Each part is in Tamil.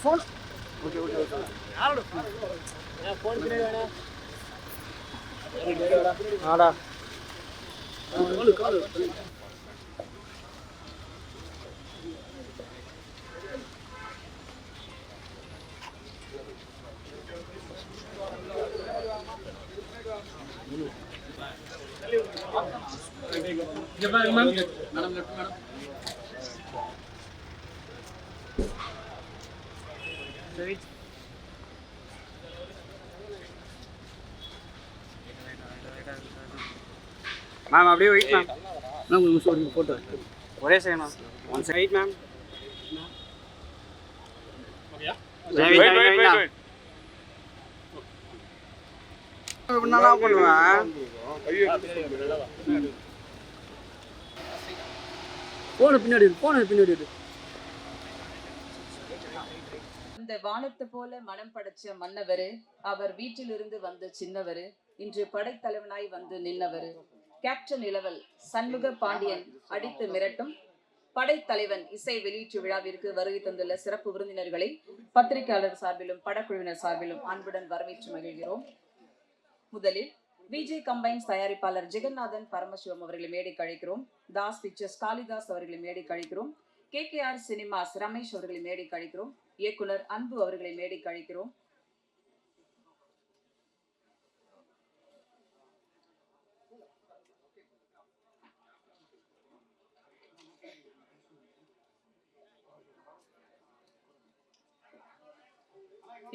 ஃபோன் ஓகே ஓகே ஓகே யாரோட ஃபோன் ஃபோன் பின்னாடி வேணா ஆடா call call madam left madam சரி மேம் அப்படியே வெயிட் மேம் மேம் ஒரு நிமிஷம் ஒரு ஃபோட்டோ ஒரே second ma'am one second wait ma'am ஓகேயா வெயிட் வெயிட் வெயிட் என்னடா பண்ணுவேன் போன பின்னாடி அந்த வானத்தை போல மனம் படைச்ச மன்னவரு, அவர் வீட்டிலிருந்து வந்த சின்னவரு, இன்று படைத்தலைவனாய் வந்து நின்னவரு, கேப்டன் இளவல் சண்முக பாண்டியன் அடித்து மிரட்டும் படைத்தலைவன் இசை வெளியீட்டு விழாவிற்கு வருகை தந்துள்ள சிறப்பு விருந்தினர்களை பத்திரிகையாளர் சார்பிலும் படக்குழுவினர் சார்பிலும் அன்புடன் வரவேற்று மகிழ்கிறோம். முதலில் விஜய் கம்பைன்ஸ் தயாரிப்பாளர் ஜெகநாதன் பரமசிவம் அவர்களை மேடைக்கு அழைக்கிறோம். தாஸ் பிக்சர்ஸ் காளிதாஸ் அவர்களை மேடைக்கு அழைக்கிறோம். KKR சினிமாஸ் ரமேஷ் அவர்களை மேடைக்கு அழைக்கிறோம். இயக்குனர் அன்பு அவர்களை மேடைக்கு அழைக்கிறோம்.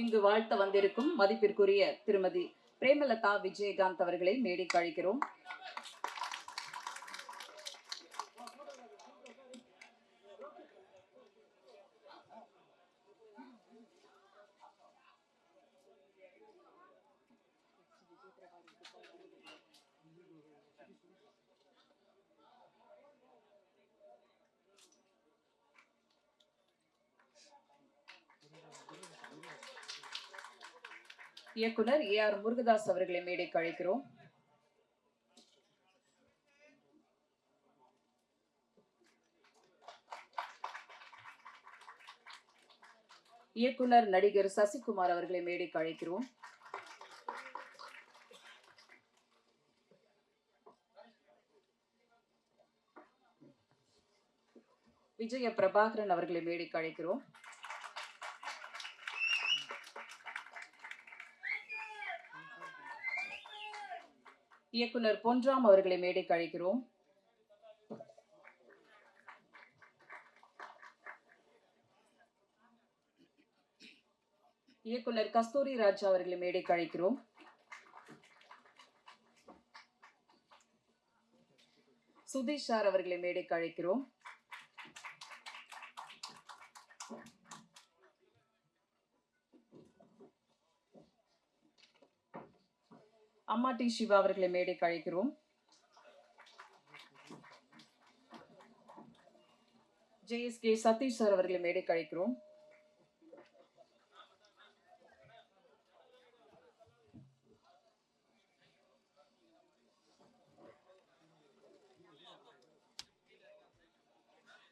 இங்கு வாழ்த்த வந்திருக்கும் மதிப்பிற்குரிய திருமதி பிரேமலதா விஜயகாந்த் அவர்களை மேடைக்கு அழைக்கிறோம். இயக்குனர் AR முருகதாஸ் அவர்களை மேடைக்கு அழைக்கிறோம். இயக்குனர் நடிகர் சசிகுமார் அவர்களை மேடைக்கு அழைக்கிறோம். விஜய பிரபாகரன் அவர்களை மேடைக்கு அழைக்கிறோம். இயக்குனர் பொன்ராம் அவர்களை மேடைக்கு அழைக்கிறோம். இயக்குனர் கஸ்தூரி ராஜா அவர்களை மேடைக்கு அழைக்கிறோம். சுதீஷ் சார் அவர்களை மேடைக்கு அழைக்கிறோம். அம்மா டி சிவா அவர்களை மேடைக்கு அழைக்கிறோம். JSK சதீஷ் சார் அவர்களை மேடைக்கு அழைக்கிறோம்.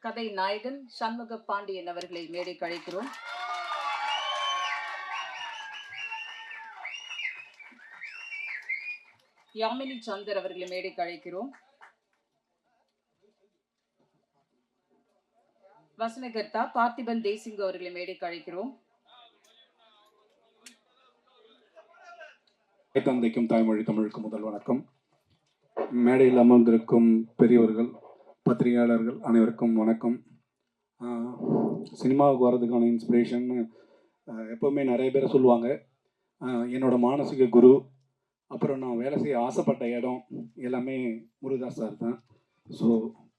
கதை நாயகன் சண்முக பாண்டியன் அவர்களை மேடைக்கு அழைக்கிறோம். யாமினி சந்தர் அவர்களை மேடைக்கு அழைக்கிறோம். வசனகர்த்தா பார்த்திபன் தேசிங்கு அவர்களை மேடைக்கு அழைக்கிறோம். தந்தைக்கும் தாய்மொழி தமிழுக்கும் முதல் வணக்கம். மேடையில் அமர்ந்திருக்கும் பெரியவர்கள், பத்திரிகையாளர்கள் அனைவருக்கும் வணக்கம். சினிமாவுக்கு வர்றதுக்கான இன்ஸ்பிரேஷன் எப்போவுமே நிறைய பேர் சொல்லுவாங்க. என்னோட மானசீக குரு, அப்புறம் நான் வேலை செய்ய ஆசைப்பட்ட இடம் எல்லாமே முருகதாஸ் சார் தான். ஸோ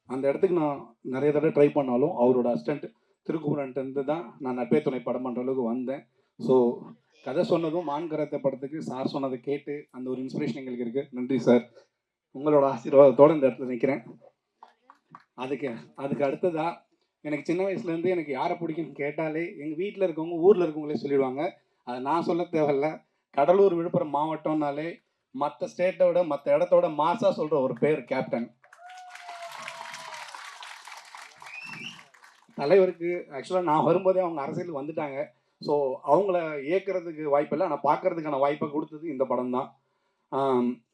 அந்த இடத்துக்கு நான் நிறைய தடவை ட்ரை பண்ணாலும் அவரோட அசிஸ்டண்ட் திருக்குமரன்ட்டு தான் நான் நட்பே துணை படம் பண்ணுற அளவுக்கு வந்தேன். ஸோ கதை சொன்னதும் மான்கரத்தை படத்துக்கு சார் சொன்னதை கேட்டு அந்த ஒரு இன்ஸ்பிரேஷன் எங்களுக்கு இருக்குது. நன்றி சார். உங்களோட ஆசீர்வாதத்தோடு இந்த இடத்துல நிற்கிறேன். அதுக்கு அடுத்ததாக எனக்கு சின்ன வயசுலேருந்து எனக்கு யாரை பிடிக்கும்னு கேட்டாலே எங்கள் வீட்டில் இருக்கவங்க ஊரில் இருக்கவங்களே சொல்லிடுவாங்க. அதை நான் சொல்ல தேவையில்ல. கடலூர் விழுப்புரம் மாவட்டம்னாலே மற்ற ஸ்டேட்டை விட மற்ற இடத்தோட மாசாக சொல்கிற ஒரு பேர் கேப்டன். தலைவருக்கு ஆக்சுவலாக நான் வரும்போதே அவங்க அரசியலுக்கு வந்துட்டாங்க. ஸோ அவங்கள இயக்கிறதுக்கு வாய்ப்பில்லை, ஆனால் பார்க்கறதுக்கான வாய்ப்பை கொடுத்தது இந்த படம் தான்.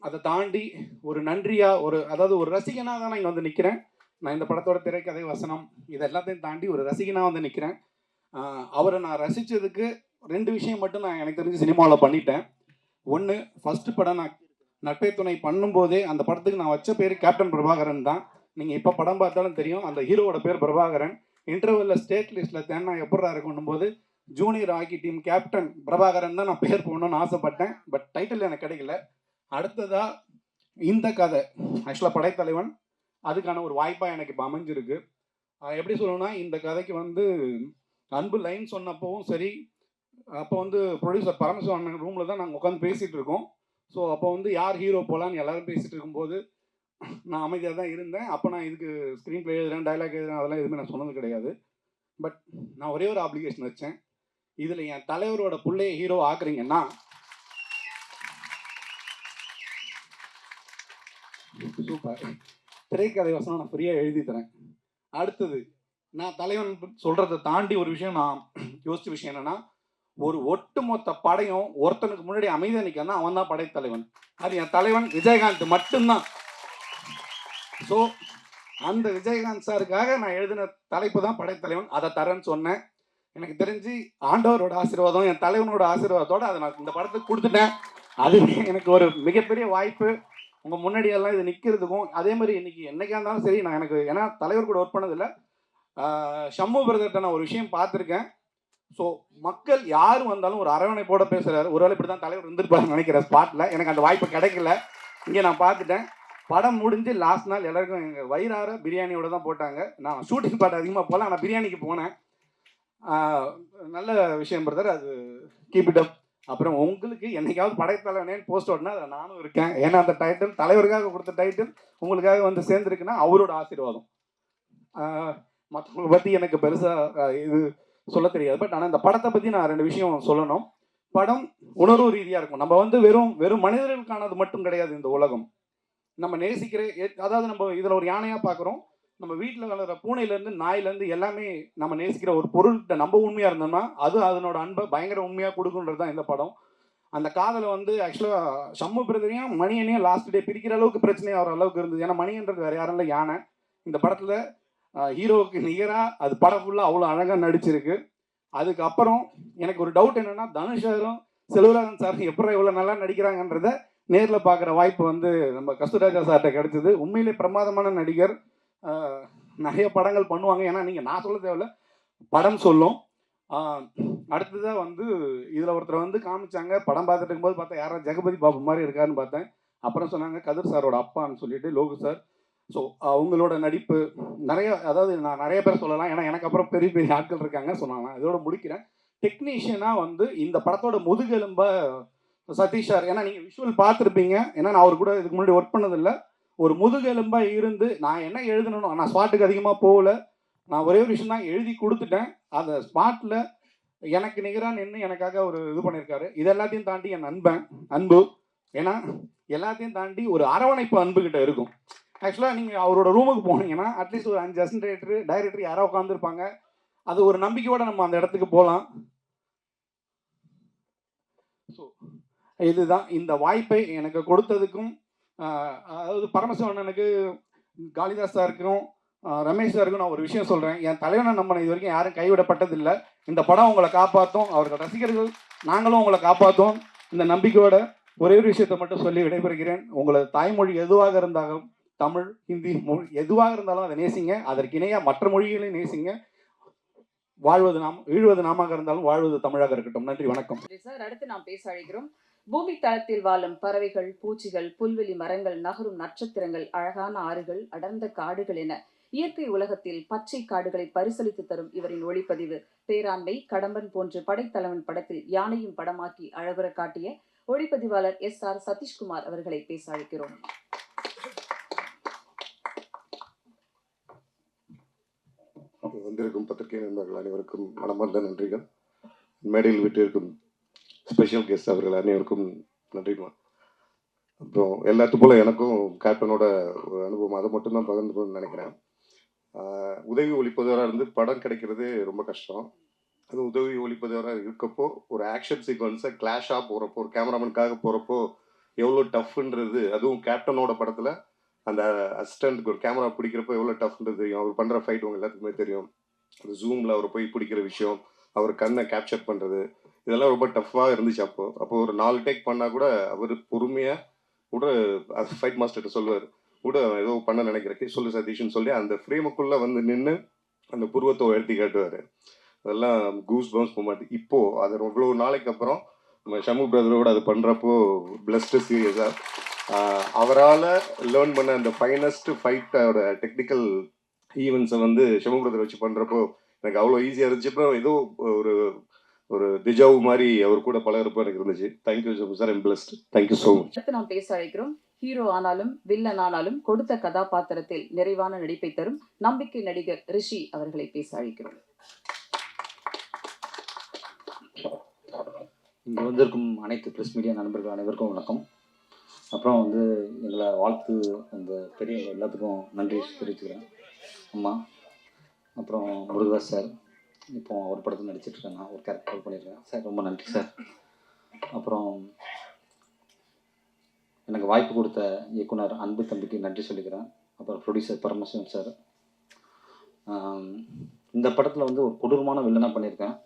அதை தாண்டி ஒரு நன்றியாக அதாவது ஒரு ரசிகனாக தான் நான் இங்கே வந்து நிற்கிறேன். நான் இந்த படத்தோட திரைக்கதை வசனம் இது எல்லாத்தையும் தாண்டி ஒரு ரசிகனாக வந்து நிற்கிறேன். அவரை நான் ரசித்ததுக்கு 2 விஷயம் மட்டும் நான் எனக்கு தெரிஞ்சு சினிமாவில் பண்ணிட்டேன். ஒன்று, ஃபஸ்ட்டு படம் நான் நட்பே துணை பண்ணும்போதே அந்த படத்துக்கு நான் வச்ச பேர் கேப்டன் பிரபாகரன் தான். நீங்கள் இப்போ படம் பார்த்தாலும் தெரியும், அந்த ஹீரோவோட பேர் பிரபாகரன். இன்டர்வெல்ல ஸ்டேட் லிஸ்ட்டில் தேனா எப்படா இருக்குன்னும் போது junior hockey team captain Prabhakaran தான் நான் பேர் போடணும்னு ஆசைப்பட்டேன். பட் டைட்டில் எனக்கு கிடைக்கல. அடுத்ததாக இந்த கதை ஆக்சுவலாக படைத்தலைவன் அதுக்கான ஒரு வாய்ப்பாக எனக்கு இப்போ அமைஞ்சிருக்கு. எப்படி சொல்லணும்னா, இந்த கதைக்கு வந்து அன்பு லைன் சொன்னப்பவும் சரி, அப்போ வந்து ப்ரொடியூசர் பரமசிவன் ரூமில் தான் நாங்கள் உட்காந்து பேசிகிட்டு இருக்கோம். ஸோ அப்போ வந்து யார் ஹீரோ போகலான்னு எல்லோரும் பேசிகிட்டு இருக்கும்போது நான் அமைதியாக தான் இருந்தேன். அப்போ நான் இதுக்கு ஸ்க்ரீன் ப்ளே எழுதுறேன், டைலாக் எழுதுறேன், அதெல்லாம் எதுவுமே நான் சொன்னது கிடையாது. பட் நான் ஒரே ஒரு அப்ளிகேஷன் வச்சேன். இதில் என் தலைவரோட பிள்ளைய ஹீரோ ஆக்குறீங்கன்னா சூப்பர், திரைக்கதை வசனம் நான் ஃப்ரீயாக எழுதி தரேன். அடுத்தது, நான் தலைவன் சொல்கிறத தாண்டி ஒரு விஷயம் நான் யோசிச்ச விஷயம் என்னென்னா, ஒரு ஒட்டுமொத்த படையும் ஒருத்தனுக்கு முன்னாடி அமைதியாக நிற்கனா அவன் தான் படைத்தலைவன். அது என் தலைவன் விஜயகாந்த் மட்டும்தான். ஸோ அந்த விஜயகாந்த் சாருக்காக நான் எழுதின தலைப்பு தான் படைத்தலைவன். அதை தரேன்னு சொன்னேன். எனக்கு தெரிஞ்சு ஆண்டவரோட ஆசீர்வாதம், என் தலைவனோட ஆசீர்வாதத்தோடு அதை நான் இந்த படத்துக்கு கொடுத்துட்டேன். அது எனக்கு ஒரு மிகப்பெரிய வாய்ப்பு. உங்கள் முன்னாடியெல்லாம் இது நிற்கிறதுக்கும், அதே மாதிரி இன்றைக்கி என்றைக்கா இருந்தாலும் சரி, நான் எனக்கு ஏன்னா தலைவர் கூட ஒர்க் பண்ணதில்லை, ஷம்மு பிரதர்கிட்ட நான் ஒரு விஷயம் பார்த்துருக்கேன். ஸோ மக்கள் யார் வந்தாலும் ஒரு அரவணைப்போட பேசுகிறாரு. ஒருவேளை இப்படி தான் தலைவர் இருந்திருப்பாருன்னு நினைக்கிறேன் ஸ்பாட்டில். எனக்கு அந்த வாய்ப்பு கிடைக்கல. இங்கே நான் பார்த்துட்டேன். படம் முடிஞ்சு லாஸ்ட் நாள் எல்லாருக்கும் எங்கள் வயிறார பிரியாணியோட தான் போட்டாங்க. நான் ஷூட்டிங் பாட்டு அதிகமாக போகல, ஆனால் பிரியாணிக்கு போனேன். நல்ல விஷயம் பிரதர், அது கீப் இட் அப். அப்புறம் உங்களுக்கு என்னைக்காவது படைத்தலைவனேன்னு போஸ்ட் ஓடனா அதில் நானும் இருக்கேன். ஏன்னா அந்த டைட்டில் தலைவருக்காக கொடுத்த டைட்டில் உங்களுக்காக வந்து சேர்ந்துருக்குன்னா அவரோட ஆசீர்வாதம். மற்றவங்களை பற்றி எனக்கு பெருசாக இது சொல்ல தெரியாது. பட் ஆனால் இந்த படத்தை பற்றி நான் 2 விஷயம் சொல்லணும். படம் உணர்வு ரீதியாக இருக்கும். நம்ம வந்து வெறும் மனிதர்களுக்கானது மட்டும் கிடையாது இந்த உலகம். நம்ம நேசிக்கிற, அதாவது நம்ம இதில் ஒரு யானையாக பார்க்குறோம். நம்ம வீட்டில் வளர்கிற பூனையிலேருந்து நாயிலேருந்து எல்லாமே நம்ம நேசிக்கிற ஒரு பொருள்கிட்ட நம்ம உண்மையாக இருந்தோம்னா அது அதனோட அன்பை பயங்கர உண்மையாக கொடுக்குன்றது தான் இந்த படம். அந்த காதலை வந்து ஆக்சுவலாக ஷம்மு பிரதரையும் மணியனையும் லாஸ்ட் டே பிரிக்கிற அளவுக்கு பிரச்சனை ஆகிற அளவுக்கு இருந்தது. ஏன்னா மணின்றது வேறு யாரும் இல்லை, யானை. இந்த படத்தில் ஹீரோவுக்கு நிகராக அது படம் ஃபுல்லாக அவ்வளோ அழகாக நடிச்சிருக்கு. அதுக்கப்புறம் எனக்கு ஒரு டவுட் என்னென்னா, தனுஷ் சாரும் செல்வராஜன் சாரும் எப்படி இவ்வளோ நல்லா நடிக்கிறாங்கன்றத நேரில் பார்க்குற வாய்ப்பு வந்து நம்ம கஸ்தூராஜா சார்கிட்ட கிடைச்சிது. உண்மையிலே பிரமாதமான நடிகர். நிறைய படங்கள் பண்ணுவாங்க. ஏன்னா நீங்கள் நான் சொல்ல தேவையில்ல, படம் சொல்லும். அடுத்ததாக வந்து இதில் ஒருத்தர் வந்து காமிச்சாங்க. படம் பார்த்துட்டு இருக்கும்போது பார்த்தா யாராவது ஜெகபதி பாபு மாதிரி இருக்காருன்னு பார்த்தேன். அப்புறம் சொன்னாங்க கதிர் சாரோட அப்பான்னு சொல்லிட்டு லோகு சார். ஸோ அவங்களோட நடிப்பு நிறைய, அதாவது நான் நிறைய பேர் சொல்லலாம், ஏன்னா எனக்கு அப்புறம் பெரிய பெரிய ஆட்கள் இருக்காங்க சொன்னாங்க. இதோட முடிக்கிறேன். டெக்னீஷியனாக வந்து இந்த படத்தோட முதுகெலும்ப சதீஷ் சார். ஏன்னா நீங்கள் விஷுவல் பார்த்துருப்பீங்க. ஏன்னா நான் அவர் கூட இதுக்கு முன்னாடி ஒர்க் பண்ணதில்லை. ஒரு முதுகெலும்பாக இருந்து நான் என்ன எழுதணும், நான் ஸ்பாட்டுக்கு அதிகமாக போகல. நான் ஒரே ஒரு விஷயம் தான் எழுதி கொடுத்துட்டேன். அந்த ஸ்பாட்டில் எனக்கு நிகராக நின்று எனக்காக ஒரு இது பண்ணியிருக்காரு. இது எல்லாத்தையும் தாண்டி என் அன்பு. ஏன்னா எல்லாத்தையும் தாண்டி ஒரு அரவணைப்பு அன்புக்கிட்ட இருக்கும். ஆக்சுவலாக நீங்கள் அவரோட ரூமுக்கு போனீங்கன்னா அட்லீஸ்ட் ஒரு 5 அசிஸ்டன்ட் டைரக்டர் யாரோ உட்காந்துருப்பாங்க. அது ஒரு நம்பிக்கையோடு நம்ம அந்த இடத்துக்கு போகலாம். ஸோ இதுதான் இந்த வாய்ப்பை எனக்கு கொடுத்ததுக்கும், அதாவது பரமசிவண்ணனுக்கு, காளிதாஸ் சாருக்கும், ரமேஷ் சாருக்கும் நான் ஒரு விஷயம் சொல்கிறேன். என் தலைவனை நம்ம இது வரைக்கும் யாரும் கைவிடப்பட்டதில்லை. இந்த படம் உங்களை காப்பாற்றும், அவர்கள் ரசிகர்கள் நாங்களும் உங்களை காப்பாற்றும். இந்த நம்பிக்கையோட ஒரே ஒரு விஷயத்தை மட்டும் சொல்லி விடைபெறுகிறேன். உங்களது தாய்மொழி எதுவாக இருந்தாலும், தமிழ், ஹிந்தி மொழி எதுவாக இருந்தாலும் அதை நேசிங்க. அதற்கு இணையாக மற்ற மொழிகளையும் நேசிங்க. ஈழ்வது நாமாக இருந்தாலும் வாழ்வது தமிழாக இருக்கட்டும். நன்றி, வணக்கம் சார். அடுத்து நாம் பேச அழைக்கிறோம். பூமி தளத்தில் வாழும் பறவைகள், பூச்சிகள், புல்வெளி, மரங்கள், நகரும் நட்சத்திரங்கள், அழகான ஆறுகள், அடர்ந்த காடுகள் என இயற்கை உலகத்தில் பச்சை காடுகளை பரிசளித்து தரும் இவரின் ஒளிப்பதிவு பேராண்மை, கடம்பன் போன்று படைத்தலைவன் படத்தில் யானையும் படமாக்கி அழகுற காட்டிய ஒளிப்பதிவாளர் SR சதீஷ்குமார் அவர்களை பேச அழைக்கிறோம். வந்திருக்கும் பத்திரிகை நண்பர்கள் அனைவருக்கும் மனமார்ந்த நன்றிகள். மேடையில் விட்டிருக்கும் ஸ்பெஷல் கெஸ்ட் அவர்கள் அனைவருக்கும் நன்றிமா. அப்புறம் எல்லாத்துக்கும் போல எனக்கும் கேப்டனோட ஒரு அனுபவம் அதை மட்டும்தான் பகிர்ந்துக்கணும்னு நினைக்கிறேன். உதவி ஒளிப்பதிவராக இருந்து படம் கிடைக்கிறது ரொம்ப கஷ்டம். அது உதவி ஒளிப்பதிவராக இருக்கப்போ ஒரு ஆக்ஷன் சீக்வன்ஸை கிளாஷாக போகிறப்போ, ஒரு கேமராமேனுக்காக போகிறப்போ எவ்வளோ டஃப்ன்றது, அதுவும் கேப்டனோட படத்தில் அந்த அசிஸ்டண்ட்டுக்கு ஒரு கேமரா பிடிக்கிறப்போ எவ்வளோ டஃப்ன்றது தெரியும். அவர் பண்ணுற ஃபைட் உங்கள் எல்லாத்துக்குமே தெரியும். அந்த ஜூமில் அவர் போய் பிடிக்கிற விஷயம், அவர் கண்ணை கேப்சர் பண்ணுறது, இதெல்லாம் ரொம்ப டஃப்பாக இருந்துச்சு. அப்போ ஒரு 4 டேக் பண்ணால் கூட அவர் பொறுமையாக கூட அது ஃபைட் மாஸ்டர்கிட்ட சொல்லுவார், கூட ஏதோ பண்ண நினைக்கிறேன் சொல்லு சதீஷ்னு சொல்லி அந்த ஃப்ரேமுக்குள்ளே வந்து நின்று அந்த புருவத்தை உயர்த்தி காட்டுவார். அதெல்லாம் கூஸ் பம்ஸ் மூமெண்ட். இப்போது அது இவ்வளோ நாளைக்கு அப்புறம் நம்ம ஷமு பிரதரோட அது பண்ணுறப்போ பிளஸ்டு சீரியஸாக அவரால் லேர்ன் பண்ண அந்த ஃபைனஸ்ட் ஃபைட்டோட டெக்னிக்கல் ஈவெண்ட்ஸை வந்து ஷமு பிரதர் வச்சு பண்ணுறப்போ எனக்கு அவ்வளோ ஈஸியாக இருந்துச்சு. அப்புறம் ஏதோ ஒரு ஒரு திஜாவு மாதிரி அவர் கூட பழகிறப்போ எனக்கு இருந்துச்சு. Thank you Shamu sir, I'm blessed. Thank you so much. அடுத்து நாம் பேச அழைக்கிறோம். ஹீரோ ஆனாலும் வில்லன் ஆனாலும் கொடுத்த கதாபாத்திரத்தில் நிறைவான நடிப்பை தரும் நம்பிக்கை நடிகர் ரிஷி அவர்களை பேச அழைக்கிறோம். இங்கே வந்திருக்கும் அனைத்து ப்ரெஸ் மீடியா நண்பர்கள் அனைவருக்கும் வணக்கம். அப்புறம் வந்து எங்களை வாழ்த்து அந்த பெரிய எல்லாத்துக்கும் நன்றி தெரிவிச்சுக்கிறேன். அம்மா, அப்புறம் முருகதாஸ் சார், இப்போ அவர் படத்தில் நடிச்சிட்ருக்கேன், நான் ஒரு கேரக்டர் பண்ணியிருக்கேன் சார், ரொம்ப நன்றி சார். அப்புறம் எனக்கு வாய்ப்பு கொடுத்த இயக்குனர் அன்பு தம்பிக்கு நன்றி சொல்லிக்கிறேன். அப்புறம் ப்ரொடியூசர் பரமசிவன் சார். இந்த படத்தில் வந்து ஒரு கொடூரமான வில்லனாக பண்ணியிருக்கேன்.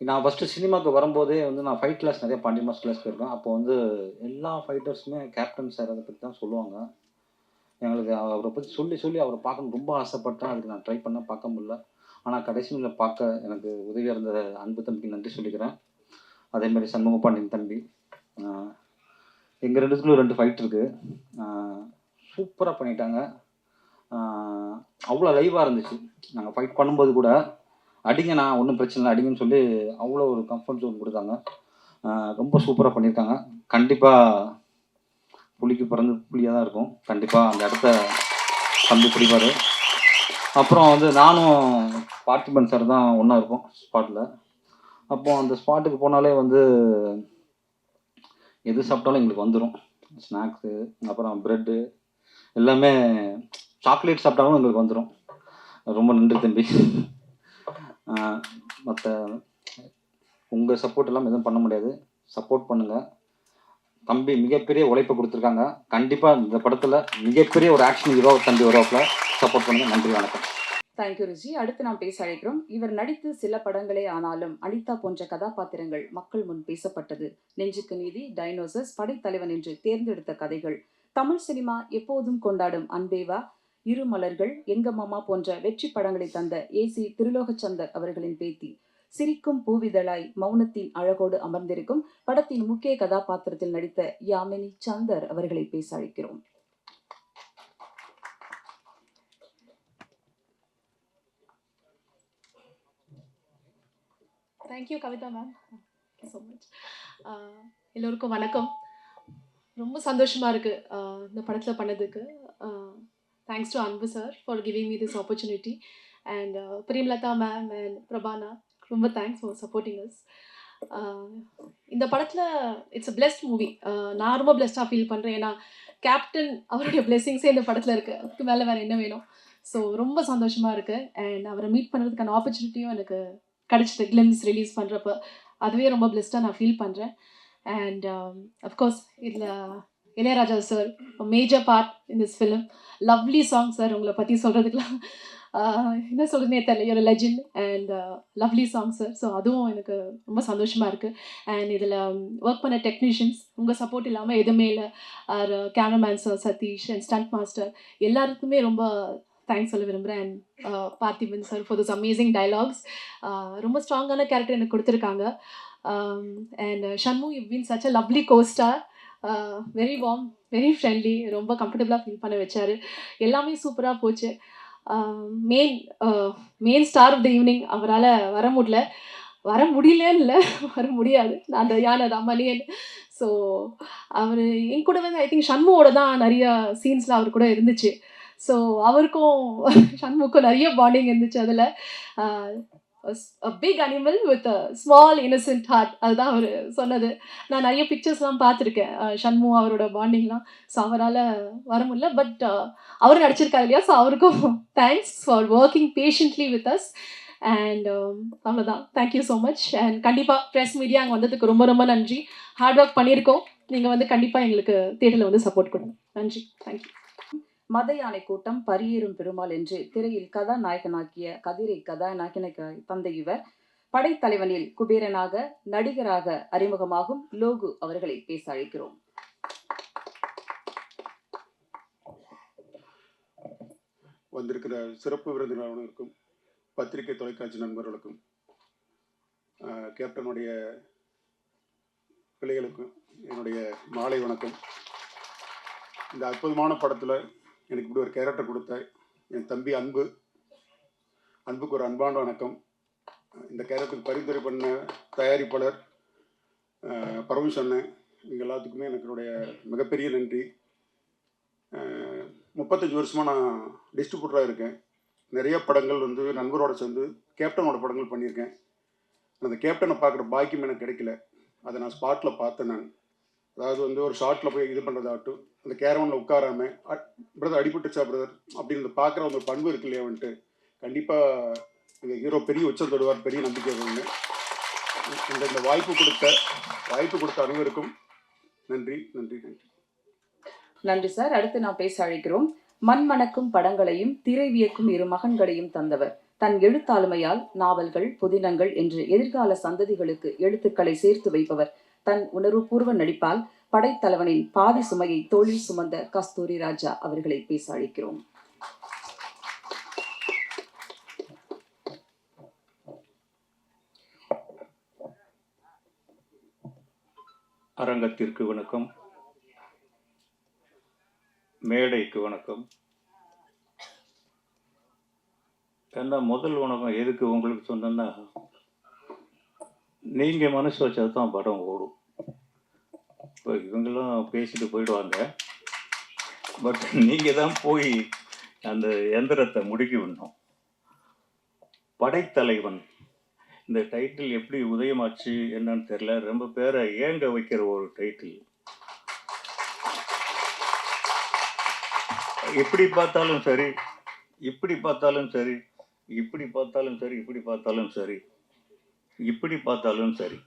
நான் ஃபஸ்ட்டு சினிமாவுக்கு வரும்போதே வந்து நான் ஃபைட் கிளாஸ் நிறைய பாண்டி மாஸ்டர் கிளாஸ் போயிருக்கேன். அப்போ வந்து எல்லா ஃபைட்டர்ஸுமே கேப்டன் சார் அதை பற்றி தான் சொல்லுவாங்க. எங்களுக்கு அவரை பற்றி சொல்லி அவரை பார்க்கணும் ரொம்ப ஆசைப்பட்டேன். அதுக்கு நான் ட்ரை பண்ண பார்க்க முடியல. ஆனால் கடைசியில் பார்க்க எனக்கு உதவியாக இருந்த அன்பு தம்பிக்கு நன்றி சொல்லிக்கிறேன். அதேமாதிரி சண்முக பாண்டியன் தம்பி, எங்கள் 2 ஃபைட் இருக்குது, சூப்பராக பண்ணிட்டாங்க. அவ்வளோ லைவாக இருந்துச்சு. நாங்கள் ஃபைட் பண்ணும்போது கூட அடிங்க, நான் ஒன்றும் பிரச்சனை இல்லை அடிங்கன்னு சொல்லி அவ்வளோ ஒரு கம்ஃபர்ட் ஜோன் கொடுத்தாங்க. ரொம்ப சூப்பராக பண்ணியிருக்காங்க. கண்டிப்பாக புலிக்கு பிறந்து புலியாக தான் இருக்கும். கண்டிப்பாக அந்த இடத்த தம்பி பிடிப்பார். அப்புறம் வந்து நானும் பார்த்திபன் சார் தான் ஒன்றா இருப்போம் ஸ்பாட்டில். அப்போ அந்த ஸ்பாட்டுக்கு போனாலே வந்து எது சாப்பிட்டாலும் எங்களுக்கு வந்துடும். ஸ்நாக்ஸு, அப்புறம் ப்ரெட்டு, எல்லாமே சாக்லேட் சாப்பிட்டாலும் எங்களுக்கு வந்துடும். ரொம்ப நன்றி தம்பி. மற்ற உங்கள் சப்போர்ட் எல்லாம் எதுவும் பண்ண முடியாது. சப்போர்ட் பண்ணுங்கள். தம்பி மிகப்பெரிய உழைப்பை கொடுத்துருக்காங்க. கண்டிப்பாக இந்த படத்தில் மிகப்பெரிய ஒரு ஆக்ஷன் ஹீரோ தம்பி வருவாப்பில். சப்போர்ட் பண்ணுங்கள். நன்றி, வணக்கம். தேங்க்யூ ரிஷி. அடுத்து நாம் பேச அழைக்கிறோம். இவர் நடித்து சில படங்களே ஆனாலும் அனிதா போன்ற கதாபாத்திரங்கள் மக்கள் முன் பேசப்பட்டது. நெஞ்சுக்கு நீதி, டைனோசர்ஸ், படைத்தலைவன் என்று தேர்ந்தெடுத்த கதைகள். தமிழ் சினிமா எப்போதும் கொண்டாடும் அன்பேவா, இரு மலர்கள், எங்க மாமா போன்ற வெற்றி படங்களை தந்த AC திருலோகச்சந்தர் அவர்களின் பேத்தி. சிரிக்கும் பூவிதழாய் மௌனத்தின் அழகோடு அமர்ந்திருக்கும் படத்தின் முக்கிய கதாபாத்திரத்தில் நடித்த யாமினி சந்தர் அவர்களை பேச அழைக்கிறோம். Thank you Kavitha ma'am, so much. எல்லோருக்கும் வணக்கம். ரொம்ப சந்தோஷமாக இருக்குது இந்த படத்தில் பண்ணதுக்கு. Thanks to Anbu sir for giving me this opportunity. And Premalatha ma'am and Prabhana, ரொம்ப தேங்க்ஸ் ஃபார் சப்போர்ட்டிங் அஸ். இந்த படத்தில் இட்ஸ் அ பிளெஸ்ட் மூவி. நான் ரொம்ப பிளெஸ்டாக ஃபீல் பண்ணுறேன். ஏன்னா கேப்டன் அவருடைய பிளெஸிங்ஸே இந்த படத்தில் இருக்குது. அதுக்கு மேலே வேறு என்ன வேணும்? ஸோ ரொம்ப சந்தோஷமாக இருக்குது. அண்ட் அவரை மீட் பண்ணுறதுக்கான ஆப்பர்ச்சுனிட்டியும் எனக்கு கிடச்சிது கிளிம்ஸ் ரிலீஸ் பண்ணுறப்ப. அதுவே ரொம்ப பிளெஸ்டாக நான் ஃபீல் பண்ணுறேன். அண்ட் அஃப்கோர்ஸ் இதில் Ilaiyaraaja sir major part in this film. Lovely song sir. உங்களை பற்றி சொல்கிறதுக்குலாம் என்ன சொல்கிறதுனே தெரியல. ஒரு legend and lovely song sir. So அதுவும் எனக்கு ரொம்ப சந்தோஷமாக இருக்குது. அண்ட் இதில் ஒர்க் பண்ண டெக்னீஷியன்ஸ், உங்கள் சப்போர்ட் இல்லாமல் எதுவுமே இல்லை. Our cameraman sir Sathish and stunt master எல்லாருக்குமே ரொம்ப தேங்க்ஸ் சொல்ல விரும்புகிறேன். And Parthiban sir for this amazing dialogues. ரொம்ப ஸ்ட்ராங்கான கேரக்டர் எனக்கு கொடுத்துருக்காங்க. And Shanmu, you been such a lovely costar. Very warm, very friendly, ரொம்ப கம்ஃபர்டபுளாக ஃபீல் பண்ண வச்சார். எல்லாமே சூப்பராக போச்சு. Main main star of the evening அவரால் வர முடியலன்னு இல்லை, வர முடியாது. நான் அந்த யானை தான் மணியன். ஸோ அவர் என் கூட வந்து ஐ திங்க் ஷண்முவோட தான் நிறைய சீன்ஸ்லாம் அவர் கூட இருந்துச்சு. ஸோ அவருக்கும் ஷண்முக்கும் நிறைய பாண்டிங் இருந்துச்சு அதில். Big animal with small innocent heart, அதுதான் அவர் சொன்னது. நான் நிறைய பிக்சர்ஸ்லாம் பார்த்துருக்கேன் ஷண்மு அவரோட பாண்டிங்லாம். ஸோ அவரால் வர முடியல, பட் அவர் நடிச்சிருக்காரு இல்லையா, ஸோ அவருக்கும் thanks for working patiently with us. And அவ்வளோதான், தேங்க்யூ ஸோ மச். அண்ட் கண்டிப்பாக ப்ரெஸ் மீடியா அங்கே வந்ததுக்கு ரொம்ப ரொம்ப நன்றி. ஹார்ட் ஒர்க் பண்ணியிருக்கோம், நீங்கள் வந்து கண்டிப்பாக எங்களுக்கு தேட்டரில் வந்து சப்போர்ட் கொடுங்க. நன்றி, தேங்க்யூ. மத யானை கூட்டம் பரியேறும் பெருமாள் என்று திரையில் கதாநாயகனாக்கிய கதிரை கதாநாயகனுக்கு தந்த இவர் படைத்தலைவனில் குபேரனாக நடிகராக அறிமுகமாகும் லோகு அவர்களை பேச அழைக்கிறோம். வந்திருக்கிற சிறப்பு விருந்தினர்களுக்கும் பத்திரிகை தொலைக்காட்சி நண்பர்களுக்கும் கேப்டனுடைய பிள்ளைகளுக்கும் என்னுடைய மாலை வணக்கம். இந்த அற்புதமான படத்தில் எனக்கு இப்படி ஒரு கேரக்டர் கொடுத்த என் தம்பி அன்புக்கு ஒரு அன்பான வணக்கம். இந்த கேரக்டருக்கு பரிந்துரை பண்ண தயாரிப்பாளர் பரமேஷ் அண்ணன், இவங்க எல்லாத்துக்குமே என்னுடைய மிகப்பெரிய நன்றி. 35 வருஷமாக நான் டிஸ்ட்ரிபியூட்டராக இருக்கேன். நிறைய படங்கள் வந்து நண்பரோட சேர்ந்து கேப்டனோட படங்கள் பண்ணியிருக்கேன். அந்த கேப்டனை பார்க்குற பாக்கியம் எனக்கு கிடைக்கல. அதை நான் ஸ்பாட்டில் பார்த்தேன். நான் அதாவது வந்து ஒரு ஷார்ட்டில் போய் இது பண்ணுறதாகட்டும், அந்த கேரவனில் உட்காராமல் பிரதர் அடிபட்டுச்சா பிரதர் அப்படின்னு பார்க்குற ஒரு பண்பு இருக்கு இல்லையா வந்துட்டு, கண்டிப்பாக எங்கள் ஹீரோ பெரிய உச்சம் தொடுவார், பெரிய நம்பிக்கை ஒன்று. இந்த வாய்ப்பு கொடுத்த அனைவருக்கும் நன்றி நன்றி நன்றி நன்றி சார். அடுத்து நான் பேச அழைக்கிறோம். மண்மணக்கும் படங்களையும் திரை வியக்கும் 2 மகன்களையும் தந்தவர். தன் எழுத்தாளுமையால் நாவல்கள், புதினங்கள் என்று எதிர்கால சந்ததிகளுக்கு எழுத்துக்களை சேர்த்து வைப்பவர். தன் உணர்வுபூர்வ நடிப்பால் படைத்தலைவனின் பாதி சுமையை தோளில் சுமந்த கஸ்தூரி ராஜா அவர்களை பேச அழைக்கிறோம். அரங்கத்திற்கு வணக்கம், மேடைக்கு வணக்கம். என்ன முதல் வணக்கம் எதுக்கு உங்களுக்கு சொன்னேன்னா, நீங்கள் மனசு வச்சா தான் படம் ஓடும். இப்போ இவங்கெல்லாம் பேசிட்டு போயிடுவாங்க, பட் நீங்கள் தான் போய் அந்த எந்திரத்தை முடுக்கி விடணும். படைத்தலைவன் இந்த டைட்டில் எப்படி உதயமாச்சு என்னன்னு தெரியல, ரொம்ப பேரை ஏங்க வைக்கிற ஒரு டைட்டில். எப்படி பார்த்தாலும் சரி, இப்படி பார்த்தாலும் சரி, இப்படி பார்த்தாலும் சரி, இப்படி பார்த்தாலும் சரி, இப்படி பார்த்தாலும் சரி,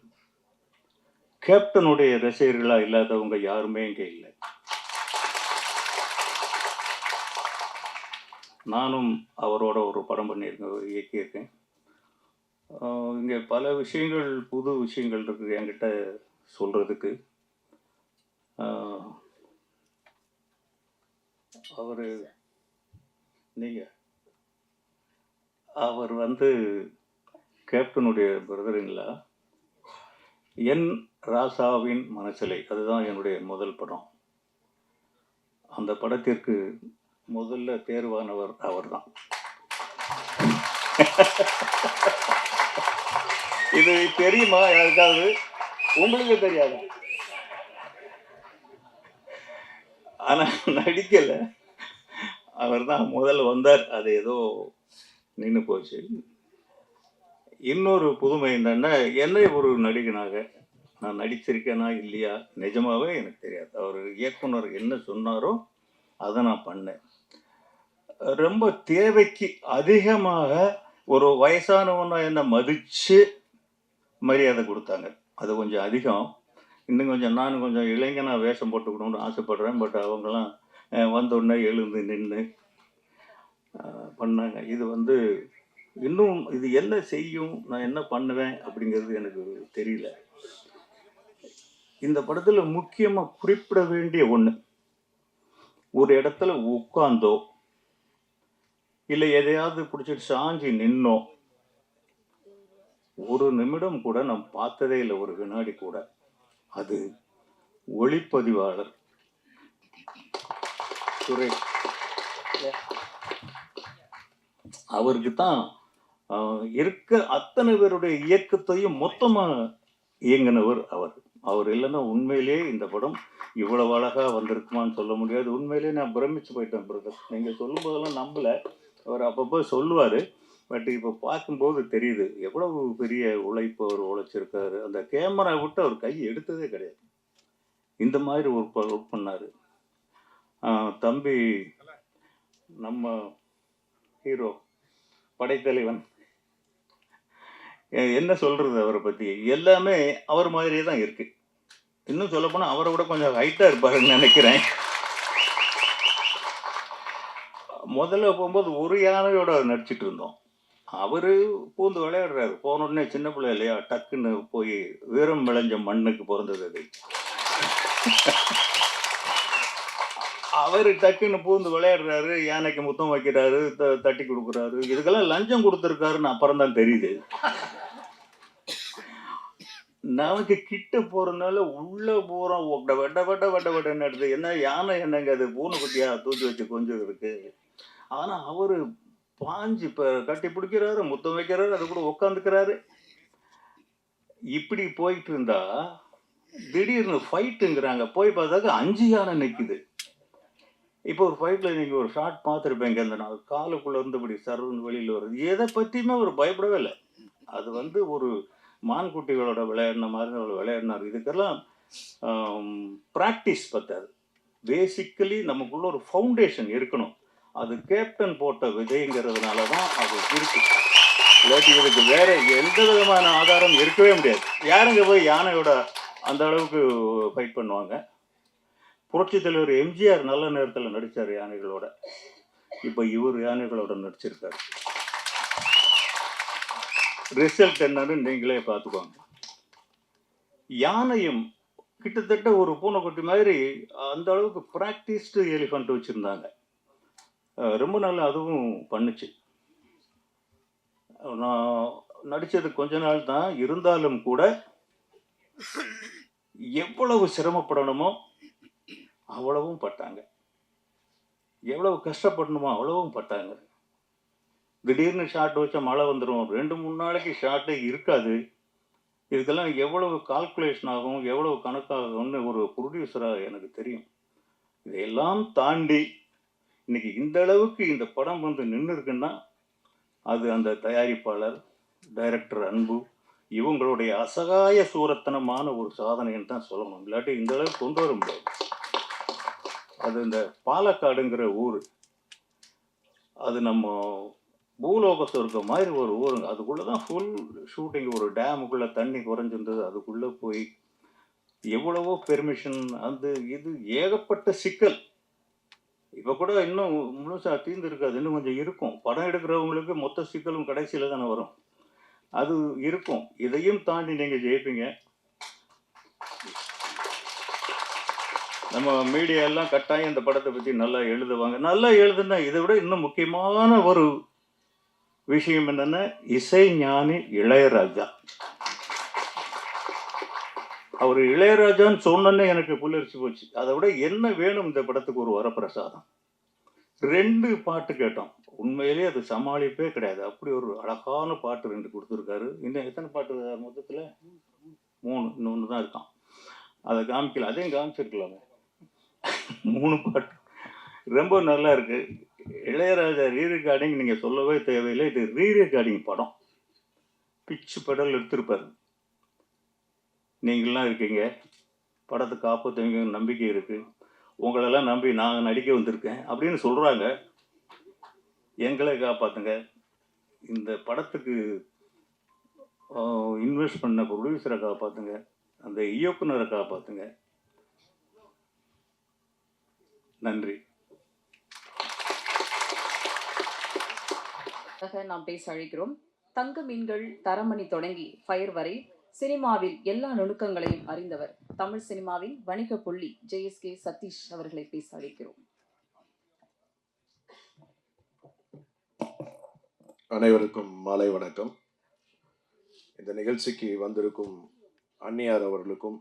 கேப்டனுடைய ரசிகர்களா இல்லாதவங்க யாருமே இங்கே இல்லை. நானும் அவரோட ஒரு படம் பண்ணியிருக்கேன், இயக்கியிருக்கேன். இங்கே பல விஷயங்கள், புது விஷயங்கள் இருக்குது என்கிட்ட சொல்கிறதுக்கு. அவர் வந்து கேப்டனுடைய பிரதருங்களா, என் ராசாவின் மனசிலை, அதுதான் என்னுடைய முதல் படம். அந்த படத்திற்கு முதல்ல தேர்வானவர் அவர்தான். இது தெரியுமா யாருக்காவது? உங்களுக்கு தெரியாது. ஆனா நடிக்கல, அவர் தான் முதல்ல வந்தார். அது ஏதோ நின்று போச்சு. இன்னொரு புதுமை என்னன்னா, என்னை ஒரு நடிகனாக நான் நடிச்சிருக்கேனா இல்லையா நிஜமாவே எனக்கு தெரியாது. அவர் இயக்குனர் என்ன சொன்னாரோ அதை நான் பண்ணேன். ரொம்ப தேவைக்கு அதிகமாக ஒரு வயசானவனா என்னை மதித்து மரியாதை கொடுத்தாங்க. அது கொஞ்சம் அதிகம். இன்னும் கொஞ்சம் நான் கொஞ்சம் இளைஞனாக வேஷம் போட்டுக்கணும்னு ஆசைப்படுறேன். பட் அவங்களாம் வந்தோடனே எழுந்து நின்று பண்ணாங்க. இது வந்து இன்னும் இது என்ன செய்யும், நான் என்ன பண்ணுவேன் அப்படிங்கிறது எனக்கு தெரியல. இந்த படத்தில் முக்கியமாக குறிப்பிட வேண்டிய ஒன்று, ஒரு இடத்துல உட்கார்ந்தோ இல்லை எதையாவது பிடிச்சிட்டு சாஞ்சி நின்னோ ஒரு நிமிடம் கூட நான் பார்த்ததே இல்லை, ஒரு வினாடி கூட. அது ஒளிப்பதிவாளர் சுரேஷ். அவருக்கு தான் இருக்க அத்தனை பேருடைய இயக்கத்தையும் மொத்தமாக இயங்கினவர் அவர். அவர் இல்லைன்னா உண்மையிலேயே இந்த படம் இவ்வளவு அழகாக வந்திருக்குமான்னு சொல்ல முடியாது. உண்மையிலேயே நான் பிரமிச்சு போயிட்டேன் பிரதர். நீங்கள் சொல்லும் போதெல்லாம் நம்பலை. அவர் அப்பப்போ சொல்லுவார். பட் இப்போ பார்க்கும்போது தெரியுது எவ்வளவு பெரிய உழைப்பு அவர் உழைச்சிருக்காரு. அந்த கேமரா விட்டு அவர் கை எடுத்ததே கிடையாது. இந்த மாதிரி ஒர்க் பண்ணார். தம்பி நம்ம ஹீரோ படைத்தலைவன் என்ன சொல்கிறது அவரை பற்றி, எல்லாமே அவர் மாதிரியே தான் இருக்குது. இன்னும் சொல்லப்போனால் அவரை விட கொஞ்சம் ஹைட்டாக இருப்பாருன்னு நினைக்கிறேன். முதல்ல போகும்போது ஒரு யானையோட நடிச்சிட்டு இருந்தோம். அவர் பூந்து விளையாடுறாரு. போன உடனே சின்ன பிள்ளை இல்லையா, டக்குன்னு போய் வீரம் விளைஞ்ச மண்ணுக்கு பிறந்தது அது. அவர் டக்குன்னு பூந்து விளையாடுறாரு, யானைக்கு முத்தம் வைக்கிறாரு, தட்டி கொடுக்குறாரு. இதுக்கெல்லாம் லஞ்சம் கொடுத்துருக்காருன்னு அப்புறம் தான் தெரியுது. நமக்கு கிட்ட போறதுனால உள்ள போறோம் வெட்ட வெட்ட வெட்ட வெட்டன்னு எடுத்து என்ன யானை என்னங்க அது பூனை குட்டியா தூக்கி வச்சு கொஞ்சம் இருக்கு. ஆனா அவரு பாஞ்சு இப்ப கட்டி பிடிக்கிறாரு, முத்தம் வைக்கிறாரு, அது கூட உட்காந்துக்கிறாரு. இப்படி போயிட்டு இருந்தா திடீர்னு ஃபைட்டுங்கிறாங்க. போய் பார்த்தாக்க 5 யானை நிற்குது. இப்போ ஒரு ஃபைட்ல நீங்க ஒரு ஷார்ட் பார்த்துருப்பீங்க. அந்த நாள் காலுக்குள்ள இருந்தபடி சர்வன் வெளியில வருது. எதை பத்தியுமே அவர் பயப்படவே இல்லை. அது ஒரு மான்குட்டிகளோட விளையாடின மாதிரி அவர் விளையாடினார். இதுக்கெல்லாம் ப்ராக்டிஸ் பத்தாது. பேசிக்கலி நமக்குள்ள ஒரு ஃபவுண்டேஷன் இருக்கணும். அது கேப்டன் போட்ட விதைங்கிறதுனால தான் அது இருக்கு. இல்லாட்டி இதுக்கு வேற எந்த விதமான ஆதாரம் இருக்கவே முடியாது. யாருங்க போய் யானையோட அந்த அளவுக்கு ஃபைட் பண்ணுவாங்க? புரட்சி தலைவர் எம்ஜிஆர் நல்ல நேரத்தில் நடித்தார் யானைகளோட. இப்போ இவர் யானைகளோட நடிச்சிருக்காரு. ரிசல்ட் என்னன்னு நீங்களே பார்த்துக்கோங்க. யானையும் கிட்டத்தட்ட ஒரு பூனைக்குட்டி மாதிரி அந்த அளவுக்கு ப்ராக்டிஸ்டு எலிஃபண்ட் வச்சுருந்தாங்க. ரொம்ப நாள் அதுவும் பண்ணுச்சு. நான் நடித்தது கொஞ்ச நாள் தான். இருந்தாலும் கூட எவ்வளவு சிரமப்படணுமோ அவ்வளவும் பட்டாங்க, எவ்வளவு கஷ்டப்படணுமோ அவ்வளவும் பட்டாங்க. திடீர்னு ஷாட் வச்சா மழை வந்துடும், 2-3 நாளைக்கு ஷாட்டே இருக்காது. இதுக்கெல்லாம் எவ்வளவு கால்குலேஷன் ஆகும், எவ்வளவு கணக்காகும்னு ஒரு ப்ரொடியூசராக எனக்கு தெரியும். இதையெல்லாம் தாண்டி இன்னைக்கு இந்த அளவுக்கு இந்த படம் நின்று இருக்குன்னா அது அந்த தயாரிப்பாளர், டைரக்டர் அன்பு, இவங்களுடைய அசகாய சூரத்தனமான ஒரு சாதனைன்னு தான் சொல்லணும். இல்லாட்டி இந்த அளவுக்கு கொண்டு வர முடியாது. அது இந்த பாலக்காடுங்கிற ஊர், அது நம்ம பூலோக சொர்க்கம் மாதிரி ஒரு ஊருங்க. அதுக்குள்ளே தான் ஃபுல் ஷூட்டிங். ஒரு டேமுக்குள்ளே தண்ணி குறைஞ்சிருந்தது. அதுக்குள்ளே போய் எவ்வளவோ பெர்மிஷன், இது ஏகப்பட்ட சிக்கல். இப்போ கூட இன்னும் முழுசாக தீர்ந்து இருக்காது, இன்னும் கொஞ்சம் இருக்கும். படம் எடுக்கிறவங்களுக்கு மொத்த சிக்கலும் கடைசியில் தானே வரும். அது இருக்கும். இதையும் தாண்டி நீங்கள் ஜெயிப்பீங்க. நம்ம மீடியா எல்லாம் கட்டாயம் இந்த படத்தை பற்றி நல்லா எழுதுவாங்க. நல்லா எழுதுனா இதை விட இன்னும் முக்கியமான ஒரு விஷயம் என்னன்னா, இசை ஞானி இளையராஜா. அவர் இளையராஜான்னு சொன்னே எனக்கு புல்லரிச்சு போச்சு. அதை விட என்ன வேணும் இந்த படத்துக்கு? ஒரு வரப்பிரசாதம். 2 பாட்டு கேட்டோம். உண்மையிலேயே அது சமாளிப்பே கிடையாது. அப்படி ஒரு அழகான பாட்டு 2 கொடுத்துருக்காரு. இன்னும் எத்தனை பாட்டு மொத்தத்தில்? 3. இன்னொன்று தான் இருக்கான், அதை காமிக்கல. அதையும் காமிச்சிருக்கலாமே. 3 பாட்டு ரொம்ப நல்லா இருக்கு. இளையராஜா ரீரெக்கார்டிங் நீங்கள் சொல்லவே தேவையில்லை. இது ரீரெக்கார்டிங் படம். பிச்சு படல் எடுத்திருப்பாரு. நீங்களாம் இருக்கீங்க, படத்தை காப்பாற்றுவீங்க நம்பிக்கை இருக்குது. உங்களெல்லாம் நம்பி நான் நடிக்க வந்திருக்கேன் அப்படின்னு சொல்கிறாங்க. எங்களை காப்பாற்றுங்க. இந்த படத்துக்கு இன்வெஸ்ட் பண்ண ப்ரொடியூசரை காப்பாற்றுங்க. அந்த இயக்குனரை காப்பாற்றுங்க. நன்றி. நாம் பேச அழைக்கிறோம். தங்க மீன்கள் தரமணி தொடங்கி ஃபயர் வரை சினிமாவில் எல்லா நுணுக்கங்களையும் அறிந்தவர், தமிழ் சினிமாவின் வணிக புள்ளி JSK சதீஷ் அவர்களை பேச அழைக்கிறோம். அனைவருக்கும் மாலை வணக்கம். இந்த நிகழ்ச்சிக்கு வந்திருக்கும் அன்னியார் அவர்களுக்கும்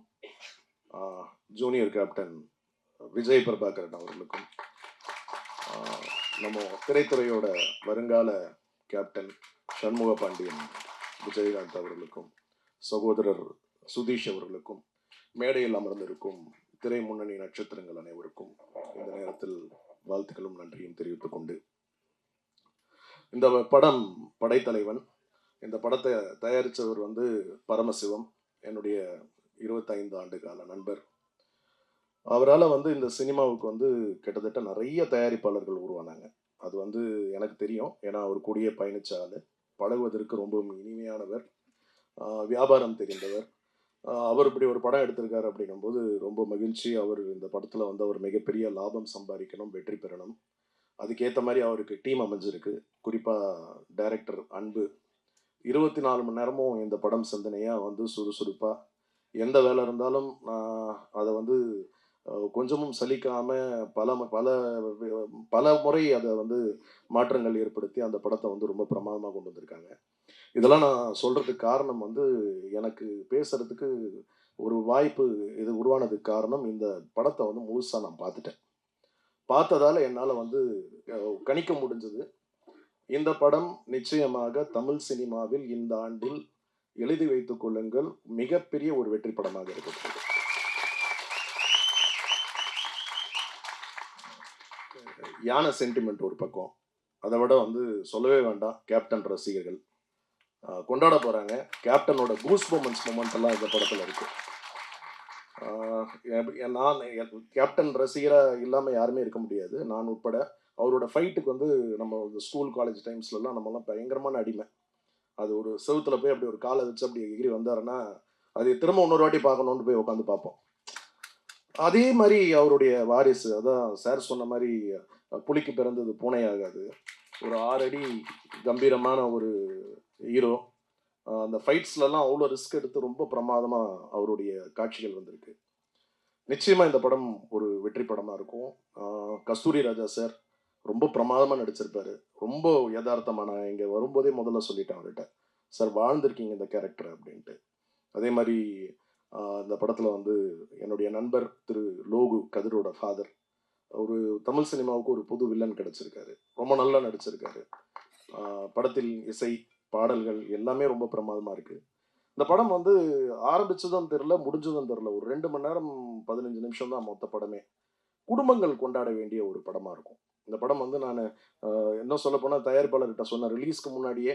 ஜூனியர் கேப்டன் விஜய் பிரபாகரன் அவர்களுக்கும், நம்ம திரைத்துறையோட வருங்கால கேப்டன் சண்முக பாண்டியன் விஜயகாந்த் அவர்களுக்கும், சகோதரர் சுதீஷ் அவர்களுக்கும், மேடையில் அமர்ந்திருக்கும் திரை முன்னணி நட்சத்திரங்கள் அனைவருக்கும் இந்த நேரத்தில் வாழ்த்துக்களும் நன்றியும் தெரிவித்துக் கொண்டு, இந்த படம் படைத்தலைவன். இந்த படத்தை தயாரித்தவர் பரமசிவம், என்னுடைய 25 ஆண்டு கால நண்பர். அவரால் இந்த சினிமாவுக்கு கிட்டத்தட்ட நிறைய தயாரிப்பாளர்கள் உருவானாங்க. அது எனக்கு தெரியும். ஏன்னா அவர் கூடயே பயணிச்ச ஆள், பழகுவதற்கு ரொம்ப இனிமையானவர், வியாபாரம் தெரிந்தவர். அவர் இப்படி ஒரு படம் எடுத்திருக்காரு அப்படிங்கும்போது ரொம்ப மகிழ்ச்சி. அவர் இந்த படத்தில் அவர் மிகப்பெரிய லாபம் சம்பாதிக்கணும், வெற்றி பெறணும். அதுக்கேற்ற மாதிரி அவருக்கு டீம் அமைஞ்சிருக்கு. குறிப்பாக டைரக்டர் அன்பு 24 மணி நேரமும் இந்த படம் சிந்தனையாக சுறுசுறுப்பாக எந்த வேலை இருந்தாலும் அதை கொஞ்சமும் சலிக்காமல் பல பல பல முறை அதை மாற்றங்கள் ஏற்படுத்தி அந்த படத்தை ரொம்ப பிரமாதமாக கொண்டு வந்திருக்காங்க. இதெல்லாம் நான் சொல்கிறதுக்கு காரணம் எனக்கு பேசுகிறதுக்கு ஒரு வாய்ப்பு இது உருவானதுக்கு காரணம், இந்த படத்தை முழுசாக நான் பார்த்துட்டேன். பார்த்ததால் என்னால் கணிக்க முடிஞ்சது, இந்த படம் நிச்சயமாக தமிழ் சினிமாவில் இந்த ஆண்டில் எழுதி வைத்துக் கொள்ளுங்கள் மிகப்பெரிய ஒரு வெற்றி படமாக இருக்கிறது. யானை சென்டிமெண்ட் ஒரு பக்கம், அதை விட சொல்லவே வேண்டாம். கேப்டன் ரசிகர்கள் கொண்டாட போகிறாங்க. கேப்டனோட கூஸ் மொமெண்ட்ஸ் எல்லாம் இந்த படத்தில் இருக்கு. நான் கேப்டன் ரசிகராக இல்லாமல் யாருமே இருக்க முடியாது, நான் உட்பட. அவரோட ஃபைட்டுக்கு நம்ம ஸ்கூல் காலேஜ் டைம்ஸ்லலாம் நம்மலாம் பயங்கரமான அடிமை. அது ஒரு செவுத்துல போய் அப்படி ஒரு காலை வச்சு அப்படி எகிரி வந்தாருன்னா அது திரும்ப இன்னொரு வாட்டி பார்க்கணுன்னு போய் உட்காந்து பார்ப்போம். அதே மாதிரி அவருடைய வாரிசு, அதான் சார் சொன்ன மாதிரி புலிக்கு பிறந்தது பூனை ஆகாது. ஒரு 6 அடி கம்பீரமான ஒரு ஹீரோ. அந்த ஃபைட்ஸ்லலாம் அவ்வளோ ரிஸ்க் எடுத்து ரொம்ப பிரமாதமாக அவருடைய காட்சிகள் வந்திருக்கு. நிச்சயமாக இந்த படம் ஒரு வெற்றி படமாக இருக்கும். கஸ்தூரி ராஜா சார் ரொம்ப பிரமாதமாக நடிச்சிருப்பாரு. ரொம்ப யதார்த்தமான, இங்கே வரும்போதே முதல்ல சொல்லிட்டேன் அவர்கிட்ட, சார் வாழ்ந்திருக்கீங்க இந்த கேரக்டர் அப்படின்ட்டு. அதே மாதிரி இந்த படத்தில் என்னுடைய நண்பர் திரு லோகு கதிரோட ஃபாதர், ஒரு தமிழ் சினிமாவுக்கு ஒரு புது வில்லன் கிடச்சிருக்காரு. ரொம்ப நல்லா நடிச்சிருக்காரு. படத்தில் இசை, பாடல்கள் எல்லாமே ரொம்ப பிரமாதமாக இருக்குது. இந்த படம் ஆரம்பிச்சதும் தெரில, முடிஞ்சதும் தெரில. ஒரு 2 மணி நேரம் 15 நிமிஷம் தான் மொத்த படமே. குடும்பங்கள் கொண்டாட வேண்டிய ஒரு படமாக இருக்கும் இந்த படம். நான் இன்னும் சொல்ல போனால் தயாரிப்பாளர்கிட்ட சொன்ன, ரிலீஸ்க்கு முன்னாடியே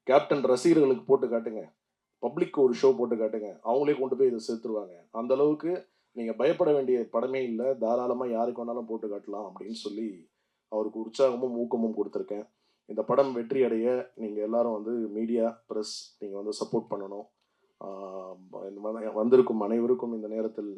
கேப்டன் ரசிகர்களுக்கு போட்டு காட்டுங்க, பப்ளிக் ஒரு ஷோ போட்டு காட்டுங்க, அவங்களே கொண்டு போய் இதை சேர்த்துருவாங்க. அந்த அளவுக்கு நீங்கள் பயப்பட வேண்டிய படமே இல்லை, தாராளமாக யாருக்கு வேணாலும் போட்டு காட்டலாம் அப்படின்னு சொல்லி அவருக்கு உற்சாகமும் ஊக்கமும் கொடுத்துருக்கேன். இந்த படம் வெற்றி அடைய நீங்கள் எல்லாரும் மீடியா, ப்ரெஸ், நீங்கள் சப்போர்ட் பண்ணணும். வந்திருக்கும் அனைவருக்கும் இந்த நேரத்தில்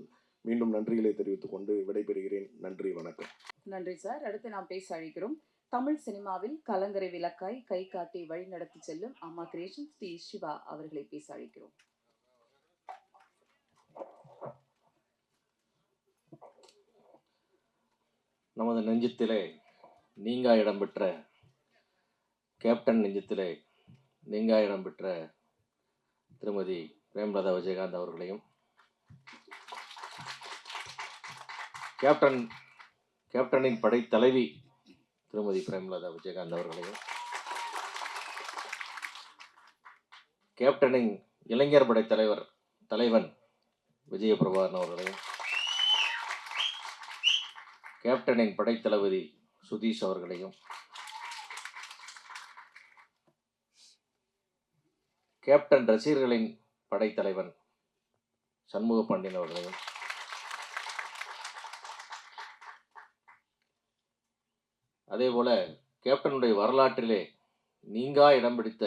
மீண்டும் நன்றிகளை தெரிவித்துக் கொண்டு விடைபெறுகிறேன். நன்றி, வணக்கம். நன்றி சார். அடுத்து நாம் பேச அழைக்கிறோம் தமிழ் சினிமாவில் கலங்கரை விளக்காய் கை காட்டி வழி நடத்தி செல்லும் அம்மா கிரியேஷன் டி சிவா அவர்களை பேச அழைக்கிறோம். நமது நெஞ்சத்திலே நீங்கா இடம்பெற்ற கேப்டன், நெஞ்சத்திலே நீங்கா இடம்பெற்ற திருமதி பிரேமலதா விஜயகாந்த் அவர்களையும், கேப்டனின் படை தலைவி திருமதி பிரேமலதா விஜயகாந்த் அவர்களையும், கேப்டனின் இளைஞர் படை தலைவன் விஜயபிரபாகரன் அவர்களையும், கேப்டனின் படைத்தளபதி சுதீஷ் அவர்களையும், கேப்டன் ரசிகர்களின் படைத்தலைவன் சண்முக பாண்டியன் அவர்களையும், அதேபோல கேப்டனுடைய வரலாற்றிலே நீங்கா இடம் பிடித்த,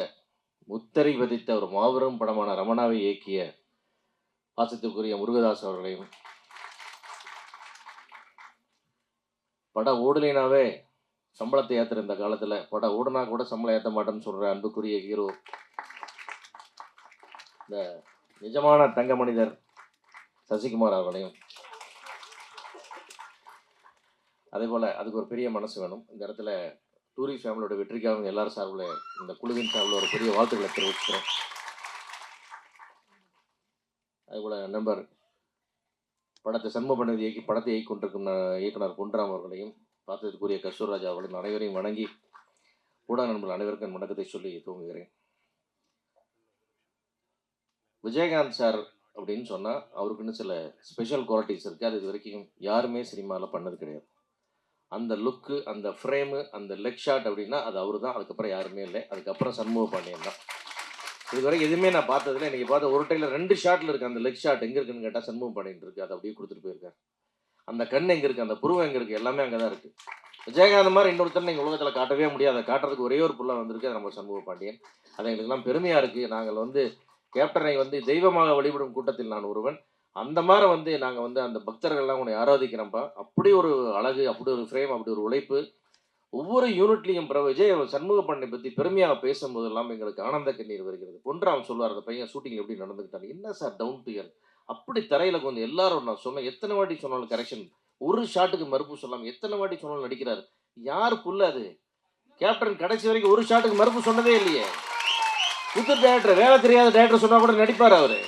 முத்திரை பதித்த ஒரு மாபெரும் படமான ரமணாவை இயக்கிய பாசத்திற்குரிய முருகதாஸ் அவர்களையும், பட ஓடலினாவே சம்பளத்தை ஏற்றுற இந்த காலத்தில் பட ஓடுனா கூட சம்பளம் ஏற்ற மாட்டேன்னு சொல்கிற அன்புக்குரிய ஹீரோ, இந்த நிஜமான தங்க மனிதர் சசிகுமார் அவர்களையும், அதே போல் அதுக்கு ஒரு பெரிய மனசு வேணும். இந்த இடத்துல டூரி ஃபேமிலியோட வெற்றிக்காக எல்லாரும் சார்பில், இந்த குழுவின் சார்பில் ஒரு பெரிய வாழ்த்துக்களை தெரிவிச்சுக்கிறோம். அதே போல் நண்பர் படத்தை சண்முகபாண்டியன் இயக்கி படத்தை இயக்கி கொண்டிருக்கும் இயக்குனர் பொன்ராம் அவர்களையும் பார்த்ததுக்குரிய கஸ்தூர்ராஜா அவர்களையும் அனைவரையும் வணங்கி ஊடக நண்பர்கள் அனைவருக்கும் என் வணக்கத்தை சொல்லி துவங்குகிறேன். விஜயகாந்த் சார் அப்படின்னு சொன்னால் அவருக்குன்னு சில ஸ்பெஷல் குவாலிட்டிஸ் இருக்குது. அது இது வரைக்கும் யாருமே சினிமாவில் பண்ணது கிடையாது. அந்த லுக்கு, அந்த ஃப்ரேமு, அந்த லெக் ஷாட் அப்படின்னா அது அவர் தான். அதுக்கப்புறம் யாருமே இல்லை. அதுக்கப்புறம் சண்முகபாண்டியன் தான். இதுவரை எதுவுமே நான் பார்த்ததில்லை. இன்றைக்கி பார்த்த ஒரு டைமில் 2 ஷாட்டில் இருக்குது. அந்த லெக் ஷாட் எங்கே இருக்குன்னு கேட்டால் சண்முகபாண்டியன் இருக்குது. அதை அப்படியே கொடுத்துட்டு போயிருக்காரு. அந்த கண் எங்கே இருக்குது, அந்த புருவம் எங்கே இருக்குது, எல்லாமே அங்கே தான் இருக்குது. விஜயகாந்த் மாதிரி இன்னொருத்தர் நீங்கள் உலகத்தில் காட்டவே முடியாது. அதை காட்டுறதுக்கு ஒரே ஒரு புள்ள வந்திருக்கு, அது நம்ம சண்முகபாண்டியன். அது எங்களுக்கெல்லாம் பெருமையாக இருக்குது. நாங்கள் கேப்டனை தெய்வமாக வழிபடும் கூட்டத்தில் நான் ஒருவன். அந்த மாதிரி நாங்கள் அந்த பக்தர்கள்லாம் உன்னை ஆராதிக்கிறோம்ப்பா. அப்படி ஒரு அழகு, அப்படி ஒரு ஃப்ரேம், அப்படி ஒரு உழைப்பு. ஒவ்வொரு யூனிட்லையும் விஜய் சண்முகபாண்டியனை பற்றி பெருமையாக பேசும்போதெல்லாம் எங்களுக்கு ஆனந்த கண்ணீர் வருகிறது. பொன்ராம் சொல்லுவார், அந்த பையன் ஷூட்டிங்கில் எப்படி நடந்துக்கிட்டாங்க, என்ன சார் டவுன் டு இயர், அப்படி தரையில் எல்லாரும் நான் சொன்னேன். எத்தனை வாட்டி சொன்னாலும் கரெக்ஷன், ஒரு ஷாட்டுக்கு மறுப்பு சொல்லாமல் எத்தனை வாட்டி சொன்னாலும் நடிக்கிறார். யார் புல்ல அது? கேப்டன் கடைசி வரைக்கும் ஒரு ஷாட்டுக்கு மறுப்பு சொன்னதே இல்லையே. புது டேரக்டர், வேலை தெரியாத டேரக்டர் சொன்னா கூட நடிப்பார் அவர்.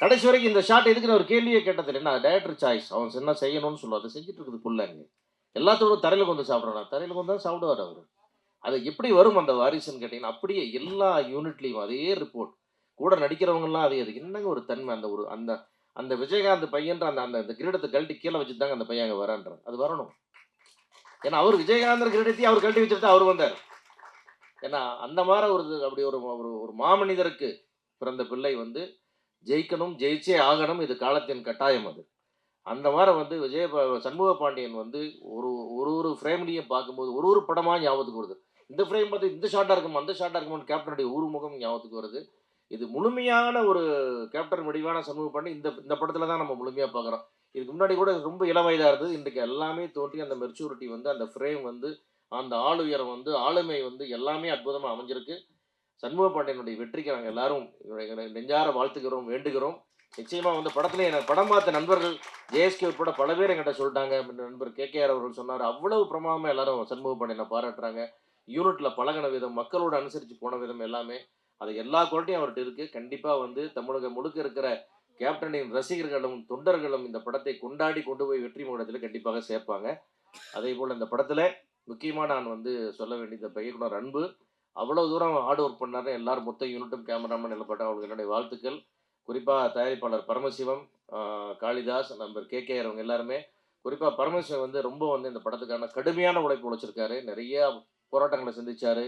கடைசி வரைக்கும் இந்த ஷாட் எதுக்குன்னு ஒரு கேள்வியே கேட்டதில்லை. என்ன டேரக்டர் சாய்ஸ், அவன் என்ன செய்யணும்னு சொல்லுவார். அதை செஞ்சுட்டு இருக்குது புல்லாங்க. எல்லாத்தோட தரையில் சாப்பிட்றான். தரையில் தான் சாப்பிடுவார் அவர். அது எப்படி வரும் அந்த வாரிசுன்னு கேட்டீங்கன்னா, அப்படியே எல்லா யூனிட்லையும் அதே ரிப்போர்ட். கூட நடிக்கிறவங்கலாம் அதே. அது என்னங்க ஒரு தன்மை, அந்த ஒரு அந்த அந்த விஜயகாந்த் பையன்ற அந்த அந்த கிரீடத்தை கழட்டி கீழே வச்சுட்டு தாங்க அந்த பையன் அங்கே வரான்றார். அது வரணும். ஏன்னா அவர் விஜயகாந்தர் கிரீடத்தை அவர் கழட்டி வச்சுட்டு அவர் வந்தார். ஏன்னா அந்த மாதிரி அப்படி ஒரு மாமனிதருக்கு பிறந்த பிள்ளை ஜெயிக்கணும், ஜெயிச்சே ஆகணும். இது காலத்தின் கட்டாயம். அது அந்த மாதிரி சண்முகபாண்டியன் ஒரு ஃப்ரேம்லையும் பார்க்கும்போது ஒரு படமாக ஞாபகத்துக்கு வருது. இந்த ஃப்ரேம் பார்த்து இந்த ஷார்ட்டாக இருக்கும், அந்த ஷார்ட்டாக இருக்கும்போது கேப்டனுடைய முகம் ஞாபகத்துக்கு வருது. இது முழுமையான ஒரு கேப்டன் வடிவான சண்முகபாண்டியன் இந்த படத்தில் தான் நம்ம முழுமையாக பார்க்குறோம். இதுக்கு முன்னாடி கூட ரொம்ப இளம் வயதாக இருந்தது. இன்றைக்கு எல்லாமே தோன்றி அந்த மெச்சூரிட்டி அந்த ஃப்ரேம் அந்த ஆளுயரம் ஆளுமை எல்லாமே அற்புதமாக அமைஞ்சிருக்கு. சண்முகபாண்டியனுடைய வெற்றிக்கு நாங்கள் எல்லாரும் நெஞ்சார வாழ்த்துக்கிறோம், வேண்டுகிறோம். நிச்சயமாக படத்துல எனக்கு படம் பார்த்த நண்பர்கள் ஜேஎஸ்கே உட்பட பல பேர் என்கிட்ட சொல்லிட்டாங்க. நண்பர் கேகேஆர் அவர்கள் சொன்னார், அவ்வளவு பிரமாதமாக எல்லாரும் சண்முகபாண்டியனை பாராட்டுறாங்க. யூனிட்ல பழகின விதம், மக்களோட அனுசரித்து போன விதம் எல்லாமே, அது எல்லா குவாலிட்டியும் அவர்கிட்ட இருக்கு. கண்டிப்பாக தமிழகம் முழுக்க இருக்கிற கேப்டனின் ரசிகர்களும் தொண்டர்களும் இந்த படத்தை கொண்டாடி கொண்டு போய் வெற்றி மோடத்தில் கண்டிப்பாக சேர்ப்பாங்க. அதே போல் இந்த படத்தில் முக்கியமாக நான் சொல்ல வேண்டிய இந்த இயக்குனர் அன்பு அவ்வளோ தூரம் ஹார்ட் ஒர்க் பண்ணாரு. எல்லாரும் மொத்த யூனிட்டும் கேமராமேன் நிலப்பட்ட அவங்களுக்கு என்னுடைய வாழ்த்துக்கள். குறிப்பாக தயாரிப்பாளர் பரமசிவம், காளிதாஸ், நண்பர் கேகேஆர் அவங்க எல்லாருமே, குறிப்பாக பரமசிவம் ரொம்ப இந்த படத்துக்கான கடுமையான உழைப்பு உழைச்சிருக்காரு. நிறைய போராட்டங்களை சந்திச்சாரு,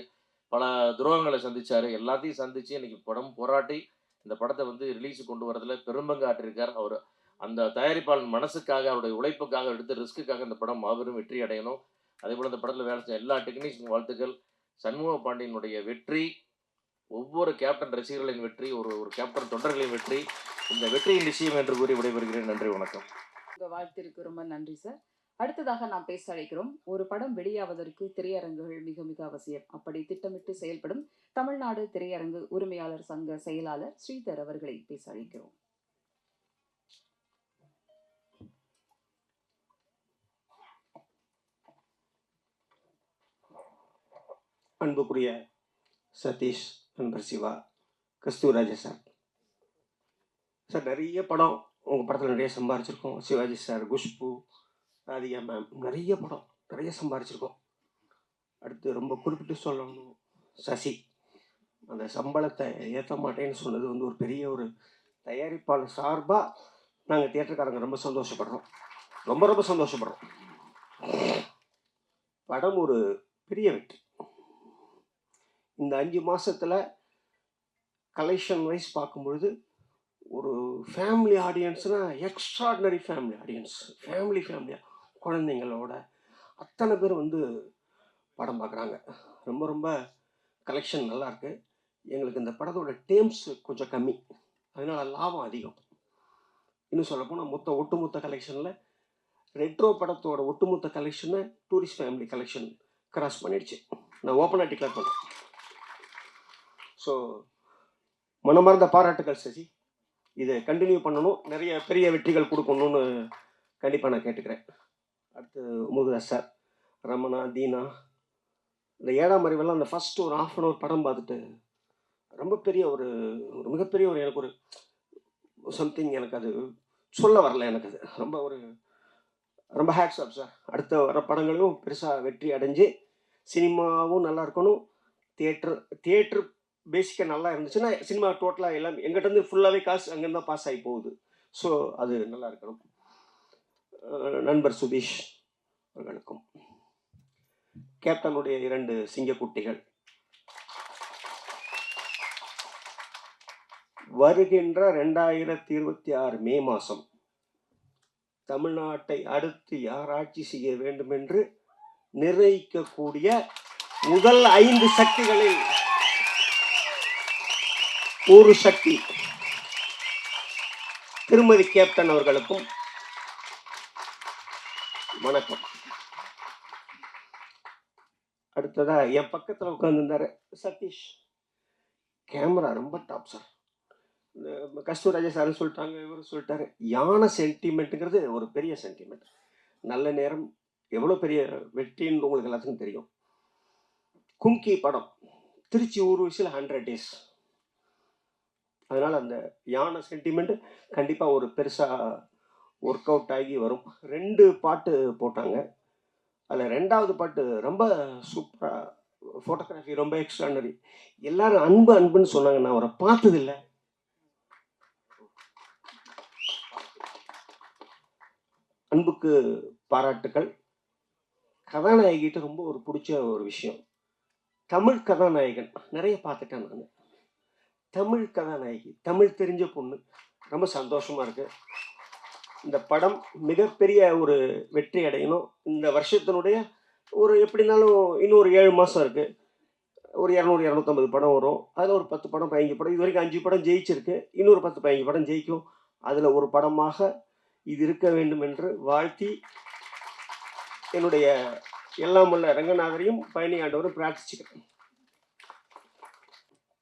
பல துரோகங்களை சந்திச்சாரு. எல்லாத்தையும் சந்திச்சு இன்னைக்கு படம் போராட்டி இந்த படத்தை ரிலீஸுக்கு கொண்டு வரதுல பெரும்பங்கு ஆற்றிருக்கார். அவர் அந்த தயாரிப்பாளர் மனசுக்காக, அவருடைய உழைப்புக்காக எடுத்த ரிஸ்க்குக்காக இந்த படம் மாபெரும் வெற்றி அடையணும். அதே போல் இந்த படத்தில் வேலை செய்ய எல்லா டெக்னீஷியன் வாழ்த்துக்கள். சண்முகபாண்டியனுடைய வெற்றி ஒவ்வொரு கேப்டன் ரசிகர்களின் வெற்றி, ஒரு கேப்டன் தொண்டர்களின் வெற்றி. இந்த வெற்றியின் நிச்சயம் என்று கூறி விடைபெறுகிறேன். நன்றி, வணக்கம். உங்கள் வாழ்த்திற்கு ரொம்ப நன்றி சார். அடுத்ததாக நாம் பேச அழைக்கிறோம். ஒரு படம் வெளியாவதற்கு திரையரங்குகள் மிக மிக அவசியம். அப்படி திட்டமிட்டு செயல்படும் தமிழ்நாடு திரையரங்கு உரிமையாளர் சங்க செயலாளர் ஸ்ரீதர் அவர்களை பேச அழைக்கிறோம். அன்புக்குரிய சதீஷ், நண்பர் சிவா, கஸ்தூர்ராஜா சார், நிறைய படம் உங்கள் படத்தில் நிறைய சம்பாரிச்சிருக்கோம். சிவாஜி சார், குஷ்பு, ராதிகா மேம், நிறைய படம் நிறைய சம்பாரிச்சிருக்கோம். அடுத்து ரொம்ப குறிப்பிட்டு சொல்லணும், சசி அந்த சம்பளத்தை ஏற்ற மாட்டேன்னு சொன்னது ஒரு பெரிய ஒரு தயாரிப்பாளர் சார்பாக நாங்கள் தியேட்டருக்காரங்க ரொம்ப சந்தோஷப்படுறோம், ரொம்ப ரொம்ப சந்தோஷப்படுறோம். படம் ஒரு பெரிய வெற்றி. இந்த 5 மாதத்தில் கலெக்ஷன் வைஸ் பார்க்கும்பொழுது ஒரு ஃபேமிலி ஆடியன்ஸ்னால் எக்ஸ்ட்ராடினரி ஃபேமிலி ஆடியன்ஸ், ஃபேமிலியாக குழந்தைங்களோட அத்தனை பேர் படம் பார்க்குறாங்க. ரொம்ப ரொம்ப கலெக்ஷன் நல்லாயிருக்கு. எங்களுக்கு இந்த படத்தோட டேம்ஸ் கொஞ்சம் கம்மி, அதனால் லாபம் அதிகம். இன்னும் சொல்லப்போனால் ஒட்டுமொத்த கலெக்ஷனில் ரெட்ரோ படத்தோட ஒட்டுமொத்த கலெக்ஷனை டூரிஸ்ட் ஃபேமிலி கலெக்ஷன் கிராஸ் பண்ணிடுச்சு. நான் ஓப்பனாக டிக்ளேர் பண்ணேன். ஸோ மனமார்ந்த பாராட்டுகள் சசி. இதை கண்டினியூ பண்ணணும், நிறைய பெரிய வெற்றிகள் கொடுக்கணும்னு கண்டிப்பாக நான் கேட்டுக்கிறேன். அடுத்து முருகதாஸ் சார், ரமணா, தீனா, இந்த 7ஆம் அறிவெல்லாம் அந்த ஃபஸ்ட்டு ஒரு 1/2 hour படம் பார்த்துட்டு ரொம்ப பெரிய ஒரு மிகப்பெரிய எனக்கு ஒரு சம்திங், எனக்கு அது சொல்ல வரல எனக்கு. அது ரொம்ப ரொம்ப ஹேட்ஸ் ஆஃப் சார். அடுத்த வர படங்களும் பெருசாக வெற்றி அடைஞ்சு சினிமாவும் நல்லா இருக்கணும். தியேட்டர் பேசிக்காக நல்லா இருந்துச்சுன்னா சினிமா டோட்டலாக எல்லாம் எங்கிட்டேருந்து ஃபுல்லாகவே காசு அங்கேருந்து தான் பாஸ் ஆகி போகுது. ஸோ அது நல்லா இருக்கணும். நண்பர் சுதீஷ் அவர்களுக்கும் கேப்டனுடைய 2 சிங்கக்குட்டிகள் வருகின்ற 2026 மே மாதம் தமிழ்நாட்டை அடுத்து யார் ஆட்சி செய்ய வேண்டும் என்று நிர்ணயிக்கக்கூடிய முதல் 5 சக்திகளில் ஒரு சக்தி திருமதி கேப்டன் அவர்களுக்கும் வணக்கம். அடுத்ததா என் பக்கத்தில் உட்கார்ந்துருந்தாரு சதீஷ். கேமரா ரொம்ப டாப் சார். கஸ்தூராஜா சார் சொல்லிட்டாங்க, இவர் சொல்லிட்டாரு. யானை சென்டிமெண்ட்டுங்கிறது ஒரு பெரிய சென்டிமெண்ட். நல்ல நேரம் எவ்வளோ பெரிய வெற்றின்னு உங்களுக்கு எல்லாத்துக்கும் தெரியும். கும்கி படம் திருச்சி ஊர்வசியில் 100 days. அதனால் அந்த யானை சென்டிமெண்ட் கண்டிப்பாக ஒரு பெருசாக ஒர்க் அவுட் ஆகி வரும். 2 பாட்டு போட்டாங்க. அதில் 2வது பாட்டு ரொம்ப சூப்பராக, ஃபோட்டோகிராஃபி ரொம்ப எக்ஸ்ட்ரானரி. எல்லாரும் அன்பு அன்புன்னு சொன்னாங்க. நான் அவரை பார்த்ததில்லை. அன்புக்கு பாராட்டுக்கள். கதாநாயகிட்ட ரொம்ப ஒரு பிடிச்ச ஒரு விஷயம், தமிழ் கதாநாயகன் நிறைய பார்த்துட்டேன் நான். தமிழ் கதாநாயகி, தமிழ் தெரிஞ்ச பொண்ணு. ரொம்ப சந்தோஷமாக இருக்குது. இந்த படம் மிகப்பெரிய ஒரு வெற்றி அடையணும். இந்த வருஷத்தினுடைய ஒரு எப்படினாலும் இன்னொரு 7 மாதம் இருக்குது. ஒரு 200-250 படம் வரும். அதில் ஒரு 10 படம் 15 படம், இது வரைக்கும் 5 படம் ஜெயிச்சிருக்கு. இன்னொரு 10-15 படம் ஜெயிக்கும். அதில் ஒரு படமாக இது இருக்க வேண்டும் என்று வாழ்த்தி என்னுடைய எல்லாம் உள்ள ரங்கநாதரையும் பயணி ஆண்டவரும் பிரார்த்திச்சுக்கிறேன்.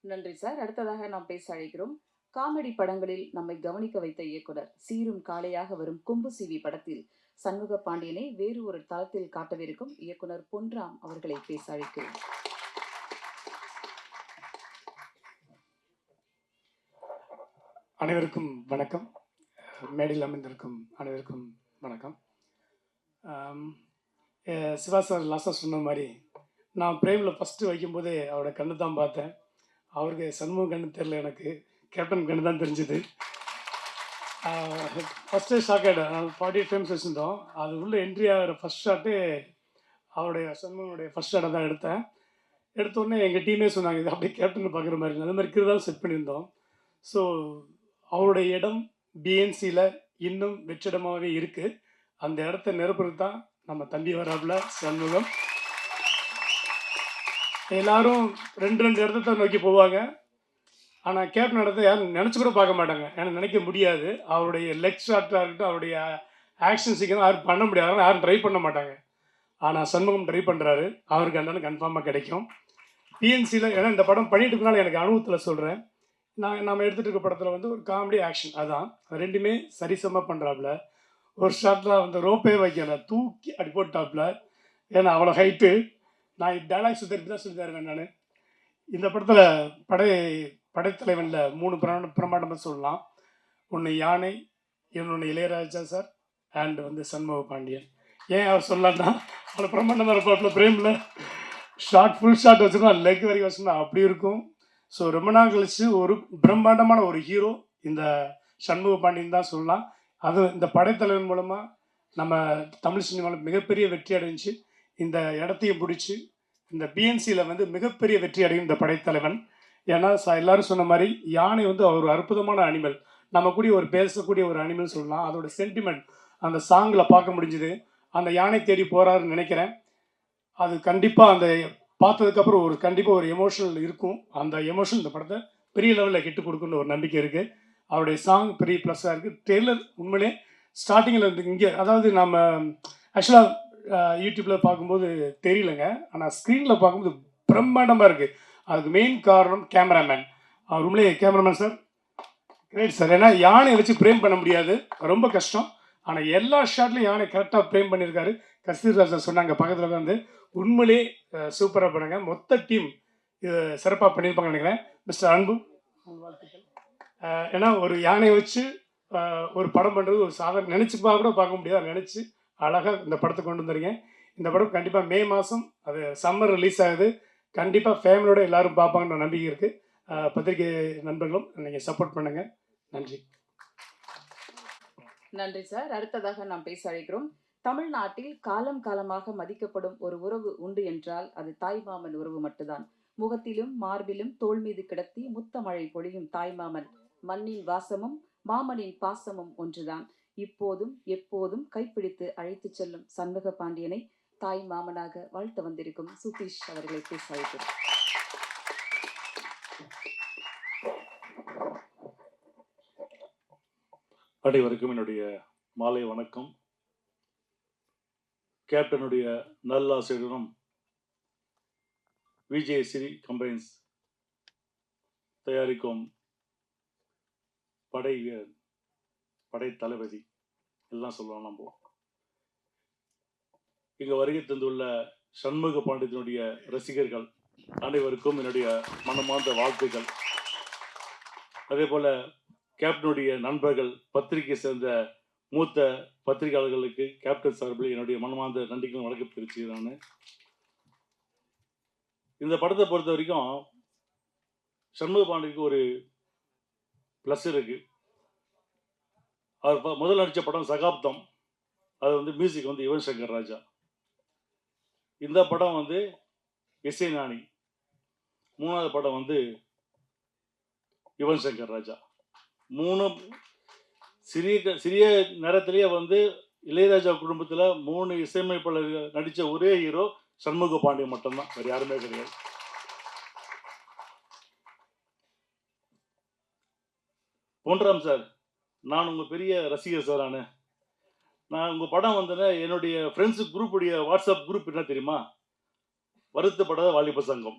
நன்றி சார். அடுத்ததாக நாம் பேச அழைக்கிறோம். காமெடி படங்களில் நம்மை கவனிக்க வைத்த இயக்குனர், சீரும் காளையாக வரும் கொம்பு சிவி படத்தில் சண்முக பாண்டியனை வேறு ஒரு தளத்தில் காட்டவிருக்கும் இயக்குனர் பொன்ராம் அவர்களை பேச அழைக்கிறோம். அனைவருக்கும் வணக்கம். மேடையில் அமைந்திருக்கும் அனைவருக்கும் வணக்கம். சிவா சார் லாஸ்ட்டாக சொன்ன மாதிரி நான் பிரேமில் ஃபஸ்ட்டு வைக்கும்போதே அவரோட கண்ணு தான் பார்த்தேன். அவருக்கு சண்முக கண்ணு தெரில, எனக்கு கேப்டன் கண்ணு தான் தெரிஞ்சுது. ஃபஸ்ட்டே ஷாக் ஆகிட்டேன். நான் 48 times வச்சுருந்தோம். அது உள்ளே என்ட்ரி ஆகிற ஃபஸ்ட் ஷாட்டு அவருடைய சண்முகனுடைய ஃபஸ்ட் ஷாட்டை தான் எடுத்தேன். எடுத்தோடனே எங்கள் டீமே சொன்னாங்க, இது அப்படியே கேப்டன் பார்க்குற மாதிரி. அந்த மாதிரி தான் செட் பண்ணியிருந்தோம். ஸோ அவருடைய இடம் பிஎன்சியில் இன்னும் வெற்றிடமாகவே இருக்குது. அந்த இடத்த நிரப்புறது தான் நம்ம தம்பி வராப்புல சண்முகம். எல்லாரும் 2 இடத்த நோக்கி போவாங்க. ஆனால் கேப்டன் இடத்த யாரும் நினச்சி கூட பார்க்க மாட்டாங்க. ஏன்னா நினைக்க முடியாது. அவருடைய லெக் ஷாட்டாக இருக்கட்டும், அவருடைய ஆக்ஷன் சீக்கிரம் யாரும் பண்ண முடியாது, யாரும் ட்ரை பண்ண மாட்டாங்க. ஆனால் சண்முகம் ட்ரை பண்ணுறாரு. அவருக்கு அந்த கன்ஃபார்மாக கிடைக்கும். பிஎன்சியில் ஏன்னா இந்த படம் பண்ணிட்டு இருக்கனால எனக்கு அனுபவத்தில் சொல்கிறேன். நம்ம எடுத்துகிட்டு இருக்க படத்தில் ஒரு காமெடி ஆக்ஷன், அதான் ரெண்டுமே சரிசமாக பண்ணுறாப்புல. ஒரு ஷாட்டில் ரோப்பே வைக்கல, தூக்கி அடி போட்டாப்புல. ஏன்னா அவ்வளோ ஹைட்டு. நான் டைலாக் சுத்தரிப்பு தான் சொல்லி தருவேன் நான். இந்த படத்தில் படைத்தலைவனில் 3 பிரமாண்டமாக சொல்லலாம். ஒன்று யானை, இன்னொன்று இளையராஜா சார், அண்ட் சண்முக பாண்டியன். ஏன் அவர் சொல்லலாம்னா அவ்வளோ பிரமாண்டமாக இருப்பாப்புல. பிரேமில் ஃபுல் ஷாட் வச்சுருந்தோம், லெக் வரைக்கும் வச்சுருந்தோம், அப்படி இருக்கும். ஸோ ரொம்ப நாள் கழிச்சு ஒரு பிரம்மாண்டமான ஒரு ஹீரோ இந்த சண்முக பாண்டியன் தான் சொல்லலாம். அது இந்த படைத்தலைவன் மூலமாக நம்ம தமிழ் சினிமாவில் மிகப்பெரிய வெற்றி அடைஞ்சு இந்த இடத்தையும் பிடிச்சி இந்த பிஎன்சியில் மிகப்பெரிய வெற்றி அடையும் இந்த படைத்தலைவன். ஏன்னா எல்லாரும் சொன்ன மாதிரி யானை ஒரு அற்புதமான அனிமல். நம்ம கூட ஒரு பேசக்கூடிய ஒரு அனிமல் சொல்லலாம். அதோட சென்டிமெண்ட் அந்த சாங்கில் பார்க்க முடிஞ்சுது. அந்த யானை தேடி போகிறாருன்னு நினைக்கிறேன். அது கண்டிப்பாக அந்த பார்த்ததுக்கப்புறம் கண்டிப்பாக ஒரு எமோஷனல் இருக்கும். அந்த எமோஷன் இந்த படத்தை பெரிய லெவலில் கெட்டு கொடுக்குன்னு ஒரு நம்பிக்கை இருக்குது. அவருடைய சாங் பெரிய ப்ளஸ்ஸாக இருக்குது. ட்ரெய்லர் உண்மையிலே ஸ்டார்டிங்கில் இங்கே, அதாவது நம்ம ஆக்சுவலாக யூடியூப்பில் பார்க்கும்போது தெரியலங்க, ஆனால் ஸ்க்ரீனில் பார்க்கும்போது பிரம்மாண்டமாக இருக்குது. அதுக்கு மெயின் காரணம் கேமராமேன். அவர் உண்மையிலே கேமராமேன் சார் கிரேட் சார். ஏன்னா யானை வச்சு ஃப்ரேம் பண்ண முடியாது, ரொம்ப கஷ்டம். ஆனால் எல்லா ஷாட்லையும் யானை கரெக்டாக ஃப்ரேம் பண்ணியிருக்காரு. கஸ்தூரிராஜ் சார் சொன்னாங்க பக்கத்தில் உண்மையிலே சூப்பராக பண்ணுங்க. மொத்த டீம் இது சிறப்பாக பண்ணியிருப்பாங்கன்னு நினைக்கிறேன். மிஸ்டர் அன்பு வாழ்த்துக்கள். ஏன்னா ஒரு யானையை வச்சு ஒரு படம் பண்ணுறது ஒரு சாதாரண நினச்சி கூட பார்க்க முடியாது. நினச்சி அழகாக இந்த படத்தை கொண்டு வந்துருங்க. இந்த படம் கண்டிப்பாக மே மாதம் அது சம்மர் ரிலீஸ் ஆகுது. கண்டிப்பாக ஃபேமிலியோட எல்லோரும் பார்ப்பாங்கன்ற நம்பிக்கை இருக்குது. பத்திரிகை நண்பர்களும் நீங்கள் சப்போர்ட் பண்ணுங்கள். நன்றி. நன்றி சார். அடுத்ததாக நாம் பேச அழைக்கிறோம். தமிழ்நாட்டில் காலம் காலமாக மதிக்கப்படும் ஒரு உறவு உண்டு என்றால் அது தாய்மாமன் உறவு மட்டும்தான். முகத்திலும் மார்பிலும் தோள் மீது கிடத்தி முத்தமழை பொழியும் தாய்மாமன். மண்ணின் வாசமும் மாமனின் பாசமும் ஒன்றுதான். இப்போதும் எப்போதும் கைப்பிடித்து அழைத்து செல்லும் சண்முக பாண்டியனை தாய் மாமனாக வாழ்த்து வந்திருக்கும் சுதீஷ் அவர்களை பேச அழைக்கிறோம். அனைவருக்கும் என்னுடைய மாலை வணக்கம். கேப்டனுடைய நல்லாசிரியரும் விஜய் சிறி கம்பைன்ஸ் தயாரிக்கும் படை தளபதி எல்லாம் சொல்லலாம். நம்ம இங்க வருகை தந்துள்ள சண்முக பாண்டியனுடைய ரசிகர்கள் அனைவருக்கும் என்னுடைய மனமார்ந்த வாழ்த்துக்கள். அதே போல கேப்டனுடைய நண்பர்கள், பத்திரிகை சேர்ந்த மூத்த பத்திரிகையாளர்களுக்கு கேப்டன் சார்பில் என்னுடைய மனமார்ந்த நன்றிகளும் வணக்கம் தெரிவிச்சுக்கிறேன். நான் இந்த படத்தை பொறுத்த வரைக்கும் சண்முக பாண்டியனுக்கு ஒரு ப்ளஸ் இருக்கு. அவர் முதல் நடித்த படம் சகாப்தம், அது வந்து மியூசிக் வந்து யுவன் சங்கர் ராஜா. இந்த படம் வந்து இசை ஞானி. மூணாவது படம் வந்து யுவன் சங்கர் ராஜா. மூணும் சிறிய நேரத்திலேயே வந்து இளையராஜா குடும்பத்தில் 3 இசையமைப்பாளர்கள் நடித்த ஒரே ஹீரோ சண்முக பாண்டியன் மட்டும்தான், வேறு யாருமே கிடையாது. பொன்ராம் சார், நான் உங்கள் பெரிய ரசிகர் சார். நான் உங்கள் படம் வந்தேன்னா என்னுடைய ஃப்ரெண்ட்ஸு குரூப்புடைய வாட்ஸ்அப் குரூப் என்ன தெரியுமா? வருத்தப்படாத வாலிப சங்கம்,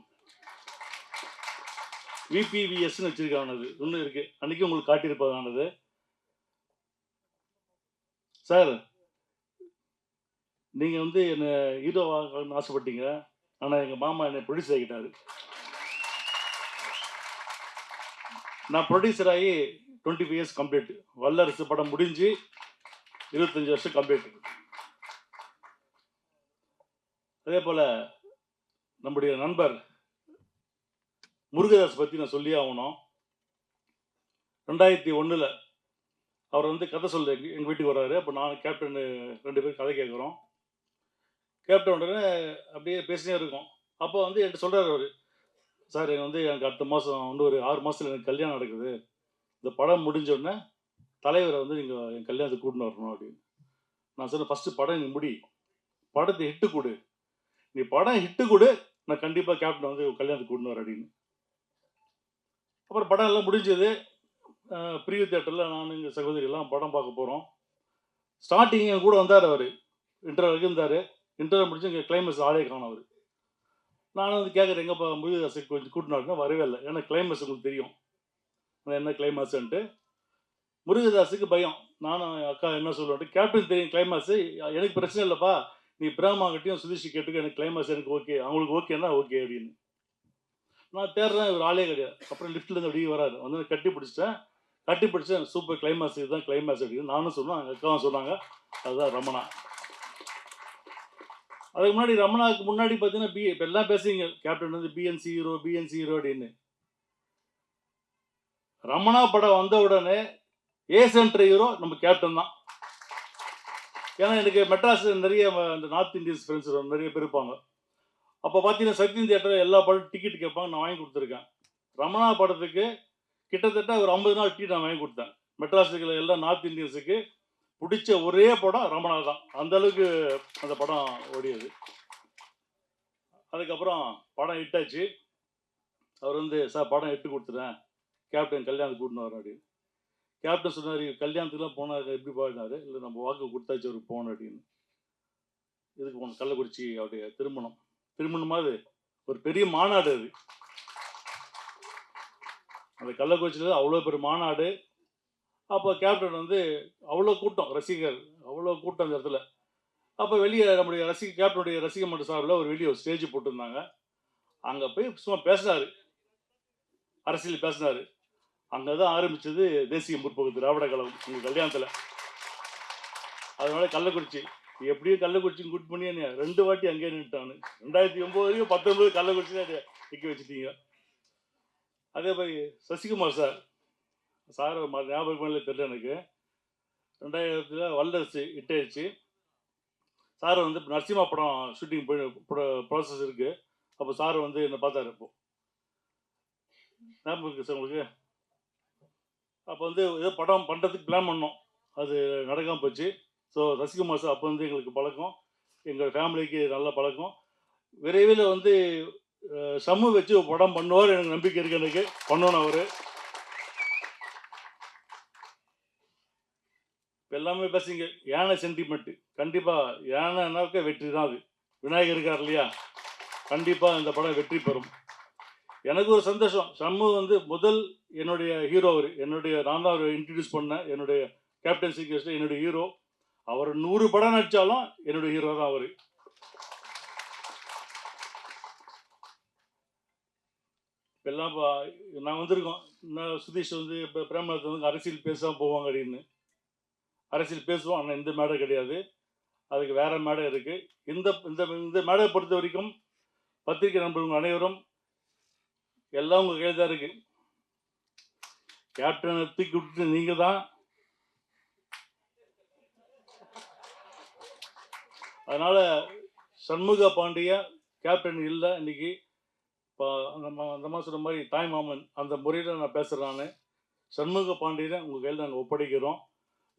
விபிவிஎஸ்ன்னு வச்சிருக்கானது ஒன்று இருக்கு. அன்னைக்கு உங்களுக்கு காட்டியிருப்பதானது. சார், நீங்கள் வந்து என்னை ஹீரோ ஆகணும்னு ஆசைப்பட்டீங்க. ஆனால் எங்கள் மாமா என்னை ப்ரொடியூசர் ஆகிட்டாரு. நான் ப்ரொடியூசர் ஆகி 25 இயர்ஸ் கம்ப்ளீட். வல்லரசு படம் முடிஞ்சு 25 வருஷம் கம்ப்ளீட். அதே போல் நம்முடைய நண்பர் முருகதாஸ் பற்றி நான் சொல்லி ஆகணும். 2001 அவர் வந்து கதை சொல்ல எங்கள் வீட்டுக்கு வர்றாரு. அப்போ நான் கேப்டன் 2 பேரும் கதை கேட்குறோம். கேப்டன் உடனே அப்படியே பேசினே இருக்கோம். அப்போ வந்து என்கிட்ட சொல்கிறார் அவர், சார் எனக்கு அடுத்த மாதம் இன்னும் ஒரு 6 மாதத்தில் எனக்கு கல்யாணம் நடக்குது. இந்த படம் முடிஞ்சோடனே தலைவரை வந்து நீங்கள் என் கல்யாணத்துக்கு கூட்டின்னு வரணும் அப்படின்னு. நான் சொன்னேன், ஃபஸ்ட்டு படம் நீ முடி, படத்தை ஹிட்டு கொடு. நீ படம் ஹிட்டு கொடு, நான் கண்டிப்பாக கேப்டன் வந்து கல்யாணத்துக்கு கூட்டின்னு வரேன் அப்படின்னு. அப்புறம் படம் எல்லாம் முடிஞ்சது. பிரிவு தியேட்டரில் நான் எங்கள் சகோதரி எல்லாம் படம் பார்க்க போகிறோம். ஸ்டார்டிங் என் கூட வந்தார் அவர். இன்டர்வல் இருந்தார். இன்டர்வல் முடிச்சு எங்கள் கிளைமேக்ஸ் ஆளே காணும் அவர். நான் வந்து கேட்குறேன், எங்கப்பா முருகதாஸுக்கு கொஞ்சம் கூட்டினாருன்னா வரவே இல்லை. ஏன்னா கிளைமேக்ஸ் உங்களுக்கு தெரியும் என்ன கிளைமேக்ஸ்ன்ட்டு. முருகதாஸுக்கு பயம். நானும் அக்கா என்ன சொல்லுவேன்ட்டு, கேப்டன் தெரியும் கிளைமேக்ஸு, எனக்கு பிரச்சனை இல்லைப்பா, நீ பிரேமாகிட்டையும் சுதீஷ் கேட்டுக்க, எனக்கு கிளைமேக்ஸ் எனக்கு ஓகே, அவங்களுக்கு ஓகேன்னா ஓகே அப்படின்னு. நான் தேடுறேன், இவர் ஆளே கிடையாது. அப்புறம் லிஃப்ட்லேருந்து அப்படியே வராது. வந்து கட்டி பிடிச்சேன். சூப்பர் கிளைமேக்ஸ், இதுதான் கிளைமேக்ஸ் அப்படின்னு நானும் சொன்னேன், எங்கள் அக்காவும் சொன்னாங்க. அதுதான் ரமணா. அதுக்கு முன்னாடி ரமணாவுக்கு முன்னாடி பார்த்தீங்கன்னா இப்போ எல்லாம் பேசுறீங்க, கேப்டன் வந்து பிஎன்சி ஹீரோ அப்படின்னு. ரமணா படம் வந்த உடனே ஏ சென்டர் ஹீரோ நம்ம கேப்டன் தான். ஏன்னா எனக்கு மெட்ராஸ் நிறைய இந்த நார்த் இந்தியன்ஸ் ஃப்ரெண்ட்ஸ் நிறைய பேர் இருப்பாங்க. அப்போ பார்த்தீங்கன்னா சக்தி தியேட்டர் எல்லா படம் டிக்கெட் கேட்பாங்க, நான் வாங்கி கொடுத்துருக்கேன். ரமணா படத்துக்கு கிட்டத்தட்ட ஒரு 50 நாள் டிக்கெட் நான் வாங்கி கொடுத்தேன். மெட்ராஸுக்கு எல்லா நார்த் இந்தியன்ஸுக்கு பிடிச்ச ஒரே படம் ரமணா தான். அந்த அளவுக்கு அந்த படம் ஓடியது. அதுக்கப்புறம் படம் ஹிட்டாச்சு. அவர் வந்து, சார் படம் ஹிட்டு கொடுத்துட்டேன், கேப்டன் கல்யாணத்துக்கு கூட்டின்னு வரேன் அப்படின்னு. கேப்டன் சொன்னார், கல்யாணத்துக்குலாம் போனார் எப்படி போனார்? இல்லை நம்ம வாக்கு கொடுத்தாச்சு அவருக்கு போகணும் அப்படின்னு. இதுக்கு போகணும், கள்ளக்குறிச்சி அவருடைய திருமணமாவது ஒரு பெரிய மாநாடு அது. அந்த கள்ளக்குறிச்சியில் அவ்வளோ பெரிய மாநாடு. அப்போ கேப்டன் வந்து அவ்வளோ கூட்டம், ரசிகர் அவ்வளோ கூட்டம் அந்த இடத்துல. அப்போ வெளியே நம்முடைய கேப்டனுடைய ரசிக மன்ற சார்பில் ஒரு வெளியே ஸ்டேஜ் போட்டிருந்தாங்க. அங்கே போய் சும்மா பேசினார், அரசியல் பேசினார். அங்கே தான் ஆரம்பித்தது தேசிய முற்போக்கு திராவிட கழகம் உங்கள் கல்யாணத்தில். அதனால கள்ளக்குறிச்சி எப்படியும் கள்ளக்குறிச்சின்னு கூட்டு பண்ணி என்ன 2 வாட்டி அங்கேயே நின்றுட்டானு. 2009 வரைக்கும் 19 கள்ளக்குறிச்சி தான் நிற்க வச்சுட்டீங்க. அதே மாதிரி சசிகுமார் சார் ஞாபகம் இல்லை தெரியல எனக்கு. 2000 வல்லரசு ஹிட் ஆயிடுச்சு. சார் வந்து நரசிம்மா படம் ஷூட்டிங் போய் ப்ராசஸ் இருக்குது. அப்போ சார் வந்து என்னை பார்த்தாரு. இப்போ ஞாபகம் இருக்குது சார் உங்களுக்கு? அப்போ வந்து ஏதோ படம் பண்ணுறதுக்கு பிளான் பண்ணோம், அது நடக்காமல் போச்சு. ஸோ சசிகுமார் சார் அப்போ வந்து எங்களுக்கு பழக்கம், எங்கள் ஃபேமிலிக்கு நல்ல பழக்கம். விரைவில் வந்து சம்மு வச்சு ஒரு படம் பண்ணுவார், எனக்கு நம்பிக்கை இருக்கு. எனக்கு பண்ணணும் அவர். இப்போ எல்லாமே பேசுங்க யானை சென்டிமெண்ட்டு. கண்டிப்பாக யானைனாக்க வெற்றி தான். அது விநாயகர் இருக்கார் இல்லையா, கண்டிப்பாக இந்த படம் வெற்றி பெறும். எனக்கு ஒரு சந்தோஷம், சம்மு வந்து முதல் என்னுடைய ஹீரோ அவர். நான் தான் அவர் இன்ட்ரடியூஸ் பண்ணேன். என்னுடைய கேப்டன் சீக்ரெட்ஸில் என்னுடைய ஹீரோ அவர். 100 படம் நடித்தாலும் என்னுடைய ஹீரோ தான் அவர். எல்லாம் நான் வந்திருக்கோம். சுதீஷ் வந்து இப்போ பிரேமலதா வந்து அரசியல் பேசாமல் போவாங்க அப்படின்னு. அரசியல் பேசுவோம், ஆனால் இந்த மேடை கிடையாது, அதுக்கு வேற மேடை இருக்குது. இந்த மேடையை பொறுத்த வரைக்கும் பத்திரிகை நண்பர்கள் அனைவரும் எல்லாம் உங்கள் கையில் தான் இருக்குது. கேப்டனை தூக்கி விட்டுட்டு நீங்கள் தான். அதனால் சண்முக பாண்டிய கேப்டன் இல்லை இன்னைக்கு. இப்போ அந்த மாதிரி சொன்ன மாதிரி தாய் மாமன் அந்த முறையில் நான் பேசுகிறேன். நான் சண்முக பாண்டியனை உங்கள் கையில் நாங்கள் ஒப்படைக்கிறோம்.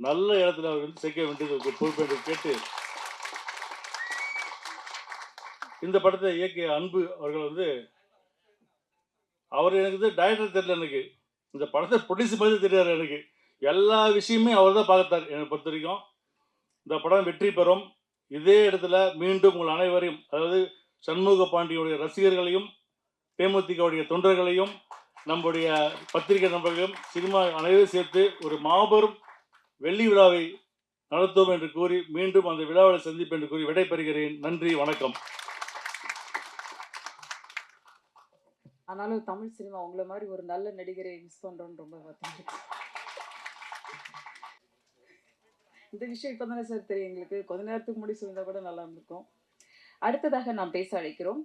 நல்ல இடத்துல அவர் வந்து சேர்க்க வேண்டியது பொறுப்பேற்று கேட்டு இந்த படத்தை இயக்கிய அன்பு அவர்கள் வந்து அவர் எனக்கு டைரக்டர் தெரியல, எனக்கு இந்த படத்தை ப்ரொடியூஸ் பண்ணி தெரியாது. எனக்கு எல்லா விஷயமே அவர் தான் பார்த்தார். என்னை பொறுத்த வரைக்கும் இந்த படம் வெற்றி பெறும். இதே இடத்துல மீண்டும் உங்கள் அனைவரையும், அதாவது சண்முக பாண்டியுடைய ரசிகர்களையும் தேமுதிகவுடைய தொண்டர்களையும் நம்முடைய பத்திரிகை நண்பர்களையும் சினிமா அனைவரும் சேர்த்து ஒரு மாபெரும் வெள்ளி விழாவை நடத்துவோம் என்று கூறி மீண்டும் அந்த விழாவில் சந்திப்பு என்று கூறி விடைபெறுகிறேன். நன்றி, வணக்கம். ஆனாலும் தமிழ் சினிமா உங்களை மாதிரி ஒரு நல்ல நடிகரை மிஸ் பண்றோம்னு ரொம்ப வருத்தம். இந்த விஷயம் இப்பதானே சார் தெரியும் எங்களுக்கு. கொஞ்ச நேரத்துக்கு முன்னாடி சொல்லியிருந்தா கூட நல்லா இருந்திருக்கும். அடுத்ததாக நாம் பேச அழைக்கிறோம்.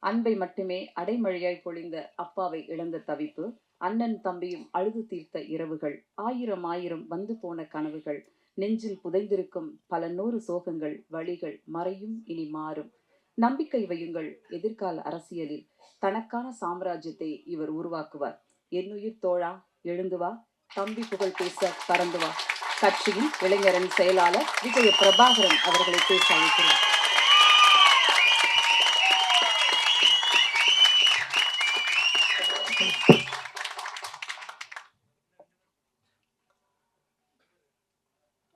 அன்பை மட்டுமே அடைமழையாய் பொழிந்த அப்பாவை இழந்த தவிப்பு, அண்ணன் தம்பியும் அழுது தீர்த்த இரவுகள், 1000 வந்து போன கனவுகள், நெஞ்சில் புதைந்திருக்கும் பல 100 சோகங்கள், வழிகள் மறையும் இனி மாறும். நம்பிக்கை வையுங்கள், எதிர்கால அரசியலில் தனக்கான சாம்ராஜ்யத்தை இவர் உருவாக்குவார். என்னுயிர் தோழா எழுந்து வா, தம்பி புகழ் பேச பறந்து வா. கட்சியின் இளைஞரணி செயலாளர் விஜய பிரபாகரன் அவர்களை பேச அழைக்கிறார்.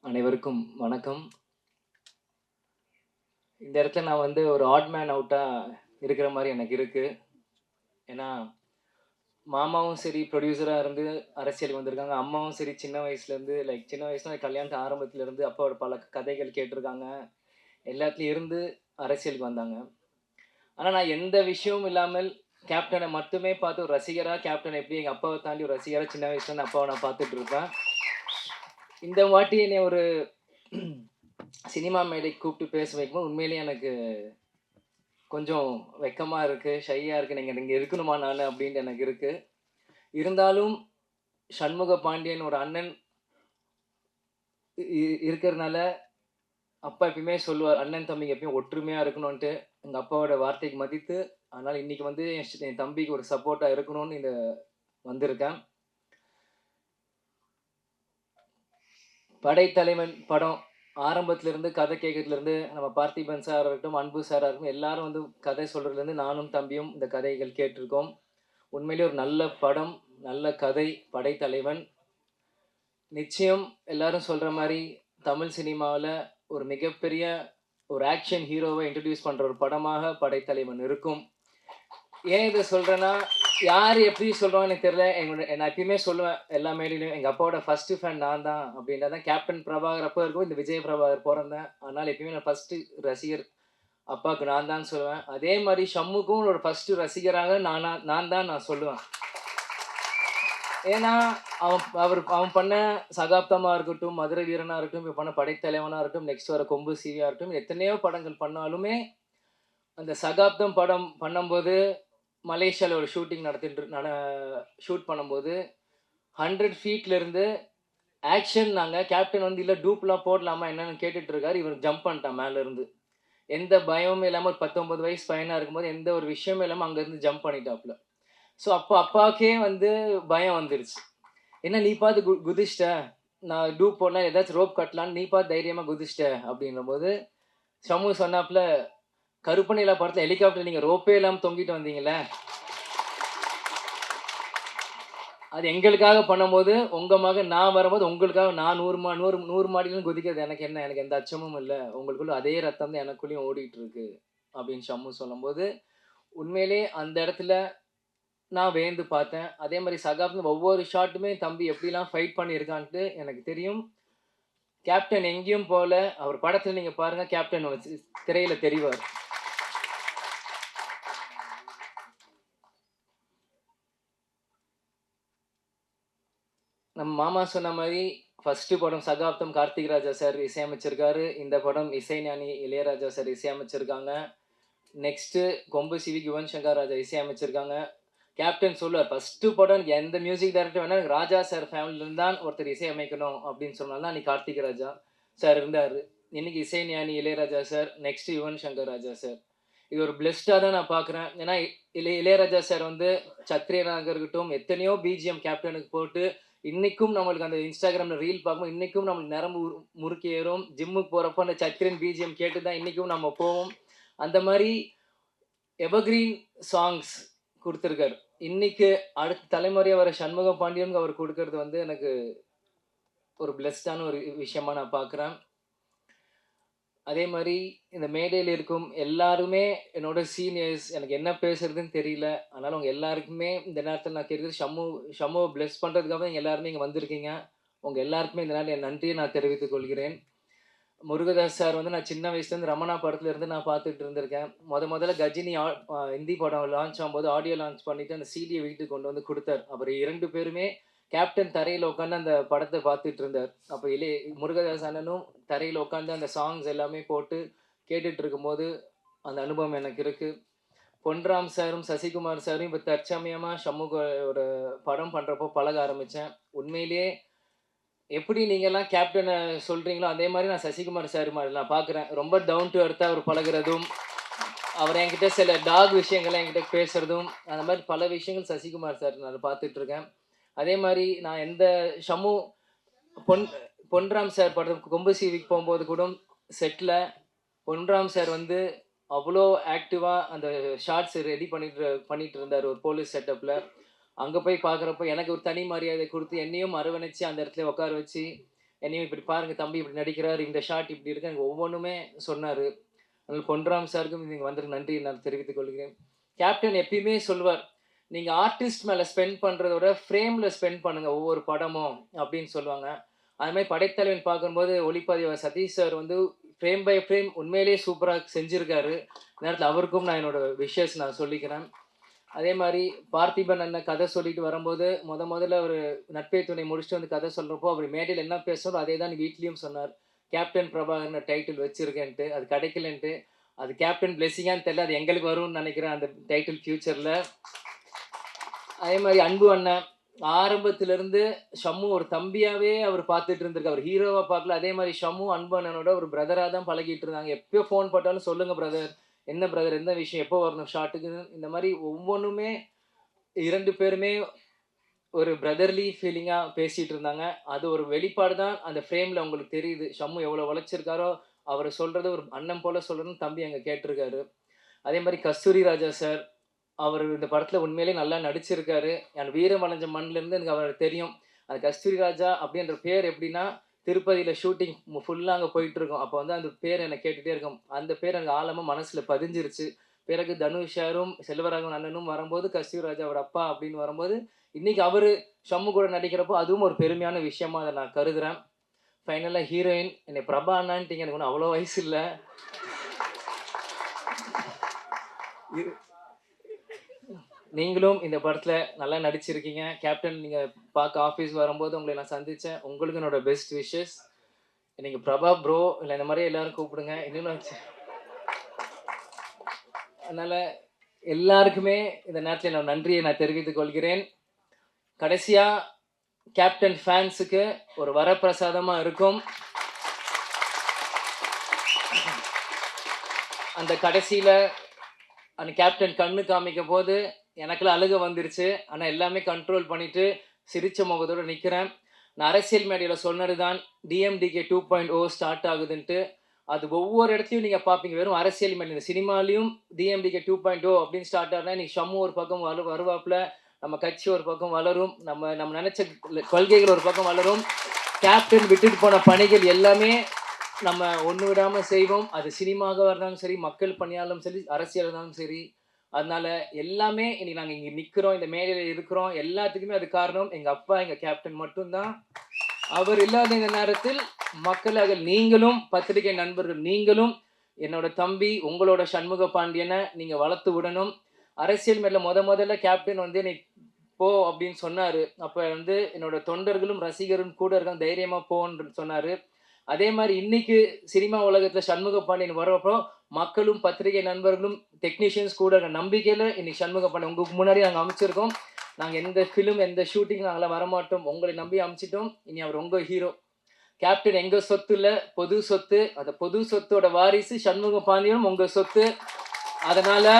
அனைவருக்கும் வணக்கம். இந்த இடத்துல நான் வந்து ஒரு ஆட் மேன் அவுட்டாக இருக்கிற மாதிரி எனக்கு இருக்குது. ஏன்னா மாமாவும் சரி ப்ரொடியூசராக இருந்து அரசியலுக்கு வந்திருக்காங்க, அம்மாவும் சரி சின்ன வயசுலேருந்து சின்ன வயசுல கல்யாணத்து ஆரம்பத்துலேருந்து அப்பாவோட பல கதைகள் கேட்டிருக்காங்க, எல்லாத்துலேயும் இருந்து அரசியலுக்கு வந்தாங்க. ஆனால் நான் எந்த விஷயமும் இல்லாமல் கேப்டனை மட்டுமே பார்த்து ஒரு ரசிகராக, கேப்டன் எப்படி எங்கள் அப்பாவை தாண்டி ஒரு ரசிகராக சின்ன வயசுலேருந்து அப்பாவை நான் பார்த்துட்டு இருப்பேன். இந்த வாட்டி என்னை ஒரு சினிமா மேடைக்கு கூப்பிட்டு பேச வைக்கும்போது உண்மையிலேயே எனக்கு கொஞ்சம் வெக்கமாக இருக்குது, ஷையாக இருக்குது. நீங்கள் இங்கே இருக்கணுமா நான் அப்படின்ட்டு எனக்கு இருக்குது. இருந்தாலும் சண்முக பாண்டியன் ஒரு அண்ணன் இருக்கிறதுனால அப்பா எப்பயுமே சொல்லுவார், அண்ணன் தம்பிங்க எப்பயும் ஒற்றுமையாக இருக்கணும்ன்ட்டு. எங்கள் அப்பாவோட வார்த்தைக்கு மதித்து அதனால் இன்றைக்கி வந்து என் தம்பிக்கு ஒரு சப்போர்ட்டாக இருக்கணும்னு இந்த வந்திருக்கேன். படைத்தலைவன் படம் ஆரம்பத்திலேருந்து கதை கேட்கறதுலேருந்து நம்ம பார்த்திபன் சார் இருக்கட்டும், அன்பு சாராக இருக்கட்டும், எல்லாரும் வந்து கதை சொல்கிறதுலேருந்து நானும் தம்பியும் இந்த கதைகள் கேட்டிருக்கோம். உண்மையிலே ஒரு நல்ல படம், நல்ல கதை படைத்தலைவன். நிச்சயம் எல்லாரும் சொல்கிற மாதிரி தமிழ் சினிமாவில் ஒரு மிகப்பெரிய ஒரு ஆக்ஷன் ஹீரோவை இன்ட்ரடியூஸ் பண்ணுற ஒரு படமாக படைத்தலைவன் இருக்கும். ஏன் இதை சொல்கிறேன்னா, யார் எப்படி சொல்கிறோம் எனக்கு தெரியல. நான் எப்பயுமே சொல்லுவேன் எல்லா மேடையிலும், எங்கள் அப்பாவோட ஃபஸ்ட்டு ஃபேன் நான் தான் அப்படின்னா தான். கேப்டன் பிரபாகர் அப்போ இருக்கும், இந்த விஜய் பிரபாகர் பிறந்தேன். அதனால் எப்பயுமே நான் ஃபஸ்ட்டு ரசிகர் அப்பாவுக்கு நான் தான் சொல்லுவேன். அதே மாதிரி ஷம்முக்கும் ஒரு ஃபஸ்ட்டு ரசிகராக நான் தான் நான் சொல்லுவேன். ஏன்னா அவன் பண்ண சகாப்தமாக இருக்கட்டும், மதுரை வீரனாக இருக்கட்டும், இப்போ பண்ண படைத்தலைவனாக இருக்கட்டும், நெக்ஸ்ட் வர கொம்பு சீவியாக இருக்கட்டும், எத்தனையோ படங்கள் பண்ணாலுமே அந்த சகாப்தம் படம் பண்ணும்போது மலேசியாவில் ஒரு ஷூட்டிங் ஷூட் பண்ணும்போது 100 ஃபீட்லேருந்து ஆக்ஷன் நாங்கள் கேப்டன் வந்து இல்லை டூப்லாம் போடலாமா என்னன்னு கேட்டுட்டு இருக்காரு. இவர் ஜம்ப் பண்ணிட்டான் மேலேருந்து. எந்த பயமும் இல்லாமல் ஒரு 19 வயசு பையனாக இருக்கும்போது எந்த ஒரு விஷயமும் இல்லாமல் அங்கேருந்து ஜம்ப் பண்ணிட்டாப்புல. ஸோ அப்போ அப்பாவுக்கே வந்து பயம் வந்துருச்சு. என்ன நீ பார்த்து குதிச்சிட்ட, நான் டூப் போடலாம் ஏதாச்சும் ரோப் கட்டலான்னு நீ பார்த்து தைரியமாக குதிச்சிட்ட அப்படின்ற போது ஷம்மு சொன்னாப்புல, கருப்பனையில படத்தில் ஹெலிகாப்டர் நீங்கள் ரோப்பே இல்லாமல் தொங்கிட்டு வந்தீங்களே, அது எங்களுக்காக பண்ணும்போது உங்கள் மகன் நான் வரும்போது உங்களுக்காக நான் 100 மாடியிலும் குதிக்கிறது எனக்கு என்ன, எனக்கு எந்த அச்சமும் இல்லை, உங்களுக்குள்ள அதே ரத்தம் தான் எனக்குள்ளேயும் ஓடிட்டு இருக்கு அப்படின்னு ஷம்மு சொல்லும்போது உண்மையிலே அந்த இடத்துல நான் வேந்து பார்த்தேன். அதே மாதிரி சகாப்தம் ஒவ்வொரு ஷாட்டுமே தம்பி எப்படிலாம் ஃபைட் பண்ணியிருக்கான்ட்டு எனக்கு தெரியும். கேப்டன் எங்கேயும் போல அவர் படத்தில் நீங்கள் பாருங்கள், கேப்டன் வச்சு திரையில் தெரிவார். நம்ம மாமா சொன்ன மாதிரி ஃபஸ்ட்டு படம் சகாப்தம் கார்த்திக் ராஜா சார் இசையமைச்சிருக்காரு. இந்த படம் இசைஞானி இளையராஜா சார் இசையமைச்சிருக்காங்க. நெக்ஸ்ட்டு கொம்பு சிவி யுவன் சங்கர் ராஜா இசையமைச்சிருக்காங்க. கேப்டன் சொல்லுவார், ஃபஸ்ட்டு படம் எந்த மியூசிக் டைரக்டர் வேணால் ராஜா சார் ஃபேமிலியிருந்து தான் ஒருத்தர் இசையமைக்கணும் அப்படின்னு சொன்னாலும் அன்றைக்கி கார்த்திக் ராஜா சார் இருந்தார். இன்றைக்கி இசைஞானி Ilaiyaraaja sir, next Yuvan Shankar Raja sir. இது ஒரு பிளெஸ்டாக தான் நான் பார்க்குறேன். ஏன்னா இளையராஜா சார் வந்து சத்ரியனாக இருக்கட்டும் எத்தனையோ பிஜிஎம் கேப்டனுக்கு போட்டு இன்றைக்கும் நம்மளுக்கு அந்த இன்ஸ்டாகிராமில் ரீல் பார்க்கும்போது இன்றைக்கும் நம்மளுக்கு நரம்பு முறுக்கி ஏறும். ஜிம்முக்கு போகிறப்போ அந்த சத்ரியன் பிஜிஎம் கேட்டு தான் இன்றைக்கும் நம்ம போவோம். அந்த மாதிரி எவர்கிரீன் சாங்ஸ் கொடுத்துருக்காரு. இன்னைக்கு அடுத்த தலைமுறையாக வர சண்முக பாண்டியனுக்கு அவர் கொடுக்கறது வந்து எனக்கு ஒரு பிளெஸ்டான ஒரு விஷயமா நான் பார்க்குறேன். அதே மாதிரி இந்த மேடையில் இருக்கும் எல்லாருமே என்னோட சீனியர்ஸ், எனக்கு என்ன பேசுறதுன்னு தெரியல. அதனால் உங்கள் எல்லாருக்குமே இந்த நேரத்தில் நான் கேட்குறது, ஷம்முவை பிளெஸ் பண்ணுறதுக்காக தான் எல்லாருமே இங்கே வந்திருக்கீங்க. உங்கள் எல்லாருக்குமே இந்த நேரத்தில் என் நன்றியை நான் தெரிவித்துக் கொள்கிறேன். முருகதாஸ் சார் வந்து நான் சின்ன வயசுலேருந்து ரமணா படத்துலேருந்து நான் பார்த்துட்டு இருந்திருக்கேன். முதல்ல கஜினி ஹிந்தி படம் லான்ச் ஆகும்போது ஆடியோ லான்ச் பண்ணிவிட்டு அந்த சிடியை வீட்டுக்கு கொண்டு வந்து கொடுத்தார். அப்புறம் 2 பேருமே கேப்டன் தரையில் உட்காந்து அந்த படத்தை பார்த்துட்டு இருந்தார். அப்போ முருகதாஸ் அண்ணனும் தரையில் உட்காந்து அந்த சாங்ஸ் எல்லாமே போட்டு கேட்டுட்டு இருக்கும்போது அந்த அனுபவம் எனக்கு இருக்குது. பொன்ராம் சாரும் சசிகுமார் சாரும் இப்போ தற்சமயமாக ஷம்முகோட படம் பண்ணுறப்போ பழக ஆரம்பித்தேன். உண்மையிலேயே எப்படி நீங்கள்லாம் கேப்டனை சொல்கிறீங்களோ அதே மாதிரி நான் சசிகுமார் சார் மாதிரி நான் பார்க்குறேன். ரொம்ப டவுன் டு எர்த்தாக அவர் பழகிறதும், அவர் என்கிட்ட சில டாக் விஷயங்களை என்கிட்ட பேசுகிறதும், அந்த மாதிரி பல விஷயங்கள் சசிகுமார் சார் நான் பார்த்துட்ருக்கேன். அதே மாதிரி நான் எந்த ஷம்மு பொன்ராம் சார் படம் கொம்பு சீவிக்கு போகும்போது கூட செட்டில் பொன்ராம் சார் வந்து அவ்வளோ ஆக்டிவாக அந்த ஷார்ட்ஸ் ரெடி பண்ணிட்டு இருந்தார் ஒரு போலீஸ் செட்டப்பில். அங்கே போய் பார்க்குறப்போ எனக்கு ஒரு தனி மரியாதை கொடுத்து என்னையும் அரவணைச்சு அந்த இடத்துல உட்கார வச்சு என்னையும் இப்படி பாருங்கள் தம்பி இப்படி நடிக்கிறார், இந்த ஷாட் இப்படி இருக்கு, எனக்கு ஒவ்வொன்றுமே சொன்னார். அதனால் பொன்ராம் சாருக்கும் நீங்கள் வந்திருக்கு நன்றி நான் தெரிவித்துக் கொள்கிறேன். கேப்டன் எப்பயுமே சொல்லுவார், நீங்கள் ஆர்டிஸ்ட் மேலே ஸ்பெண்ட் பண்ணுறதோட ஃப்ரேமில் ஸ்பெண்ட் பண்ணுங்கள் ஒவ்வொரு படமும் அப்படின்னு சொல்லுவாங்க. அதுமாதிரி படைத்தலைவன் பார்க்கும்போது ஒளிப்பதிவாளர் சதீஷ் சார் வந்து ஃப்ரேம் பை ஃப்ரேம் உண்மையிலேயே சூப்பராக செஞ்சுருக்காரு. நேரத்தில் அவருக்கும் நான் என்னோடய விஷஸ் நான் சொல்லிக்கிறேன். அதே மாதிரி பார்த்திபன் அண்ணன் கதை சொல்லிட்டு வரும்போது முதல்ல அவர் நட்பே துணை முடிச்சுட்டு வந்து கதை சொல்கிறப்போ அவர் மேடையில் என்ன பேசுகிறோ அதே தான் வீட்லேயும் சொன்னார். கேப்டன் பிரபாகர்னு டைட்டில் வச்சுருக்கேன்ட்டு, அது கிடைக்கலன்ட்டு. அது கேப்டன் பிளெஸிங்கான்னு தெரியல, அது எங்களுக்கு வரும்னு நினைக்கிறேன் அந்த டைட்டில் ஃப்யூச்சரில். அதே மாதிரி அன்பு அண்ணன் ஆரம்பத்திலேருந்து ஷம்மு ஒரு தம்பியாகவே அவர் பார்த்துட்டு இருந்திருக்கு, அவர் ஹீரோவாக பார்க்கல. அதே மாதிரி ஷம்மு அன்பு அண்ணனோட ஒரு பிரதராக தான் பழகிட்டு இருந்தாங்க. எப்போ ஃபோன் போட்டாலும் சொல்லுங்கள் பிரதர், என்ன பிரதர் எந்த விஷயம் எப்போ வரணும் ஷாட்டுக்கு, இந்த மாதிரி ஒவ்வொன்றுமே 2 பேருமே ஒரு பிரதர்லி ஃபீலிங்காக பேசிகிட்டு இருந்தாங்க. அது ஒரு வெளிப்பாடு தான் அந்த ஃப்ரேமில் உங்களுக்கு தெரியுது. ஷம்மு எவ்வளோ உழைச்சிருக்காரோ அவர் சொல்கிறது ஒரு அண்ணன் போல் சொல்கிறதுன்னு தம்பி அங்கே கேட்டிருக்காரு. அதே மாதிரி கஸ்தூரி ராஜா சார் அவர் இந்த படத்தில் உண்மையிலே நல்லா நடிச்சிருக்காரு. என் வீரம் வளைஞ்ச மண்ணிலேருந்து எனக்கு அவர் தெரியும். அது கஸ்தூரி ராஜா அப்படின்ற பேர் எப்படின்னா திருப்பதியில் ஷூட்டிங் ஃபுல்லாக அங்கே போயிட்டுருக்கோம். அப்போ வந்து அந்த பேர் எனக்கு கேட்டுகிட்டே இருக்கும். அந்த பேர் எனக்கு ஆழமாக மனசில் பதிஞ்சிருச்சு. பிறகு தனுஷாரும் செல்வராகவன் அண்ணனும் வரும்போது கஸ்தூரி ராஜா அவர் அப்பா அப்படின்னு வரும்போது இன்றைக்கி அவர் ஷம்மு கூட நடிக்கிறப்போ அதுவும் ஒரு பெருமையான விஷயமா அதை நான் கருதுகிறேன். ஃபைனலாக ஹீரோயின் என்னை பிரபா அண்ணான்ட்டிங்க, எனக்கு ஒன்றும் அவ்வளோ வயசு இல்லை. நீங்களும் இந்த படத்தில் நல்லா நடிச்சிருக்கீங்க. கேப்டன் நீங்கள் பார்க்க ஆஃபீஸ் வரும்போது உங்களை நான் சந்தித்தேன். உங்களுக்கு என்னோட பெஸ்ட் விஷஸ். நீங்கள் பிரபா ப்ரோ இல்லை இந்த மாதிரி எல்லோரும் கூப்பிடுங்க. இன்னும் அதனால் எல்லாருக்குமே இந்த நேரத்தில் நான் நன்றியை நான் தெரிவித்துக் கொள்கிறேன். கடைசியாக கேப்டன் ஃபேன்ஸுக்கு ஒரு வரப்பிரசாதமாக இருக்கும். அந்த கடைசியில் அந்த கேப்டன் கண்ணு காமிக்கும் போது எனக்குலாம் அழுக வந்துருச்சு. ஆனால் எல்லாமே கண்ட்ரோல் பண்ணிவிட்டு சிரிச்ச முகத்தோடு நிற்கிறேன். நான் அரசியல் மேடையில் சொன்னது தான் DMDK 2.0 ஸ்டார்ட் ஆகுதுன்ட்டு. அது ஒவ்வொரு இடத்துலையும் நீங்கள் பார்ப்பீங்க. வெறும் அரசியல் மேடை, இந்த சினிமாலையும் DMDK 2.0 அப்படின்னு ஸ்டார்ட் ஆகுனா இன்னைக்கு ஷம்மு ஒரு பக்கம் வருவாப்பில், நம்ம கட்சி ஒரு பக்கம் வளரும், நம்ம நினச்ச கொள்கைகள் ஒரு பக்கம் வளரும். கேப்டன் விட்டுட்டு போன பணிகள் எல்லாமே நம்ம ஒன்று விடாமல் செய்வோம். அது சினிமாவாக இருந்தாலும் சரி, மக்கள் பணியாலும் சரி, அரசியல் இருந்தாலும் சரி. அதனால எல்லாமே இன்னைக்கு நாங்கள் இங்கே நிற்கிறோம், இந்த மேடையில் இருக்கிறோம். எல்லாத்துக்குமே அது காரணம் எங்கள் அப்பா, எங்கள் கேப்டன் மட்டும்தான். அவர் இல்லாத இந்த நேரத்தில் மக்களாக நீங்களும், பத்திரிகை நண்பர்கள் நீங்களும், என்னோட தம்பி உங்களோட சண்முக பாண்டியனை நீங்கள் வளர்த்து விடணும். அரசியல் மேல முதல்ல கேப்டன் வந்து என்னை போ அப்படின்னு சொன்னார். அப்போ வந்து என்னோட தொண்டர்களும் ரசிகரும் கூட இருக்காங்க, தைரியமாக போன்னு சொன்னார். அதே மாதிரி இன்னைக்கு சினிமா உலகத்தில் சண்முக பாண்டியன் வரப்போ மக்களும் பத்திரிகை நண்பர்களும் டெக்னீஷியன்ஸ் கூட நம்பிக்கையில் இன்னைக்கு சண்முக பாண்டியன் உங்களுக்கு முன்னாடி நாங்கள் அமைச்சிருக்கோம். நாங்கள் எந்த ஃபிலிம் எந்த ஷூட்டிங் நாங்களாம் வரமாட்டோம், உங்களை நம்பி அமைச்சிட்டோம். இனி அவர் உங்கள் ஹீரோ. கேப்டன் எங்கள் சொத்து இல்லை, பொது சொத்து. அந்த பொது சொத்தோட வாரிசு சண்முக பாண்டியனும் உங்கள் சொத்து. அதனால்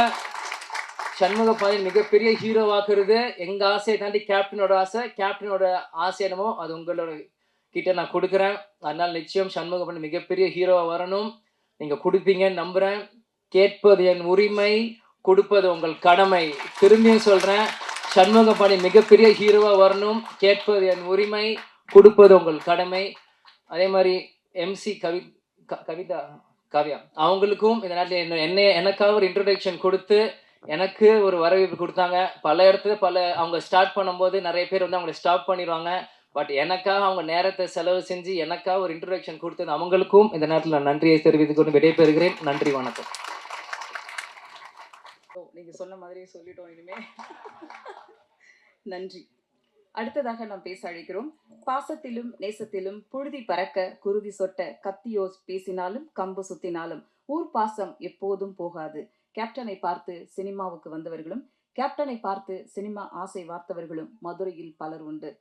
சண்முக பாண்டியன் மிகப்பெரிய ஹீரோவாக்குறது எங்கள் ஆசையை தாண்டி கேப்டனோட ஆசை. கேப்டனோட ஆசை என்னமோ அது உங்களோட கிட்ட நான் கொடுக்குறேன். அதனால் நிச்சயம் சண்முக பாண்டியன் மிகப்பெரிய ஹீரோவாக வரணும். நீங்கள் கொடுப்பீங்கன்னு நம்புகிறேன். கேட்பது என் உரிமை, கொடுப்பது உங்கள் கடமை. திரும்பியும் சொல்கிறேன், சண்முக பாண்டியன் மிகப்பெரிய ஹீரோவாக வரணும். கேட்பது என் உரிமை, கொடுப்பது உங்கள் கடமை. அதே மாதிரி MC கவிதா காவ்யா அவங்களுக்கும் இந்த நேரத்தில் எனக்காக ஒரு இன்ட்ரடக்ஷன் கொடுத்து எனக்கு ஒரு வரவேற்பு கொடுத்தாங்க. பல இடத்துல அவங்க ஸ்டார்ட் பண்ணும்போது நிறைய பேர் வந்து அவங்களை ஸ்டாப் பண்ணிடுவாங்க. பட் எனக்காக அவங்க நேரத்தை செலவு செஞ்சு எனக்காக ஒரு இன்ட்ரடக்ஷன் கொடுத்தது அவங்களுக்கும் இந்த நேரத்தில் நான் நன்றியை தெரிவித்துக் கொண்டு விடைபெறுகிறேன். நன்றி, வணக்கம். நீங்கள் சொன்ன மாதிரியே சொல்லிட்டோம் இனிமே. நன்றி. அடுத்ததாக நாம் பேச அழைக்கிறோம். பாசத்திலும் நேசத்திலும் புழுதி பறக்க குருதி சொட்ட கத்தியோ பேசினாலும் கம்பு சுத்தினாலும் ஊர் பாசம் எப்போதும் போகாது. கேப்டனை பார்த்து சினிமாவுக்கு வந்தவர்களும் கேப்டனை பார்த்து சினிமா ஆசை வார்த்தவர்களும் மதுரையில் பலர் உண்டு.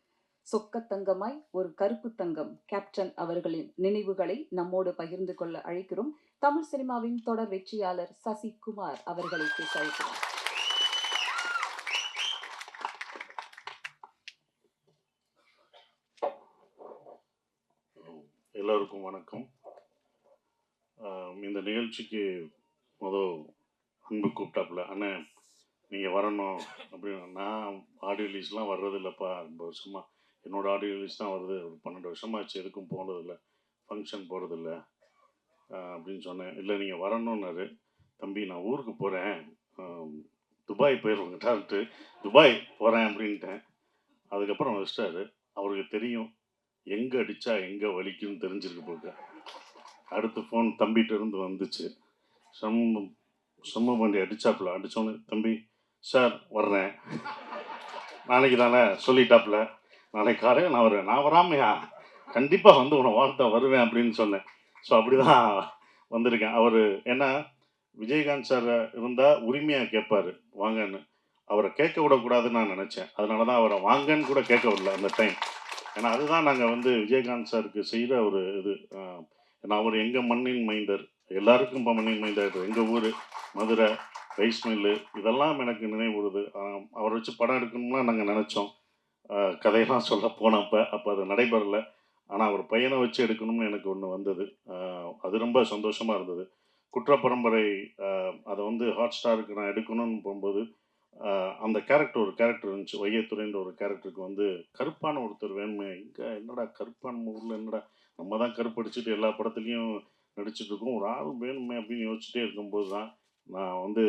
சொக்கத்தங்கமாய் ஒரு கருப்பு தங்கம் கேப்டன் அவர்களின் நினைவுகளை நம்மோடு பகிர்ந்து கொள்ள அழைக்கிறோம். தமிழ் சினிமாவின் தொடர் வெற்றியாளர் சசிகுமார் அவர்களை பேச அழைக்கிறோம். எல்லோருக்கும் வணக்கம். இந்த நிகழ்ச்சிக்கு அன்பு கூப்பிட்டாப்புல, அண்ணன் நீங்கள் வரணும் அப்படின்னு. நான் ஆடியோ ரிலீஸ்லாம் வர்றதில்லப்பா, ரொம்ப வருஷமாக என்னோடய ஆடியோ ரிலீஸ் தான் வருது, ஒரு 12 வருஷமாச்சு, எதுக்கும் போனதில்லை, ஃபங்க்ஷன் போகிறதில்ல அப்படின்னு சொன்னேன். இல்லை நீங்கள் வரணுன்னாரு. தம்பி நான் ஊருக்கு போகிறேன், துபாய் போயிடுவாங்கட்டான்ட்டு துபாய் போகிறேன் அப்படின்ட்டேன். அதுக்கப்புறம் வச்சிட்டாரு. அவருக்கு தெரியும் எங்கே அடித்தா எங்கே வலிக்குன்னு தெரிஞ்சிருக்கு போக. அடுத்த ஃபோன் தம்பிகிட்ட இருந்து வந்துச்சு. சம்மு வண்டி அடித்தாப்புல. அடித்தோன்னு தம்பி சார் வர்றேன், நாளைக்கு தானே சொல்லிட்டாப்புல, நாளைக்கு காலையில் நான் வருவேன். நான் வராமையா, கண்டிப்பாக வந்து உன்னை வாழ்த்த வருவேன் அப்படின்னு சொன்னேன். ஸோ அப்படி தான் வந்திருக்கேன். அவர் ஏன்னா விஜயகாந்த் சார் இருந்தால் உரிமையாக கேட்பார் வாங்கன்னு, அவரை கேட்க விடக்கூடாதுன்னு நான் நினச்சேன். அதனால தான் அவரை வாங்கன்னு கூட கேட்க விடல அந்த டைம். ஏன்னா அதுதான் நாங்கள் வந்து விஜயகாந்த் சாருக்கு செய்கிற ஒரு இது. ஏன்னா அவர் எங்கள் மண்ணின் மைந்தர், எல்லாருக்கும் இப்போ மண்ணின் மைந்தர். எங்கள் ஊர் மதுரை, ரைஸ் மில்லு, இதெல்லாம் எனக்கு நினைவுறுது. அவரை வச்சு படம் எடுக்கணும்னா நாங்கள் நினச்சோம், கதையெல்லாம் சொல்ல போனப்போ அப்போ அது நடைபெறலை. ஆனால் அவர் பையனை வச்சு எடுக்கணும்னு எனக்கு ஒன்று வந்தது. அது ரொம்ப சந்தோஷமாக இருந்தது. குற்றப்பரம்பரை அதை வந்து ஹாட் ஸ்டாருக்கு நான் எடுக்கணும்னு போகும்போது அந்த கேரக்டர் ஒரு கேரக்டர் இருந்துச்சு, வையத்துறைன்ற ஒரு கேரக்டருக்கு வந்து கருப்பான ஒருத்தர் வேணுமே. இங்கே என்னடா கருப்பான ஊரில் என்னடா நம்ம தான் கருப்படிச்சுட்டு எல்லா படத்துலையும் நடிச்சிட்ருக்கோம், ஒரு ஆள் வேணுமே அப்படின்னு யோசிச்சுட்டே இருக்கும்போது தான் நான் வந்து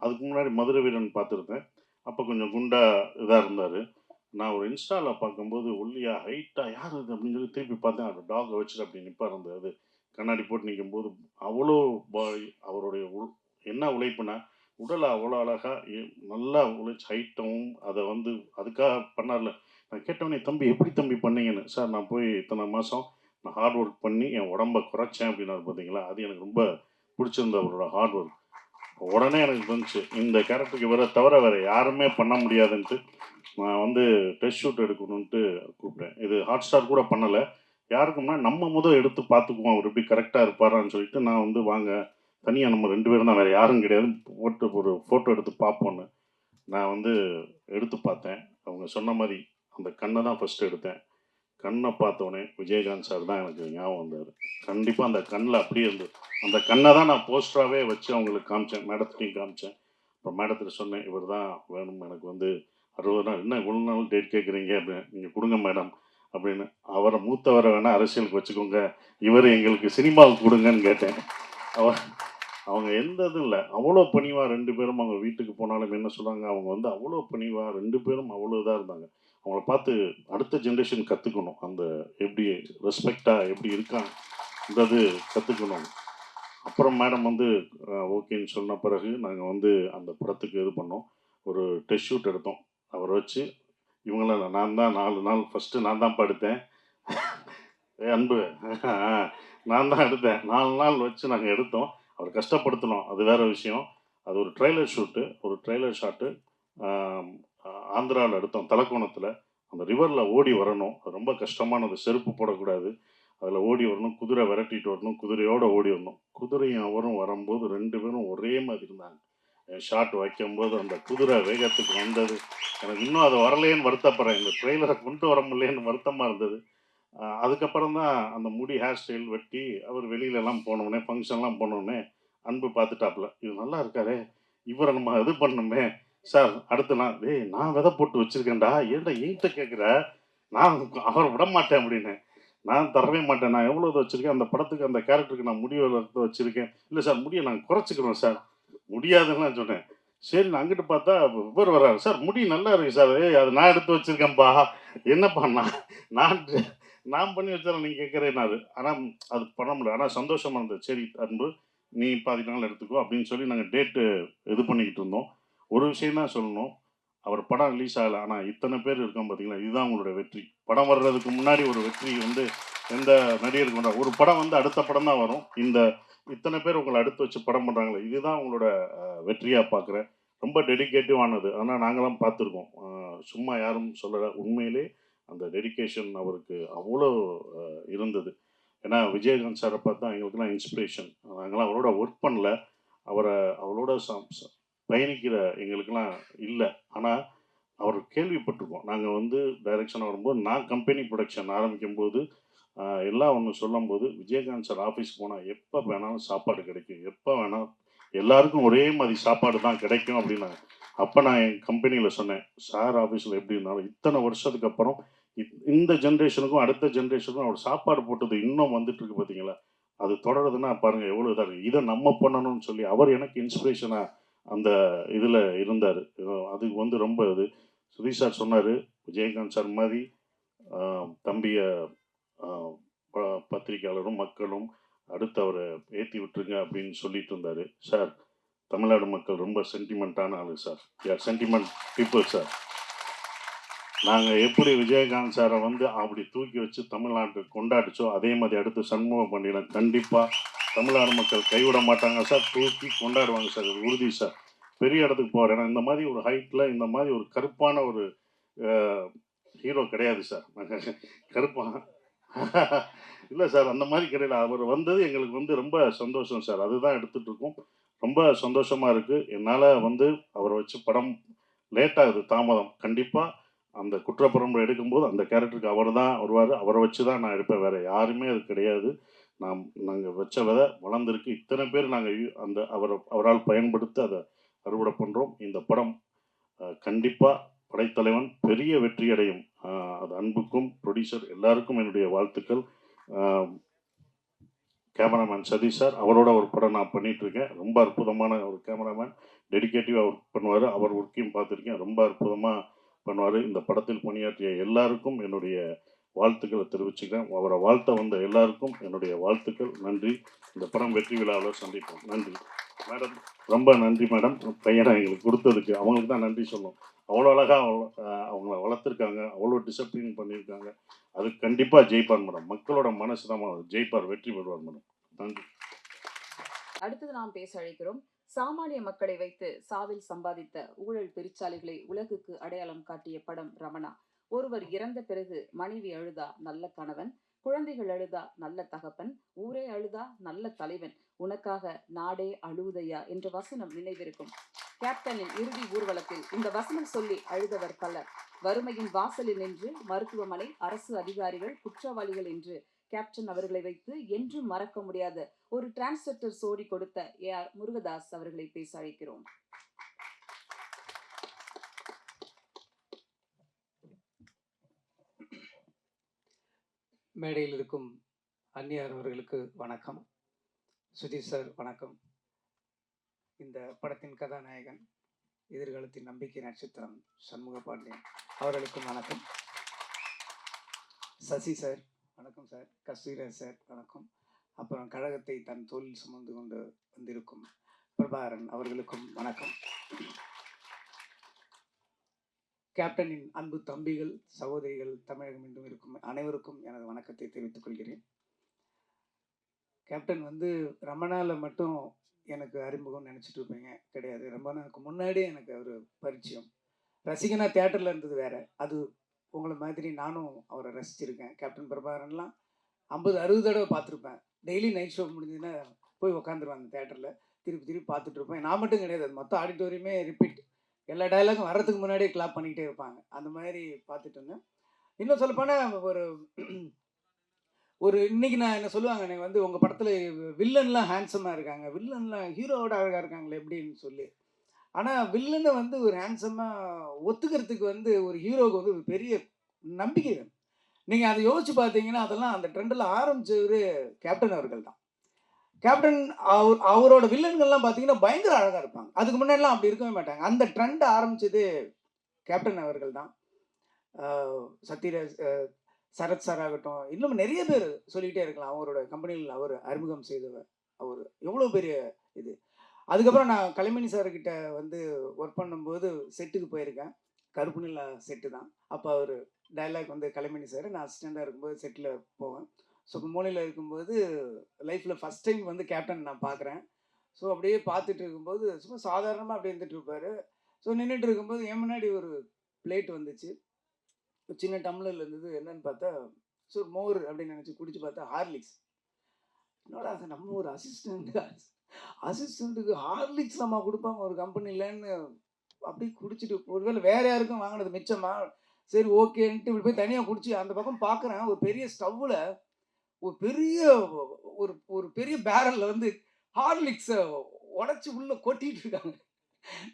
அதுக்கு முன்னாடி மதுரை வீரன் பார்த்துருந்தேன். அப்போ கொஞ்சம் குண்டா இதாக இருந்தார். நான் ஒரு இன்ஸ்டாவில் பார்க்கும்போது ஒல்லியா ஹைட்டாக யார் இது அப்படின்னு சொல்லி திருப்பி பார்த்தேன். அது டாகை வச்சுட்டு அப்படி நிற்பார். அது கண்ணாடி போட்டு நிற்கும்போது அவ்வளோ அவருடைய என்ன உழைப்புனா உடலை அவ்வளோ அழகாக நல்லா உழைச்சி ஹைட்டும் அதை வந்து அதுக்காக பண்ணார்ல. நான் கேட்டவொடனே, "தம்பி எப்படி தம்பி பண்ணீங்கன்னு?" "சார் நான் போய் இத்தனை மாதம் நான் ஹார்ட் ஒர்க் பண்ணி என் உடம்ப குறைச்சேன்" அப்படின்னாரு. பார்த்தீங்களா, அது எனக்கு ரொம்ப பிடிச்சிருந்த அவரோட ஹார்ட் ஒர்க். உடனே எனக்கு தோணுச்சு, இந்த கேரக்டருக்கு இவரை தவிர வேறு யாருமே பண்ண முடியாதுன்ட்டு நான் வந்து டெஸ்ட் ஷூட் எடுக்கணுன்ட்டு கூப்பிட்டேன். இது ஹாட் ஸ்டார் கூட பண்ணலை. யாருக்கும்னா நம்ம முதல் எடுத்து பார்த்துக்குவோம் அவர் எப்படி கரெக்டாக இருப்பாரான்னு சொல்லிட்டு நான் வந்து வாங்க தனியாக நம்ம 2 பேரும் தான், வேறு யாரும் கிடையாது, போட்டு ஒரு ஃபோட்டோ எடுத்து பார்ப்போன்னு நான் வந்து எடுத்து பார்த்தேன். அவங்க சொன்ன மாதிரி அந்த கண்ணை தான் ஃபஸ்ட்டு எடுத்தேன். கண்ணை பார்த்தோன்னே விஜயகாந்த் சார் தான் எனக்கு ஞாபகம் வந்தார். கண்டிப்பாக அந்த கண்ணில் அப்படியே இருந்தது. அந்த கண்ணை தான் நான் போஸ்டராகவே வச்சு அவங்களுக்கு காமிச்சேன், மேடத்துட்டையும் காமிச்சேன். அப்புறம் மேடத்திட்ட சொன்னேன், இவர் தான் வேணும் எனக்கு வந்து 60 நாள், என்ன இவ்வளோ நாள் டேட் கேட்குறீங்க அப்படின்னு, நீங்கள் கொடுங்க மேடம் அப்படின்னு. அவரை மூத்தவரை வேணால் அரசியலுக்கு வச்சுக்கோங்க, இவர் எங்களுக்கு சினிமாவுக்கு கொடுங்கன்னு கேட்டேன். அவங்க எந்த இதுவும் இல்லை, அவ்வளோ பணிவாக 2 பேரும். அவங்க வீட்டுக்கு போனாலும் என்ன சொல்கிறாங்க, அவங்க வந்து அவ்வளோ பணிவாக 2 பேரும் அவ்வளோ இதாக இருந்தாங்க. அவங்கள பார்த்து அடுத்த ஜென்ரேஷன் கற்றுக்கணும், அந்த எப்படி ரெஸ்பெக்டாக எப்படி இருக்கான்றது கற்றுக்கணும். அப்புறம் மேடம் வந்து ஓகேன்னு சொன்ன பிறகு நாங்கள் வந்து அந்த படத்துக்கு இது பண்ணோம், ஒரு டெஸ்ட் ஷூட் எடுத்தோம். அவரை வச்சு இவங்களாம் நான் தான் 4 நாள் ஃபஸ்ட்டு நான் தான் படுத்தேன். அன்பு நான் தான் எடுத்தேன். 4 நாள் வச்சு நாங்கள் எடுத்தோம். அவர் கஷ்டப்படுத்தணும், அது வேறு விஷயம். அது ஒரு ட்ரெய்லர் ஷூட்டு, ஒரு ட்ரெய்லர் ஷாட்டு ஆந்திராவில் எடுத்தோம், தலக்கோணத்தில். அந்த ரிவரில் ஓடி வரணும், அது ரொம்ப கஷ்டமானது, செருப்பு போடக்கூடாது, அதில் ஓடி வரணும், குதிரை விரட்டிட்டு வரணும், குதிரையோடு ஓடி வரணும். குதிரையும் அவரும் வரும்போது 2 பேரும் ஒரே மாதிரி இருந்தாங்க. ஷாட் வைக்கும்போது அந்த குதிரை வேகத்துக்கு வந்தது, எனக்கு இன்னும் அது வரலையேன்னு வருத்தப்படுறேன், இந்த ட்ரெய்லரை கொண்டு வர முடியலேன்னு வருத்தமாக இருந்தது. அதுக்கப்புறம் தான் அந்த முடி ஹேர் ஸ்டைல் வெட்டி அவர் வெளியிலலாம் போனோடனே, ஃபங்க்ஷன்லாம் போனோடனே அன்பு பார்த்துட்டாப்புல, இது நல்லா இருக்காரே, இவரை நம்ம இது பண்ணணுமே சார். அடுத்த நாள், டேய் நான் விதை போட்டு வச்சுருக்கேன்டா, ஏன்டா என்கிட்ட கேட்குற, நான் அவரை விட மாட்டேன் அப்படின்னு. நான் தரவே மாட்டேன், நான் எவ்வளோ இது வச்சுருக்கேன் அந்த படத்துக்கு, அந்த கேரக்டருக்கு நான் முடி வளர்த்து வச்சுருக்கேன். இல்லை சார் முடியை நாங்கள் குறைச்சிக்கிறோம் சார். முடியாதுன்னு நான் சொன்னேன். சரி நான் அங்கிட்டு பார்த்தா இவர் வர்றாரு, சார் முடி நல்லா இருக்கு சார், அது நான் எடுத்து வச்சுருக்கேன்ப்பா, என்னப்பா நான் பண்ணி வச்சாலும் நீங்கள் கேட்குறேன்னாரு. ஆனால் அது பண்ண முடியல, ஆனால் சந்தோஷமாக இருந்தது. சரி அன்பு நீ பாதி நாள் எடுத்துக்கோ அப்படின்னு சொல்லி நாங்கள் டேட்டு இது பண்ணிக்கிட்டு இருந்தோம். ஒரு விஷயம் தான் சொல்லணும், அவர் படம் ரிலீஸ் ஆகலை, ஆனால் இத்தனை பேர் இருக்கோம் பார்த்தீங்களா, இதுதான் உங்களோட வெற்றி. படம் வர்றதுக்கு முன்னாடி ஒரு வெற்றி வந்து எந்த நடிகருக்கு வந்தால் ஒரு படம் வந்து அடுத்த படம் தான் வரும். இந்த இத்தனை பேர் உங்களை அடுத்து வச்சு படம் பண்ணுறாங்களே, இதுதான் உங்களோட வெற்றியாக பார்க்குறேன். ரொம்ப டெடிக்கேட்டிவானது, ஆனால் நாங்களாம் பார்த்துருக்கோம், சும்மா யாரும் சொல்லலை. உண்மையிலே அந்த டெடிக்கேஷன் அவருக்கு அவ்வளோ இருந்தது. ஏன்னா விஜயகாந்த் சாரை பார்த்தா எங்களுக்கெல்லாம் இன்ஸ்பிரேஷன். நாங்களாம் அவரோட ஒர்க் பண்ணல, அவரோட பயணிக்கிற எங்களுக்கெல்லாம் இல்லை. ஆனால் அவர் கேள்விப்பட்டிருக்கோம். நாங்கள் வந்து டைரக்ஷன் வரும்போது, நான் கம்பெனி ப்ரொடக்ஷன் ஆரம்பிக்கும்போது எல்லாம் ஒன்று சொல்லும்போது, விஜயகாந்த் சார் ஆஃபீஸ்க்கு போனால் எப்போ வேணாலும் சாப்பாடு கிடைக்கும், எப்போ வேணாலும் எல்லாருக்கும் ஒரே மாதிரி சாப்பாடு தான் கிடைக்கும் அப்படின்னாங்க. அப்போ நான் என் கம்பெனியில் சொன்னேன், சார் ஆஃபீஸில் எப்படி இருந்தாலும் இத்தனை வருஷத்துக்கு அப்புறம் இந்த ஜென்ரேஷனுக்கும் அடுத்த ஜென்ரேஷனுக்கும் அவர் சாப்பாடு போட்டது இன்னும் வந்துட்டு இருக்கு பார்த்தீங்களா, அது தொடருதுன்னா பாருங்கள் எவ்வளோ இதாக இருக்குது. இதை நம்ம பண்ணணும்னு சொல்லி அவர் எனக்கு இன்ஸ்பிரேஷனாக அந்த இதில் இருந்தார். அது வந்து ரொம்ப இது. சுதீஷ் சார் சொன்னார், விஜயகாந்த் சார் மாதிரி தம்பியை பத்திரிகையாளரும் மக்களும் அடுத்து அவரை ஏற்றி விட்டுருங்க அப்படின்னு சொல்லிட்டு இருந்தார். சார் தமிழ்நாடு மக்கள் ரொம்ப சென்டிமெண்ட்டான ஆளு சார், சென்டிமெண்ட் பீப்புள் சார். நாங்கள் எப்படி விஜயகாந்த் சாரை வந்து அப்படி தூக்கி வச்சு தமிழ்நாட்டுக்கு கொண்டாடிச்சோ, அதே மாதிரி அடுத்து சண்முக பாண்டியன் கண்டிப்பாக தமிழ்நாடு மக்கள் கைவிட மாட்டாங்க சார், தூக்கி கொண்டாடுவாங்க சார், உறுதி சார். பெரிய இடத்துக்கு போகிறேன், ஏன்னா இந்த மாதிரி ஒரு ஹைட்டில் இந்த மாதிரி ஒரு கருப்பான ஒரு ஹீரோ கிடையாது சார். நாங்கள் கருப்பான இல்லை சார், அந்த மாதிரி கிடையாது. அவர் வந்தது எங்களுக்கு வந்து ரொம்ப சந்தோஷம் சார், அதுதான் எடுத்துகிட்டு இருக்கோம். ரொம்ப சந்தோஷமாக இருக்குது. என்னால் வந்து அவரை வச்சு படம் லேட்டாகுது, தாமதம். கண்டிப்பாக அந்த குற்றப்பரம்பரை எடுக்கும்போது அந்த கேரக்டருக்கு அவர் தான் வருவார், அவரை வச்சு தான் நான் எடுப்பேன், வேறு யாருமே அது கிடையாது. நாங்கள் வச்ச விதை வளர்ந்துருக்கு. இத்தனை பேர் நாங்கள் அந்த அவரால் பயன்படுத்தி அதை அறுவடை பண்ணுறோம். இந்த படம் கண்டிப்பாக படைத்தலைவன் பெரிய வெற்றி அடையும். அது அன்புக்கும் ப்ரொடியூசர் எல்லாருக்கும் என்னுடைய வாழ்த்துக்கள். கேமராமேன் சதீஷ் சார், அவரோட ஒரு படம் நான் பண்ணிகிட்ருக்கேன். ரொம்ப அற்புதமான ஒரு கேமராமேன், டெடிக்கேட்டிவாக ஒர்க் பண்ணுவார். அவர் ஒர்க்கையும் பார்த்துருக்கேன், ரொம்ப அற்புதமாக பண்ணுவார். இந்த படத்தில் பணியாற்றிய எல்லாருக்கும் என்னுடைய வாழ்த்துக்களை தெரிவிச்சுக்கிறேன். அவரை வாழ்த்த வந்த எல்லாருக்கும் என்னுடைய வாழ்த்துக்கள். நன்றி. இந்த படம் வெற்றி விழாவில் சந்திப்போம். நன்றி. மேடம் ரொம்ப நன்றி மேடம். பையனை எங்களுக்கு கொடுத்ததுக்கு அவங்களுக்கு தான் நன்றி சொல்லணும். அவ்வளோ அழகாக அவங்கள வளர்த்துருக்காங்க, அவ்வளோ டிசிப்ளின் பண்ணியிருக்காங்க. அது கண்டிப்பாக ஜெயிப்பார் மேடம். மக்களோட மனசு தான் ஜெயிப்பார், வெற்றி பெறுவார் மேடம். நன்றி. அடுத்தது நாம் பேச அழைக்கிறோம். சாமானிய மக்களை வைத்து சாவில் சம்பாதித்த ஊழல் பெருச்சாளிகளை உலகுக்கு அடையாளம் காட்டிய படம் ரமணா. ஒருவர் இறந்த பிறகு மனைவி அழுதா நல்ல கணவன், குழந்தைகள் அழுதா நல்ல தகப்பன், ஊரே அழுதா நல்ல தலைவன், உனக்காக நாடே அழுவுதையா என்ற வசனம் நினைவிருக்கும். கேப்டனின் இறுதி ஊர்வலத்தில் இந்த வசனம் சொல்லி அழுதவர் பலர். வறுமையின் வாசலில் நின்று மருத்துவமனை, அரசு அதிகாரிகள், குற்றவாளிகள் என்று கேப்டன் அவர்களை வைத்து என்றும் மறக்க முடியாத ஒரு டிரான்ஸ்ஜெண்டர் சோடி கொடுத்த AR முருகதாஸ் அவர்களை பேச அழைக்கிறோம். மேடையில் இருக்கும் அந்நியார் அவர்களுக்கு வணக்கம். சுதீஷ் சார் வணக்கம். இந்த படத்தின் கதாநாயகன், எதிர்காலத்தின் நம்பிக்கை நட்சத்திரம் சண்முக பாண்டியன் அவர்களுக்கும் வணக்கம். சசி சார் வணக்கம் சார். கஸ்தூரிராஜ் சார் வணக்கம். அப்புறம் கழகத்தை தன் தோளில் சுமந்து கொண்டு வந்திருக்கும் பிரபாகரன் அவர்களுக்கும் வணக்கம். கேப்டனின் அன்பு தம்பிகள், சகோதரிகள், தமிழகம் என்றும் இருக்கும் அனைவருக்கும் எனது வணக்கத்தை தெரிவித்துக் கொள்கிறேன். கேப்டன் ரமணாவில் மட்டும் எனக்கு அறிமுகம் நினச்சிட்டு இருப்பீங்க, கிடையாது. ரமணாவுக்கு முன்னாடியே எனக்கு ஒரு பரிச்சயம். ரசிகனா தியேட்டரில் இருந்தது வேற. அது உங்களை மாதிரி நானும் அவரை ரசிச்சிருக்கேன். கேப்டன் பிரபாகரன்லாம் 50-60 தடவை பார்த்துருப்பேன். டெய்லி நைட் ஷோ முடிஞ்சதுன்னா போய் உட்காந்துருவாங்க தியேட்டரில், திருப்பி பார்த்துட்டு இருப்பேன். நான் மட்டும் கிடையாது, அது மொத்தம் ஆடிட்டோரியமே ரிப்பீட். எல்லா டைலாகும் வர்றதுக்கு முன்னாடியே கிளாப் பண்ணிக்கிட்டே இருப்பாங்க. அந்த மாதிரி பார்த்துட்டு இருந்தேன். இன்னும் சொல்லப்போனால் ஒரு இன்னைக்கு நான் என்ன சொல்லுவாங்க, நீங்கள் உங்கள் படத்தில் வில்லன்லாம் ஹேண்ட்ஸமாக இருக்காங்க, வில்லன்லாம் ஹீரோவோட அழகாக இருக்காங்களே எப்படின்னு சொல்லி. ஆனால் வில்லனை ஒரு ஹேண்ட்ஸமாக ஒத்துக்கிறதுக்கு ஒரு ஹீரோவுக்கு ஒரு பெரிய நம்பிக்கை வேணும். நீங்கள் அதை யோசிச்சு பார்த்தீங்கன்னா அதெல்லாம் அந்த ட்ரெண்டில் ஆரம்பிச்சவர் கேப்டன் அவர்கள் தான். கேப்டன் அவரோட வில்லன்கள்லாம் பார்த்தீங்கன்னா பயங்கர அழகாக இருப்பாங்க. அதுக்கு முன்னாடிலாம் அப்படி இருக்கவே மாட்டாங்க. அந்த ட்ரெண்ட் ஆரம்பிச்சது கேப்டன் அவர்கள் தான். சத்யராஜ், சரத் சார் ஆகட்டும், இன்னும் நிறைய பேர் சொல்லிக்கிட்டே இருக்கலாம். அவரோட கம்பெனியில் அவர் அறிமுகம் செய்தவர். அவர் எவ்வளோ பெரிய இது. அதுக்கப்புறம் நான் கலைமணி சார்கிட்ட ஒர்க் பண்ணும்போது செட்டுக்கு போயிருக்கேன். கருப்பு நிலா செட்டு தான். அப்போ அவர் டைலாக் கலைமணி சார், நான் அசிஸ்டண்டாக இருக்கும்போது செட்டில் போவேன். ஸோ மூலையில் இருக்கும்போது லைஃப்பில் ஃபஸ்ட் டைம் கேப்டன் நான் பார்க்குறேன். ஸோ அப்படியே பார்த்துட்டு இருக்கும்போது சும்மா சாதாரணமாக அப்படியே இருந்துட்டு இருப்பார். ஸோ நின்றுட்டு இருக்கும்போது என் முன்னாடி ஒரு பிளேட் வந்துச்சு, ஒரு சின்ன டம்ளரில் இருந்தது. என்னன்னு பார்த்தா ஸோ மோர் அப்படின்னு நினச்சி குடிச்சு பார்த்தா ஹார்லிக்ஸ். என்னோட அது நம்ம ஒரு அசிஸ்டண்ட்டுக்கு ஹார்லிக்ஸ் நம்ம கொடுப்பாங்க ஒரு கம்பெனிலன்னு அப்படி குடிச்சிட்டு, ஒருவேளை வேற யாருக்கும் வாங்கினது மிச்சமா, சரி ஓகேன்ட்டு இப்படி போய் தனியாக குடிச்சு அந்த பக்கம் பார்க்குறேன். ஒரு பெரிய ஸ்டவ்வில் ஒரு பெரிய ஒரு பெரிய பேரலில் ஹார்லிக்ஸை உடச்சி உள்ளே கொட்டிகிட்டு இருக்காங்க.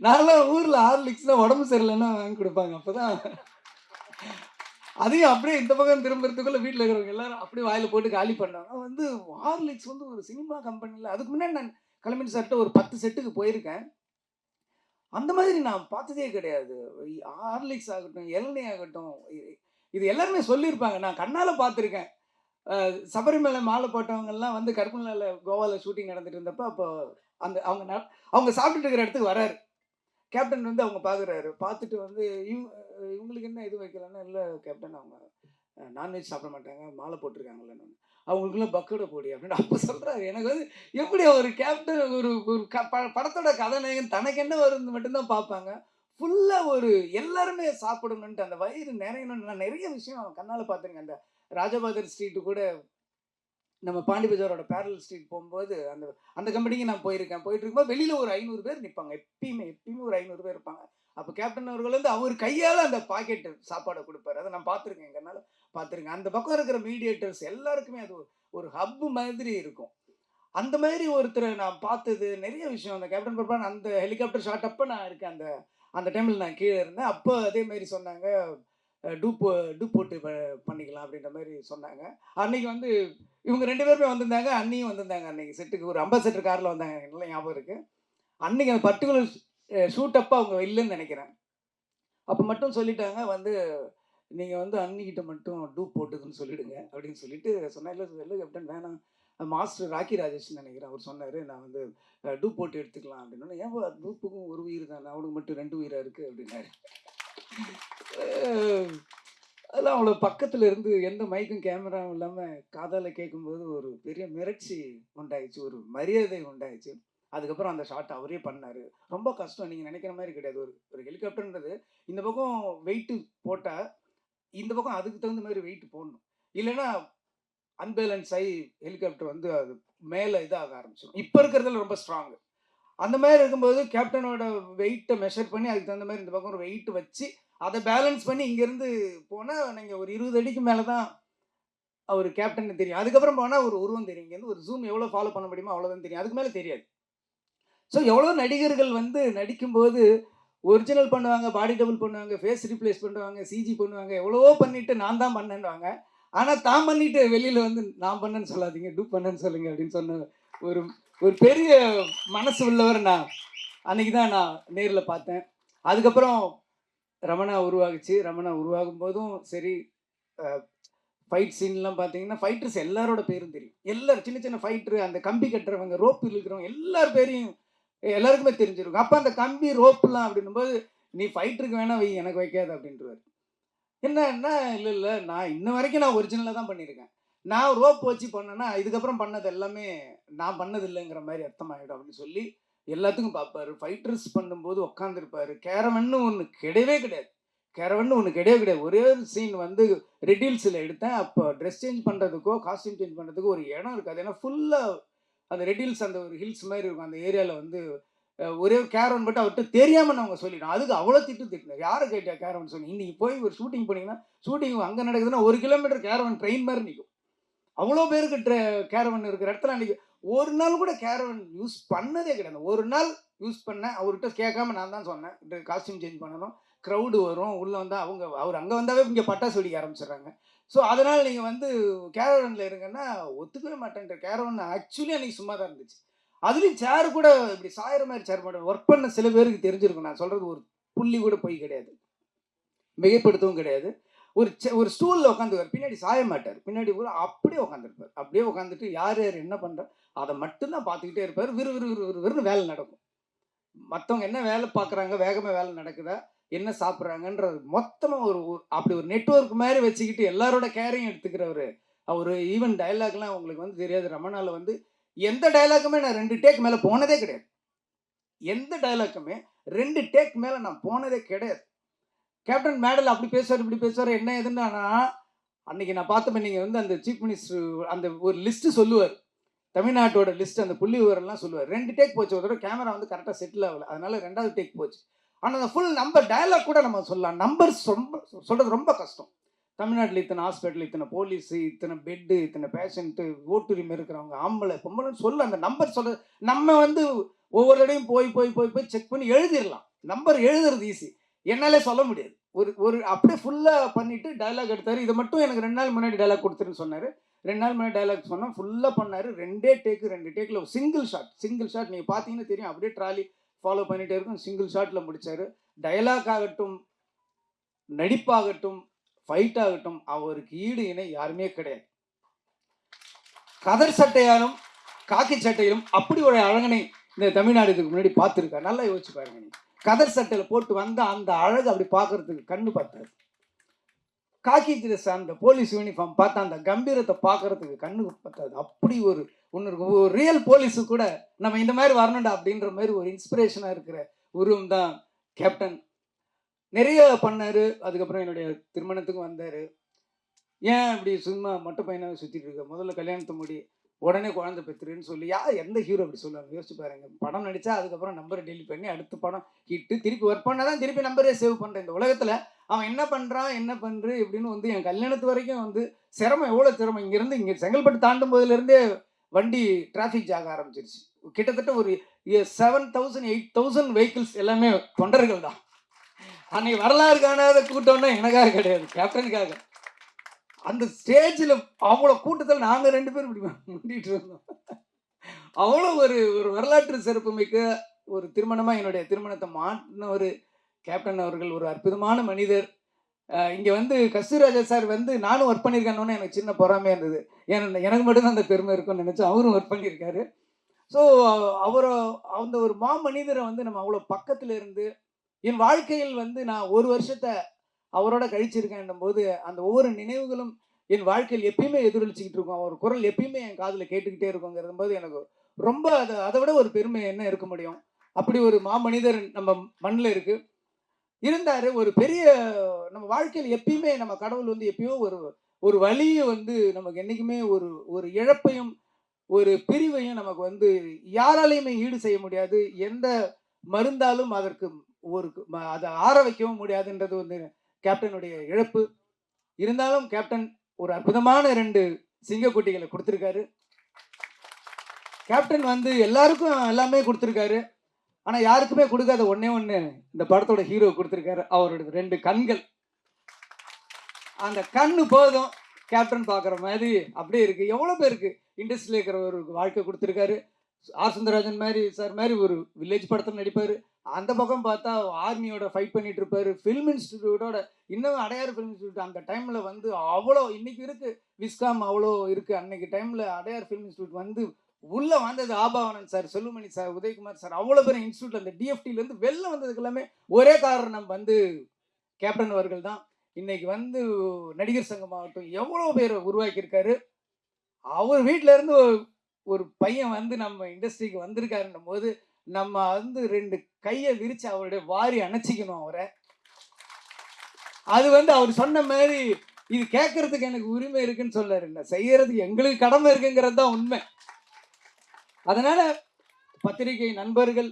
நான்லாம் ஊரில் ஹார்லிக்ஸ்னால் உடம்பு சரியில்லைன்னா வாங்கி கொடுப்பாங்க. அப்போ தான் அதையும் அப்படியே இந்த பக்கம் திரும்புறதுக்குள்ளே வீட்டில் இருக்கிறவங்க எல்லாரும் அப்படியே வாயில் போட்டு காலி பண்ணாங்க. ஹார்லிக்ஸ் ஒரு சினிமா கம்பெனியில், அதுக்கு முன்னாடி நான் கலைமணி சார்கிட்ட ஒரு 10 செட்டுக்கு போயிருக்கேன். அந்த மாதிரி நான் பார்த்ததே கிடையாது. ஹார்லிக்ஸ் ஆகட்டும், இளநீ ஆகட்டும், இது எல்லாருமே சொல்லியிருப்பாங்க. நான் கண்ணால் பார்த்துருக்கேன். சபரிமலை மாலை போட்டவங்கெல்லாம் கருப்புநில கோவாவில் ஷூட்டிங் நடந்துட்டு இருந்தப்போ அப்போ அந்த அவங்க சாப்பிட்டுட்டு இருக்கிற இடத்துக்கு வராரு கேப்டன். அவங்க பார்க்குறாரு. பார்த்துட்டு இவங்களுக்கு என்ன இது வைக்கலன்னா, இல்லை கேப்டன் அவங்க நான்வெஜ் சாப்பிட மாட்டாங்க, மாலை போட்டிருக்காங்களேன்னு. அவங்களுக்குள்ள பக்கோட போடி அப்படின்னு அப்போ சொல்கிறாரு. எனக்கு எப்படி ஒரு கேப்டன் ஒரு படத்தோட கதாநாயகன் தனக்கு என்ன வருது மட்டும்தான் பார்ப்பாங்க. ஃபுல்லாக எல்லாருமே சாப்பிடணுன்ட்டு அந்த வயிறு நிறையணும்னு நான் நிறைய விஷயம் கண்ணால் பார்த்துருக்கேன். அந்த ராஜபாதர் ஸ்ட்ரீட்டு கூட நம்ம பாண்டி பஜாரோட பேரல் ஸ்ட்ரீட் போகும்போது அந்த கம்பெனிக்கு நான் போயிருக்கேன். போயிட்டு இருக்கும்போது வெளியில் ஒரு 500 பேர் நிற்பாங்க. எப்பயுமே ஒரு 500 பேர் இருப்பாங்க. அப்போ கேப்டன் அவர்கள் அவர் கையால் அந்த பாக்கெட்டு சாப்பாடை கொடுப்பாரு. அதை நான் பார்த்துருக்கேன், எங்கனால பார்த்துருக்கேன். அந்த பக்கம் இருக்கிற மீடியேட்டர்ஸ் எல்லாருக்குமே அது ஒரு ஹப்பு மாதிரி இருக்கும். அந்த மாதிரி ஒருத்தரை நான் பார்த்தது நிறைய விஷயம். அந்த கேப்டன் பிரபான் அந்த ஹெலிகாப்டர் ஷாட் அப்போ நான் இருக்கேன். அந்த டைமில் நான் கீழே இருந்தேன். அப்போ அதே மாதிரி சொன்னாங்க, டூப் போட்டு பண்ணிக்கலாம் அப்படின்ற மாதிரி சொன்னாங்க. அன்னைக்கு இவங்க 2 பேருமே வந்திருந்தாங்க, அண்ணியும் வந்திருந்தாங்க. அன்னைக்கு செட்டுக்கு ஒரு அம்பாசடர் காரில் வந்தாங்க, நல்லா ஞாபகம் இருக்குது. அன்னைக்கு அந்த பர்டிகுலர் ஷூட் அப்போ அவங்க இல்லைன்னு நினைக்கிறேன். அப்போ மட்டும் சொல்லிட்டாங்க, நீங்கள் அன்னிக்கிட்ட மட்டும் டூப் போட்டுதுன்னு சொல்லிவிடுங்க அப்படின்னு சொல்லிட்டு சொன்னேன். இல்லை கேப்டன் வேணாம், மாஸ்டர் ராக்கி ராஜேஷ் நினைக்கிறேன், அவர் சொன்னார் நான் வந்து டூப் போட்டு எடுத்துக்கலாம் அப்படின்னா, ஏன் டூப்புக்கும் ஒரு உயிர் தானே, அவனுக்கு மட்டும் 2 உயிராக இருக்குது அப்படின்னாரு. அதெல்லாம் அவ்வளோ பக்கத்தில் இருந்து எந்த மைக்கும் கேமராவும் இல்லாமல் காதால் கேட்கும்போது ஒரு பெரிய மிரட்சி உண்டாயிடுச்சு, ஒரு மரியாதை உண்டாயிடுச்சு. அதுக்கப்புறம் அந்த ஷாட் அவரே பண்ணார். ரொம்ப கஷ்டம், நீங்கள் நினைக்கிற மாதிரி கிடையாது. ஒரு ஹெலிகாப்டர்ன்றது இந்த பக்கம் வெயிட்டு போட்டால் இந்த பக்கம் அதுக்கு தகுந்த மாதிரி வெயிட் போடணும், இல்லைன்னா அன்பேலன்ஸ் ஆகி ஹெலிகாப்டர் வந்து அது மேலே இதாக ஆரம்பிச்சிடும். இப்போ இருக்கிறதுல ரொம்ப ஸ்ட்ராங்கு. அந்த மாதிரி இருக்கும்போது கேப்டனோட வெயிட்டை மெஷர் பண்ணி அதுக்கு தகுந்த மாதிரி இந்த பக்கம் ஒரு வெயிட் வச்சு அதை பேலன்ஸ் பண்ணி இங்கேருந்து போனால் நீங்கள் ஒரு 20 அடிக்கு மேலே தான் அவர் கேப்டன் தெரியும். அதுக்கப்புறம் போனால் ஒரு உருவம் தெரியும். இங்கேருந்து ஒரு ஜூம் எவ்வளோ ஃபாலோ பண்ண முடியுமோ அவ்வளோதான் தெரியும், அதுக்கு மேலே தெரியாது. ஸோ எவ்வளோ நடிகர்கள் வந்து நடிக்கும்போது ஒரிஜினல் பண்ணுவாங்க, பாடி டபுள் பண்ணுவாங்க, ஃபேஸ் ரீப்ளேஸ் பண்ணுவாங்க, சிஜி பண்ணுவாங்க, எவ்வளவோ பண்ணிவிட்டு நான் தான் பண்ணேன்னுவாங்க. ஆனால் தான் பண்ணிவிட்டு வெளியில் வந்து நான் பண்ணேன்னு சொல்லாதீங்க, டூப் பண்ணேன்னு சொல்லுங்க அப்படின்னு சொன்ன ஒரு ஒரு பெரிய மனசு உள்ளவர் நான் அன்றைக்கி தான் நான் நேரில் பார்த்தேன். அதுக்கப்புறம் ரமணா உருவாகுச்சு. ரமணா உருவாகும் போதும் சரி, ஃபைட் சீன்லாம் பார்த்தீங்கன்னா ஃபைட்டர்ஸ் எல்லாரோட பேரும் தெரியும். எல்லாரும் சின்ன சின்ன ஃபைட்ரு, அந்த கம்பி கட்டுறவங்க, ரோப்பு இழுக்கிறவங்க எல்லார் பேரையும் எல்லாருக்குமே தெரிஞ்சிருக்கும். அப்போ அந்த கம்பி ரோப்புலாம் அப்படின்னும்போது நீ ஃபைட்டருக்கு வேணா வை, எனக்கு வைக்காது அப்படின்றவார். என்ன இல்லை நான் இன்ன வரைக்கும் நான் ஒரிஜினலாக தான் பண்ணியிருக்கேன். நான் ரோப் வச்சு பண்ணேன்னா இதுக்கப்புறம் பண்ணது எல்லாமே நான் பண்ணது இல்லைங்கிற மாதிரி அர்த்தமாயிடும் அப்படின்னு சொல்லி எல்லாத்துக்கும் பார்ப்பாரு. ஃபைட்டர்ஸ் பண்ணும்போது உட்காந்துருப்பாரு. கேரவன்னு ஒன்று கிடையவே கிடையாது. ஒரே ஒரு சீன் வந்து ரெடில்ஸில் எடுத்தேன். அப்போ ட்ரெஸ் சேஞ்ச் பண்ணுறதுக்கோ காஸ்டியூம் சேஞ்ச் பண்ணுறதுக்கோ ஒரு இடம் இருக்காது. ஏன்னா ஃபுல்லாக அந்த ரெடில்ஸ் அந்த ஒரு ஹில்ஸ் மாதிரி இருக்கும். அந்த ஏரியாவில் வந்து ஒரே ஒரு கேரவன் மட்டும் அவர்கிட்ட தெரியாமல் நான் அவங்க சொல்லிட்டோம். அதுக்கு அவ்வளோ திட்டினார். யாரை கேட்டா கேரவன் சொல்லி. இன்றைக்கி போய் ஒரு ஷூட்டிங் போனீங்கன்னா ஷூட்டிங் அங்கே நடக்குதுன்னா 1 கிலோமீட்டர் கேரவன் ட்ரெயின் மாதிரி நிற்கும். அவ்வளோ பேருக்கு கேரவன் இருக்கிற இடத்துல அன்றைக்கி ஒரு நாள் கூட கேரவன் யூஸ் பண்ணதே கிடையாது. ஒரு நாள் யூஸ் பண்ணேன், அவர்கிட்ட கேட்காம நான் தான் சொன்னேன் காஸ்டியூம் சேஞ்ச் பண்ணணும், க்ரௌடு வரும், உள்ளே வந்தால் அவர் அங்கே வந்தாவே இங்கே பட்டாசு வெடிக்க ஆரம்பிச்சிடுறாங்க. ஸோ அதனால் நீங்கள் வந்து கேரவனில் இருங்கன்னா ஒத்துக்கவே மாட்டேன்ற. கேரவன் ஆக்சுவலி அன்றைக்கி சும்மா தான் இருந்துச்சு. அதுலேயும் சேர் கூட இப்படி சாயிற மாதிரி சேர் மாட்டேன். ஒர்க் பண்ண சில பேருக்கு தெரிஞ்சிருக்கும். நான் சொல்கிறது ஒரு புள்ளி கூட போய் கிடையாது, மிகைப்படுத்தவும் கிடையாது. ஒரு ஸ்டூலில் உட்காந்துருவார், பின்னாடி சாய மாட்டார், பின்னாடி கூட அப்படியே உட்காந்துருப்பார். அப்படியே உட்காந்துட்டு யார் என்ன பண்ணுறா அதை மட்டும்தான் பார்த்துக்கிட்டே இருப்பார். விறுவிறுன்னு வேலை நடக்கும். மற்றவங்க என்ன வேலை பார்க்குறாங்க, வேகமாக வேலை நடக்குதா, என்ன சாப்பிட்றாங்கன்றது மொத்தமாக அப்படி ஒரு நெட்வொர்க் மாதிரி வச்சுக்கிட்டு எல்லாரோட கேரையும் எடுத்துக்கிறவர் அவர். ஈவன் டைலாக்லாம் உங்களுக்கு வந்து தெரியாது. ரமணாவில் வந்து எந்த டைலாக்குமே நான் 2 டேக் மேலே போனதே கிடையாது. எந்த டைலாக்குமே 2 டேக் மேலே நான் போனதே கிடையாது. கேப்டன் மேடல் அப்படி பேசுவார், இப்படி பேசுவார், என்ன எதுன்னா அன்றைக்கி நான் பார்த்தப்ப நீங்கள் வந்து அந்த சீஃப் மினிஸ்டர் அந்த ஒரு லிஸ்ட்டு சொல்லுவார், தமிழ்நாட்டோட லிஸ்ட், அந்த புள்ளி விவரம்லாம் சொல்லுவார். 2 டேக் போச்சு. ஒரு தடவை கேமரா வந்து கரெக்டாக செட்டில் ஆகலை, அதனால 2வது டேக் போச்சு. ஆனால் அந்த ஃபுல் நம்பர் டைலாக் கூட நம்ம சொல்லலாம். நம்பர்ஸ் ரொம்ப சொல்கிறது ரொம்ப கஷ்டம். தமிழ்நாட்டில் இத்தனை ஹாஸ்பிட்டல், இத்தனை போலீஸு, இத்தனை பெட்டு, இத்தனை பேஷண்ட்டு, ஓட்டுரிமை இருக்கிறவங்க, ஆம்பளை பொம்பளைன்னு சொல்ல அந்த நம்பர் சொல்ல நம்ம வந்து ஒவ்வொரு தடையும் போய் செக் பண்ணி எழுதிடலாம். நம்பர் எழுதுறது ஈஸி, என்னாலே சொல்ல முடியாது. ஒரு அப்படியே ஃபுல்லாக பண்ணிவிட்டு டைலாக் எடுத்தார். இதை மட்டும் எனக்கு 2 நாள் முன்னாடி டைலாக் கொடுத்துருன்னு சொன்னார். 2 நாள் முன்னாடி டைலாக் சொன்னால் ஃபுல்லாக பண்ணார். 2 டேக்கில் ஒரு சிங்கிள் ஷாட் நீங்கள் பார்த்தீங்கன்னா தெரியும். அப்படியே ட்ராலி ஃபாலோ பண்ணிகிட்டே இருக்கும். சிங்கிள் ஷாட்டில் முடித்தார். டைலாக் ஆகட்டும், நடிப்பாகட்டும், ஃபைட் ஆகட்டும், அவருக்கு ஈடு இணை யாருமே கிடையாது. கதர் சட்டையாலும் காக்கி சட்டையிலும் அப்படி ஒரு அழகனை இந்த தமிழ்நாடு இதுக்கு முன்னாடி பார்த்துருக்காரு. நல்லா யோசிச்சு பாருங்க. நீ கதர் சட்டையில் போட்டு வந்த அந்த அழகு அப்படி பார்க்கறதுக்கு கண்ணு பார்த்தாரு. காக்கி ட்ரெஸ் அந்த போலீஸ் யூனிஃபார்ம் பார்த்தா அந்த கம்பீரத்தை பார்க்கறதுக்கு கண்ணு பார்த்தாது. அப்படி ஒரு ஒன்று இருக்கும். ஒரு ரியல் போலீஸு கூட நம்ம இந்த மாதிரி வரணும்டா அப்படின்ற மாதிரி ஒரு இன்ஸ்பிரேஷனாக இருக்கிற உருவம் தான் கேப்டன். நிறைய பண்ணார். அதுக்கப்புறம் என்னுடைய திருமணத்துக்கும் வந்தார். ஏன் இப்படி சும்மா மொட்டை பையனாக சுற்றிட்டு இருக்க, முதல்ல கல்யாணத்தை முடி, உடனே குழந்தை பெற்றுருன்னு சொல்லி எந்த ஹீரோ அப்படி சொல்லுவாங்க? யோசிச்சு பாருங்க. படம் நடித்தா அதுக்கப்புறம் நம்பரை டெலிட் பண்ணி அடுத்த படம் ஹிட்டு, திருப்பி ஒர்க் பண்ணால் தான் திருப்பி நம்பரே சேவ் பண்ணுறேன். இந்த உலகத்தில் அவன் என்ன பண்ணுறான், என்ன பண்ணுற இப்படின்னு வந்து என் கல்யாணத்து வரைக்கும் வந்து சிரமம், எவ்வளோ சிரமம். இங்கேருந்து இங்கே செங்கல்பட்டு தாண்டும் போதுலேருந்தே வண்டி டிராஃபிக் ஜாக ஆரம்பிச்சிருச்சு. கிட்டத்தட்ட ஒரு 7,000 8,000 வெஹிக்கிள்ஸ் எல்லாமே தொண்டர்கள் தான். அன்னைக்கு வரலாறு காணாத கூட்டம்னா எனக்காக கிடையாது, கேப்டனுக்காக. அந்த ஸ்டேஜில் அவ்வளோ கூட்டத்தில் நாங்கள் 2 பேரும் இப்படி முந்திட்டு இருந்தோம். அவ்வளோ ஒரு வரலாற்று சிறப்புமிக்க ஒரு திருமணமாக என்னுடைய திருமணத்தை மாற்றின ஒரு கேப்டன் அவர்கள். ஒரு அற்புதமான மனிதர். இங்கே வந்து கஸ்தூராஜா சார் வந்து நானும் ஒர்க் பண்ணியிருக்கேன்னு எனக்கு சின்ன பொறாமையாக இருந்தது. எனக்கு மட்டும்தான் அந்த பெருமை இருக்கும்னு நினச்சேன். அவரும் ஒர்க் பண்ணியிருக்காரு. ஸோ அவரை அந்த ஒரு மாமனிதரை வந்து நம்ம அவ்வளோ பக்கத்தில் இருந்து என் வாழ்க்கையில் வந்து நான் ஒரு வருஷத்தை அவரோட கழிச்சிருக்கேன் போது அந்த ஒவ்வொரு நினைவுகளும் என் வாழ்க்கையில் எப்பயுமே எதிரொலிச்சிக்கிட்டு இருக்கும். அவர் குரல் எப்பயுமே என் காதில் கேட்டுக்கிட்டே இருக்குங்கிறது போது எனக்கு ரொம்ப அதை விட ஒரு பெருமை என்ன இருக்க முடியும். அப்படி ஒரு மாமனிதர் நம்ம மண்ணில் இருக்கு இருந்தார். ஒரு பெரிய நம்ம வாழ்க்கையில் எப்பயுமே நம்ம கடவுள் வந்து எப்பயோ ஒரு வழியை வந்து நமக்கு என்றைக்குமே ஒரு இழப்பையும் ஒரு பிரிவையும் நமக்கு வந்து யாராலையுமே ஈடு செய்ய முடியாது. எந்த மருந்தாலும் அதற்கு அதை ஆற வைக்கவும் முடியாதுன்றது வந்து கேப்டனுடைய இழப்பு. இருந்தாலும் கேப்டன் ஒரு அற்புதமான 2 சிங்கக்குட்டிகளை கொடுத்துருக்காரு. கேப்டன் வந்து எல்லாருக்கும் எல்லாமே கொடுத்துருக்காரு. ஆனால் யாருக்குமே கொடுக்காத ஒன்னே ஒன்று இந்த படத்தோட ஹீரோ கொடுத்துருக்காரு. அவரோட 2 கண்கள். அந்த கண்ணு போதும் கேப்டன் பார்க்குற மாதிரி அப்படியே இருக்கு. எவ்வளோ பேருக்கு இண்டஸ்ட்ரியில் இருக்கிற ஒரு வாழ்க்கை கொடுத்துருக்காரு. ஆர் சுந்தரராஜன் மாதிரி சார் மாதிரி ஒரு வில்லேஜ் படத்தில் நடிப்பார். அந்த பக்கம் பார்த்தா ஆர்மியோட ஃபைட் பண்ணிட்டு இருப்பாரு. ஃபில்ம் இன்ஸ்டிடியூட்டோட இன்னும் அடையார் ஃபில்ம் இன்ஸ்டியூட் அந்த டைமில் வந்து அவ்வளோ இன்னைக்கு இருக்கு விஸ்காம் அவ்வளோ இருக்கு. அன்னைக்கு டைமில் அடையார் ஃபில்ம் இன்ஸ்டியூட் வந்து உள்ள வந்தது Abavanan sir, Chellumani sir, Udhayakumar sir, அவ்வளோ பேர் இன்ஸ்டியூட்ல அந்த டிஎஃப்டிலேருந்து வெளில வந்ததுக்கு எல்லாமே ஒரே காரணம் வந்து கேப்டன் அவர்கள் தான். இன்னைக்கு வந்து நடிகர் சங்கமாகட்டும் எவ்வளோ பேரை உருவாக்கியிருக்காரு. அவர் வீட்டில இருந்து ஒரு பையன் வந்து நம்ம இண்டஸ்ட்ரிக்கு வந்திருக்காருன்னும் போது நம்ம வந்து 2 கையை விரிச்சு அவருடைய வாரி அணைச்சிக்கணும் அவரை. அது வந்து அவர் சொன்ன மாதிரி இது கேட்கறதுக்கு எனக்கு உரிமை இருக்குன்னு சொல்லாரு, இல்லை செய்யறதுக்கு எங்களுக்கு கடமை இருக்குங்கிறது தான் உண்மை. அதனால பத்திரிகை நண்பர்கள்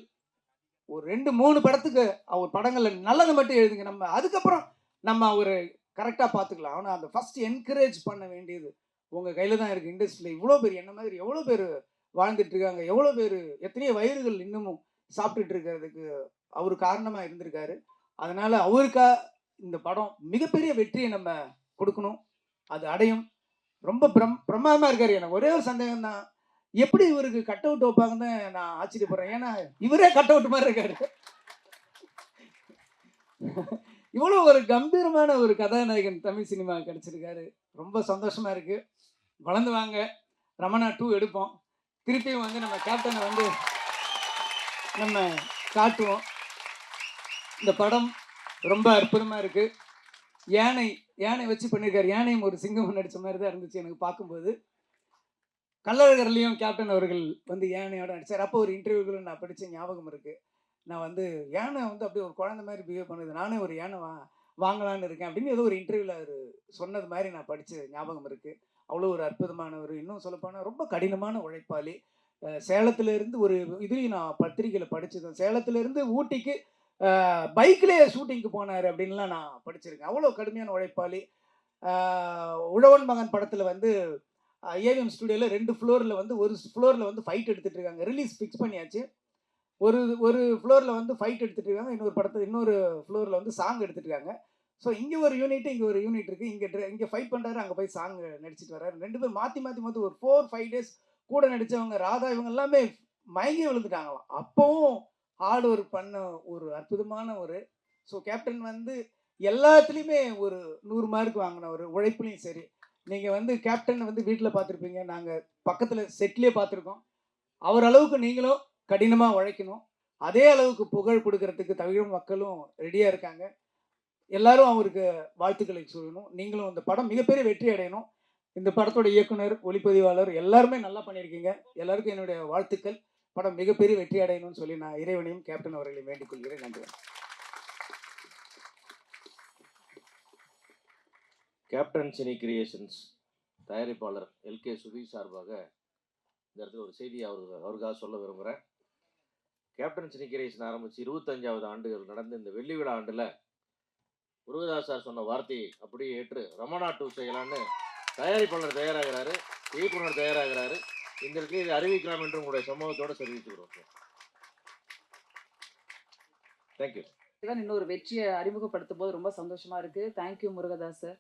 ஒரு 2-3 படத்துக்கு அவர் படங்கள்ல நல்லதை மட்டும் எழுதுங்க. நம்ம அதுக்கப்புறம் நம்ம ஒரு கரெக்டாக பார்த்துக்கலாம். ஆனால் அந்த ஃபர்ஸ்ட் என்கரேஜ் பண்ண வேண்டியது உங்கள் கையில் தான் இருக்குது. இண்டஸ்ட்ரியில் இவ்வளோ பேர் என்ன மாதிரி எவ்வளோ பேர் வாழ்ந்துட்டு இருக்காங்க, எவ்வளோ பேர் எத்தனையோ வயிறுகள் இன்னமும் சாப்பிட்டுட்டு இருக்கிறதுக்கு அவர் காரணமாக இருந்திருக்காரு. அதனால அவருக்கா இந்த படம் மிகப்பெரிய வெற்றியை நம்ம கொடுக்கணும். அது அடையும். ரொம்ப பிரமாதமாக இருக்காரு. எனக்கு ஒரே ஒரு சந்தேகம் தான், எப்படி இவருக்கு கட் அவுட் வைப்பாங்கன்னு நான் ஆச்சரியப்படுறேன். ஏன்னா இவரே கட் அவுட் மாதிரி இருக்காரு. இவ்வளோ ஒரு கம்பீரமான ஒரு கதாநாயகன் தமிழ் சினிமா கிடைச்சிருக்காரு. ரொம்ப சந்தோஷமா இருக்கு. வளர்ந்து வாங்க. ரமணா 2 எடுப்போம். திருப்பியும் வந்து நம்ம கேப்டனை வந்து நம்ம காட்டுவோம். இந்த படம் ரொம்ப அற்புதமா இருக்கு. யானை வச்சு பண்ணியிருக்காரு. யானையும் ஒரு சிங்கம் நடிச்ச மாதிரி தான் இருந்துச்சு எனக்கு பார்க்கும்போது. கள்ளழகர்லையும் கேப்டன் அவர்கள் வந்து யானையோட நடிச்சார். அப்போ ஒரு இன்டர்வியூக்களும் நான் படித்த ஞாபகம் இருக்கு. நான் வந்து யானை வந்து அப்படியே ஒரு குழந்தை மாதிரி பிஹேவ் பண்ணுது, நானே ஒரு யானை வாங்கலான்னு இருக்கேன் அப்படின்னு ஏதோ ஒரு இன்டர்வியூவில் அவர் சொன்னது மாதிரி நான் படித்த ஞாபகம் இருக்குது. அவ்வளோ ஒரு அற்புதமானவர். இன்னும் சொல்லப்போனால் ரொம்ப கடினமான உழைப்பாளி. சேலத்திலேருந்து ஒரு இதுலையும் நான் பத்திரிகையில் படித்தது, சேலத்திலேருந்து ஊட்டிக்கு பைக்லேயே ஷூட்டிங்க்கு போனார் அப்படின்லாம் நான் படிச்சிருக்கேன். அவ்வளோ கடுமையான உழைப்பாளி. உழவன் மகன் படத்தில் வந்து ஏவிஎம் ஸ்டுடியோவில் 2 ஃப்ளோரில் வந்து ஒரு ஃப்ளோரில் வந்து ஃபைட் எடுத்துகிட்டு இருக்காங்க. ரிலீஸ் ஃபிக்ஸ் பண்ணியாச்சு. ஒரு ஃப்ளோரில் வந்து ஃபைட் எடுத்துகிட்டு இருக்காங்க. இன்னொரு ஃப்ளோரில் வந்து சாங் எடுத்துகிட்டு இருக்காங்க. ஸோ இங்கே ஒரு யூனிட், இங்கே ஒரு யூனிட் இருக்குது. இங்கே ஃபைட் பண்ணுறாரு, அங்கே போய் சாங் நடிச்சிட்டு வர்றாரு. 2 பேர் மாற்றி ஒரு 4-5 டேஸ் கூட நடித்தவங்க ராதா இவங்க எல்லாமே மயங்கி விழுந்துட்டாங்களாம். அப்போவும் ஹார்ட் ஒர்க் பண்ண ஒரு அற்புதமான ஸோ கேப்டன் வந்து எல்லாத்துலேயுமே ஒரு 100 மார்க் வாங்கின ஒரு உழைப்புலையும் சரி. நீங்கள் வந்து கேப்டன் வந்து வீட்டில் பார்த்துருப்பீங்க, நாங்கள் பக்கத்தில் செட்லேயே பார்த்துருக்கோம். அவர் அளவுக்கு நீங்களும் கடினமாக உழைக்கணும். அதே அளவுக்கு புகழ் கொடுக்கறதுக்கு தமிழ் மக்களும் ரெடியாக இருக்காங்க. எல்லாரும் அவருக்கு வாழ்த்துக்களை சொல்லணும். நீங்களும் இந்த படம் மிகப்பெரிய வெற்றி அடையணும். இந்த படத்தோட இயக்குனர், ஒளிப்பதிவாளர் எல்லாருமே நல்லா பண்ணியிருக்கீங்க. எல்லாருக்கும் என்னுடைய வாழ்த்துக்கள். படம் மிகப்பெரிய வெற்றி அடையணும்னு சொல்லி நான் இறைவனையும் கேப்டன் அவர்களையும் வேண்டிக் கொள்கிறேன். நன்றி. கேப்டன் சினி கிரியேஷன்ஸ் தயாரிப்பாளர் எல்கே சுதீஷ் சார்பாக இந்த இடத்துல ஒரு செய்தி அவருக்காக சொல்ல விரும்புகிறேன். கேப்டன் சினி கிரியேஷன் ஆரம்பித்து 25வது ஆண்டுகள் நடந்த இந்த வெள்ளி விழா ஆண்டில் முருகதாஸ் சார் சொன்ன வார்த்தையை அப்படியே ஏற்று ரமணா 2 செய்யலான்னு தயாரிப்பாளர் தயாராகிறாரு, இயக்குனர் தயாராகிறாரு. இந்த இடத்துல இதை அறிவிக்கலாம் என்று உங்களுடைய சமூகத்தோடு தெரிவித்துக்கிறோம் சார். தேங்க்யூ. இன்னொரு வெற்றியை அறிமுகப்படுத்தும் போது ரொம்ப சந்தோஷமா இருக்கு. Thank you Murugadoss sir.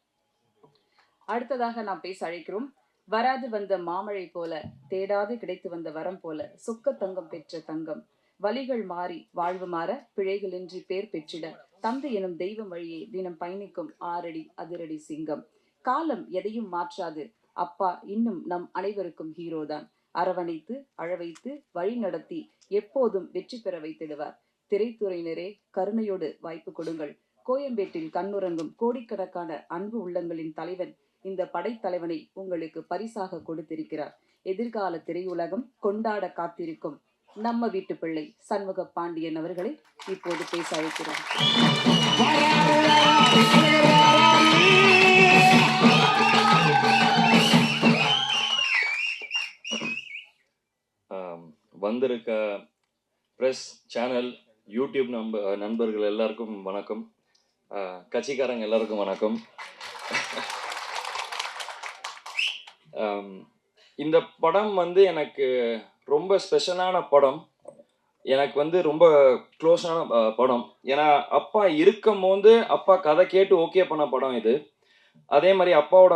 அடுத்ததாக நாம் பேச அழைக்கிறோம். வராது வந்த மாமழை போல, தேடாது கிடைத்து வந்த வரம் போல, சொக்க தங்கம் பெற்ற தங்கம், வலிகள் மாறி வாழ்வு மாற, பிழைகளின்றி பேர் பெற்றிட, தந்தை எனும் தெய்வம் வழியே தினம் பயணிக்கும் 6 அடி அதிரடி சிங்கம். காலம் எதையும் மாற்றாது. அப்பா இன்னும் நம் அனைவருக்கும் ஹீரோ தான். அரவணைத்து அழவைத்து வழி நடத்தி எப்போதும் வெற்றி பெற வைத்திடுவார். திரைத்துறையினரே, கருணையோடு வாய்ப்பு கொடுங்கள். கோயம்பேட்டில் கண்ணுறங்கும் கோடிக்கணக்கான அன்பு உள்ளங்களின் தலைவன் இந்த படைத்தலைவனை உங்களுக்கு பரிசாக கொடுத்திருக்கிறார். எதிர்கால திரையுலகம் கொண்டாட காத்திருக்கும் நம்ம வீட்டு பிள்ளை சண்முக பாண்டியன் அவர்களை இப்போது பேச அழைக்கிறோம். வந்திருக்க ப்ரெஸ் சேனல் யூடியூப் நண்பர்கள் எல்லாருக்கும் வணக்கம். கட்சிக்காரங்க எல்லாருக்கும் வணக்கம். இந்த படம் வந்து எனக்கு ரொம்ப ஸ்பெஷலான படம். எனக்கு வந்து ரொம்ப க்ளோஸான படம். ஏன்னா அப்பா இருக்கும் போது அப்பா கதை கேட்டு ஓகே பண்ண படம் இது. அதே மாதிரி அப்பாவோட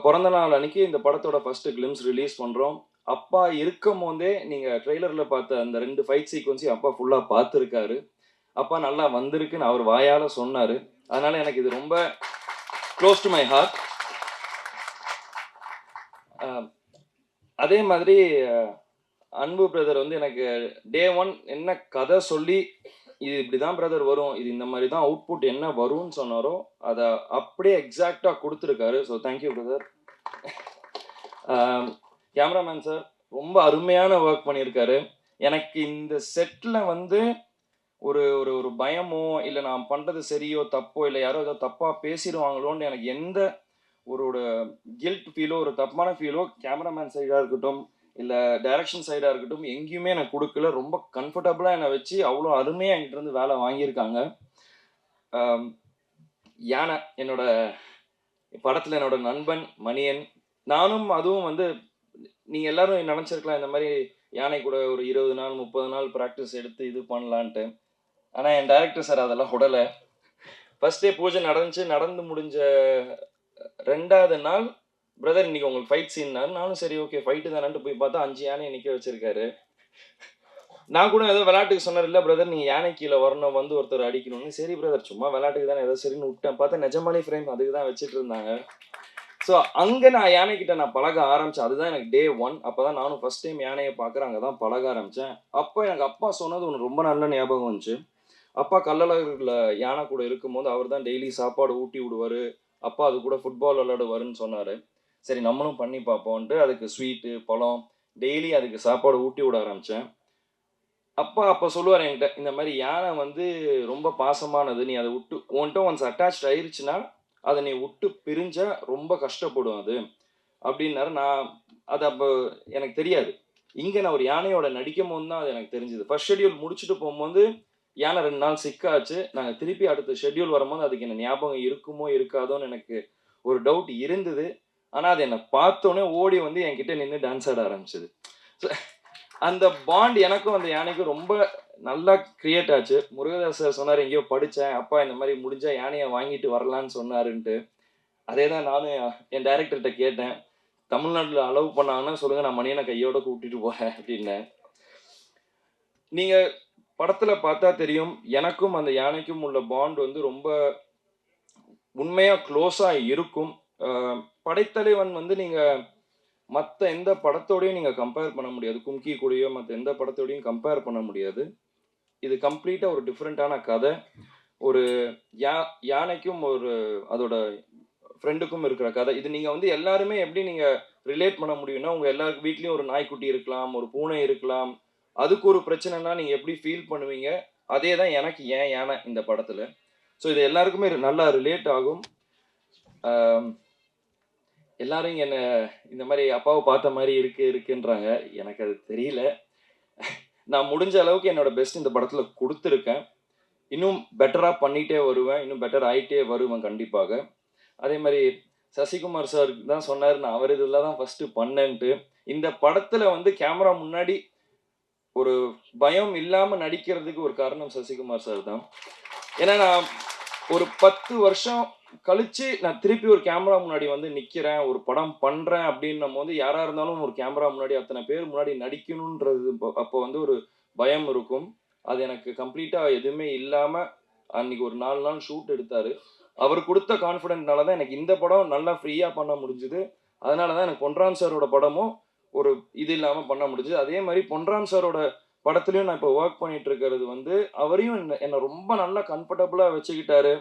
பிறந்த நாள் அன்னைக்கு இந்த படத்தோட ஃபர்ஸ்ட் கிளிம்ஸ் ரிலீஸ் பண்ணுறோம். அப்பா இருக்கும் போதே நீங்கள் ட்ரெய்லரில் பார்த்த அந்த 2 ஃபைட் சீக்வன்ஸையும் அப்பா ஃபுல்லாக பார்த்துருக்காரு. அப்பா நல்லா வந்திருக்குன்னு அவர் வாயால் சொன்னார். அதனால் எனக்கு இது ரொம்ப க்ளோஸ் டு மை ஹார்ட். அதே மாதிரி அன்பு பிரதர் வந்து எனக்கு டே 1 என்ன கதை சொல்லி இது இப்படி தான் பிரதர் வரும், இது இந்த மாதிரி தான் அவுட்புட் என்ன வரும்னு சொன்னாரோ அதை அப்படியே எக்ஸாக்டாக கொடுத்துருக்காரு. So thank you brother. Cameraman sir ரொம்ப அருமையான ஒர்க் பண்ணியிருக்காரு. எனக்கு இந்த செட்டில் வந்து ஒரு ஒரு ஒரு பயமோ இல்லை நான் பண்ணுறது சரியோ தப்போ இல்லை யாரோ ஏதோ தப்பாக பேசிடுவாங்களோன்னு எனக்கு எந்த ஒரு கில்ட் ஃபீலோ ஒரு தப்பான ஃபீலோ கேமராமேன் சைடாக இருக்கட்டும் இல்லை டைரக்ஷன் சைடாக இருக்கட்டும் எங்கேயுமே எனக்கு கொடுக்கல. ரொம்ப கம்ஃபர்டபுளாக என்னை வச்சு அவ்வளோ அருமையாக என்கிட்ட இருந்து வேலை வாங்கியிருக்காங்க. யானை என்னோட படத்தில் என்னோட நண்பன் மணியன். நானும் அதுவும் வந்து நீங்கள் எல்லாரும் நினச்சிருக்கலாம் இந்த மாதிரி யானை கூட ஒரு 20 நாள் 30 நாள் ப்ராக்டிஸ் எடுத்து இது பண்ணலான்ட்டு. ஆனால் என் டைரக்டர் சார் அதெல்லாம் உடலை. ஃபர்ஸ்ட் டே பூஜை நடந்து முடிஞ்ச 2வது நாள் பிரதர் இன்னைக்கு உங்களுக்கு ஃபைட் சீன்னாரு. நானும் சரி ஓகே ஃபைட்டு தானேன்ட்டு போய் பார்த்தா 5 யானையை நிற்க வச்சிருக்காரு. நான் கூட ஏதோ விளையாட்டுக்கு சொன்னார், இல்லை பிரதர் நீங்கள் யானை கீழே வரணும் வந்து ஒருத்தர் அடிக்கணும்னு. சரி பிரதர் சும்மா விளையாட்டுக்கு தானே ஏதோ சரின்னு விட்டேன். பார்த்தா நிஜமாலே ஃப்ரேம் அதுக்கு தான் வச்சுட்டு இருந்தாங்க. ஸோ அங்கே நான் யானைக்கிட்ட நான் பழக ஆரம்பித்தேன். அதுதான் எனக்கு டே 1. அப்போ தான் நானும் ஃபஸ்ட் டைம் யானையை பார்க்குறேன். அங்கே தான் பழக ஆரம்பித்தேன். அப்போ எனக்கு அப்பா சொன்னது ஒன்று ரொம்ப நல்ல ஞாபகம் வந்துச்சு. அப்பா கள்ளழகரில் யானை கூட இருக்கும்போது அவர் தான் டெய்லி சாப்பாடு ஊட்டி விடுவார். அப்பா அது கூட ஃபுட்பால் விளையாடுவாருன்னு சொன்னார். சரி நம்மளும் பண்ணி பார்ப்போன்ட்டு அதுக்கு ஸ்வீட்டு பழம் டெய்லி அதுக்கு சாப்பாடு ஊட்டி விட ஆரம்பித்தேன். அப்போ சொல்லுவார் என்கிட்ட, இந்த மாதிரி யானை வந்து ரொம்ப பாசமானது, நீ அதை விட்டு உன்கிட்ட ஒன்ஸ் அட்டாச் ஆயிருச்சுன்னா அதை நீ விட்டு பிரிஞ்சா ரொம்ப கஷ்டப்படும் அது அப்படின்னாரு. நான் அது அப்போ எனக்கு தெரியாது. இங்கே நான் ஒரு யானையோட நடிக்கும் போது தான் அது எனக்கு தெரிஞ்சுது. ஃபர்ஸ்ட் ஷெட்யூல் முடிச்சுட்டு போகும்போது யானை 2 நாள் சிக்காச்சு. நாங்கள் திருப்பி அடுத்த ஷெட்யூல் வரும்போது அதுக்கு என்ன ஞாபகம் இருக்குமோ இருக்காதோன்னு எனக்கு ஒரு டவுட் இருந்தது. ஆனால் அது என்னை பார்த்தோன்னே ஓடி வந்து என்கிட்ட நின்று டான்ஸ் ஆட ஆரம்பிச்சிது. ஸோ அந்த பாண்ட் எனக்கும் அந்த யானைக்கும் ரொம்ப நல்லா கிரியேட் ஆச்சு. முருகதாஸ் சார் சொன்னார், எங்கேயோ படித்தேன் அப்பா இந்த மாதிரி முடிஞ்சால் யானையை வாங்கிட்டு வரலான்னு சொன்னாருன்ட்டு. அதே தான் நானும் என் டைரக்டர்கிட்ட கேட்டேன், தமிழ்நாட்டில் அலோவ் பண்ணாங்கன்னா சொல்லுங்கள், நான் மணியனை கையோட கூட்டிகிட்டு போகிறேன் அப்படின்னேன். நீங்கள் படத்தில் பார்த்தா தெரியும், எனக்கும் அந்த யானைக்கும் உள்ள பாண்ட் வந்து ரொம்ப உண்மையாக க்ளோஸாக இருக்கும். படைத்தலைவன் வந்து நீங்கள் மற்ற எந்த படத்தோடையும் நீங்கள் கம்பேர் பண்ண முடியாது. கும்கி கூடயோ மற்ற எந்த படத்தோடையும் கம்பேர் பண்ண முடியாது. இது கம்ப்ளீட்டாக ஒரு டிஃப்ரெண்ட்டான கதை. ஒரு யானைக்கும் ஒரு அதோட ஃப்ரெண்டுக்கும் இருக்கிற கதை. இது நீங்கள் வந்து எல்லாருமே எப்படி நீங்கள் ரிலேட் பண்ண முடியும்னா, உங்கள் எல்லாருக்கு வீட்லேயும் ஒரு நாய்க்குட்டி இருக்கலாம், ஒரு பூனை இருக்கலாம். அதுக்கு ஒரு பிரச்சனைனா நீங்கள் எப்படி ஃபீல் பண்ணுவீங்க, அதே தான் எனக்கு ஏன் யானை இந்த படத்தில். ஸோ இது எல்லாருக்குமே நல்லா ரிலேட் ஆகும். எல்லாரும் என்னை இந்த மாதிரி அப்பாவை பார்த்த மாதிரி இருக்குன்றாங்க. எனக்கு அது தெரியல. நான் முடிஞ்ச அளவுக்கு என்னோட பெஸ்ட் இந்த படத்தில் கொடுத்துருக்கேன். இன்னும் பெட்டராக பண்ணிகிட்டே வருவேன், இன்னும் பெட்டர் ஆகிட்டே வருவேன் கண்டிப்பாக. அதே மாதிரி சசிகுமார் சார் தான் சொன்னார், நான் அவர் இதில் தான் ஃபஸ்ட்டு பண்ணேன்ட்டு. இந்த படத்தில் வந்து கேமரா முன்னாடி ஒரு பயம் இல்லாமல் நடிக்கிறதுக்கு ஒரு காரணம் சசிகுமார் சார் தான். ஏன்னா நான் ஒரு 10 வருஷம் கழிச்சு நான் திருப்பி ஒரு கேமரா முன்னாடி வந்து நிற்கிறேன், ஒரு படம் பண்ணுறேன் அப்படின்னும் போது யாராக இருந்தாலும் ஒரு கேமரா முன்னாடி அத்தனை பேர் முன்னாடி நடிக்கணுன்றது அப்போ வந்து ஒரு பயம் இருக்கும். அது எனக்கு கம்ப்ளீட்டாக எதுவுமே இல்லாமல் அன்னைக்கு ஒரு 4 நாள் ஷூட் எடுத்தார். அவர் கொடுத்த கான்ஃபிடென்ட்னால தான் எனக்கு இந்த படம் நல்லா ஃப்ரீயாக பண்ண முடிஞ்சுது. அதனால தான் எனக்கு பொன்ராம் சாரோட படமும் ஒரு இது இல்லாமல் பண்ண முடிஞ்சுது. அதே மாதிரி பொன்ராம் சாரோட படத்துலையும் நான் இப்போ ஒர்க் பண்ணிட்டு இருக்கிறது வந்து அவரையும் என்னை ரொம்ப நல்லா கம்ஃபர்டபுளாக வச்சுக்கிட்டாரு.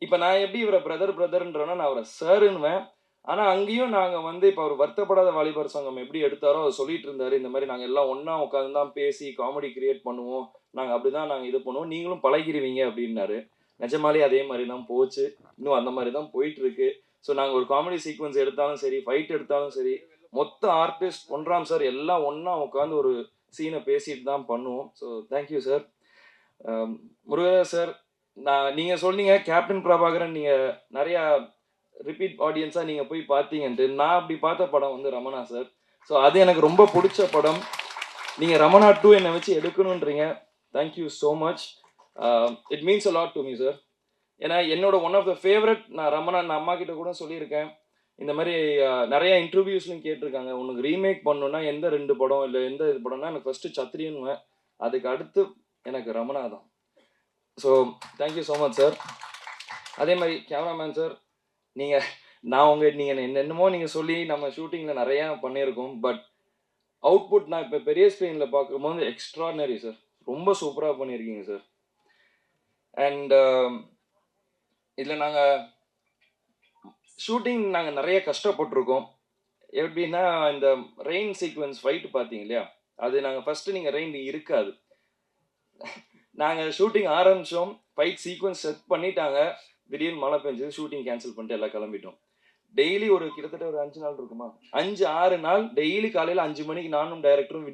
இப்போ நான் எப்படி இவரை பிரதர்ன்றேன்னா நான் அவரை சாருன்னுவேன். ஆனால் அங்கேயும் நாங்கள் வந்து இப்போ அவர் வருத்தப்படாத வாலிபர் சங்கம் எப்படி எடுத்தாரோ அவர் சொல்லிட்டு இருந்தாரு, இந்த மாதிரி நாங்கள் எல்லாம் ஒன்றா உட்காந்து தான் பேசி காமெடி கிரியேட் பண்ணுவோம், நாங்கள் அப்படி தான் நாங்கள் இது பண்ணுவோம், நீங்களும் பழகிடுவீங்க அப்படின்னாரு. நிஜமாலே அதே மாதிரி தான் போச்சு. இன்னும் அந்த மாதிரி தான் போயிட்டு இருக்கு. ஸோ நாங்கள் ஒரு காமெடி சீக்வன்ஸ் எடுத்தாலும் சரி, ஃபைட் எடுத்தாலும் சரி, மொத்த ஆர்டிஸ்ட் பொன்ராம் சார் எல்லாம் ஒன்றா உட்காந்து ஒரு சீனை பேசிட்டு தான் பண்ணுவோம். So thank you sir. Muruga sir, நீங்கள் சொன்னீங்க கேப்டன் பிரபாகரன் நீங்கள் நிறையா ரிப்பீட் ஆடியன்ஸாக நீங்கள் போய் பார்த்தீங்கன்ட்டு. நான் அப்படி பார்த்த படம் வந்து ரமணா சார். ஸோ அது எனக்கு ரொம்ப பிடிச்ச படம். நீங்கள் ரமணா 2 என்னை வச்சு எடுக்கணுன்றீங்க. Thank you so much. It means a lot to me sir. ஏன்னா என்னோட ஒன் ஆஃப் த ஃபேவரட். நான் ரமணா நான் அம்மா கிட்ட கூட சொல்லியிருக்கேன். இந்த மாதிரி நிறைய இன்டர்வியூஸ்லையும் கேட்டிருக்காங்க, உனக்கு ரீமேக் பண்ணணுன்னா எந்த 2 படம் இல்லை எந்த இது படம்னா எனக்கு ஃபஸ்ட்டு சத்ரியன்னுவேன், அதுக்கு அடுத்து எனக்கு ரமணா தான். So thank you so much sir. அதே மாதிரி கேமராமேன் சார், நீங்கள் என்னென்னமோ நீங்கள் சொல்லி நம்ம ஷூட்டிங்கில் நிறையா பண்ணியிருக்கோம். பட் அவுட்புட் நான் இப்போ பெரிய ஸ்க்ரீனில் பார்க்கும்போது எக்ஸ்ட்ராடினரி சார். ரொம்ப சூப்பராக பண்ணியிருக்கீங்க சார். அண்ட் இதில் நாங்கள் ஷூட்டிங் நாங்கள் நிறைய கஷ்டப்பட்டிருக்கோம். எப்படின்னா இந்த ரெயின் சீக்வன்ஸ் ஃபைட்டு பார்த்தீங்க இல்லையா, அது நாங்கள் ஃபஸ்ட்டு நீங்கள் ரெயின் இருக்காது, நாங்கள் ஷூட்டிங் ஆரம்பித்தோம், ஃபைட் சீக்வன்ஸ் செட் பண்ணிட்டாங்க, திடீர்னு மழை பெஞ்சது, ஷூட்டிங் கேன்சல் பண்ணிட்டு எல்லாம் கிளம்பிட்டோம். டெய்லி ஒரு கிட்டத்தட்ட ஒரு 5 நாள் இருக்குமா, 5-6 நாள் டெய்லி காலையில் 5 மணிக்கு நானும் டைரக்டரும்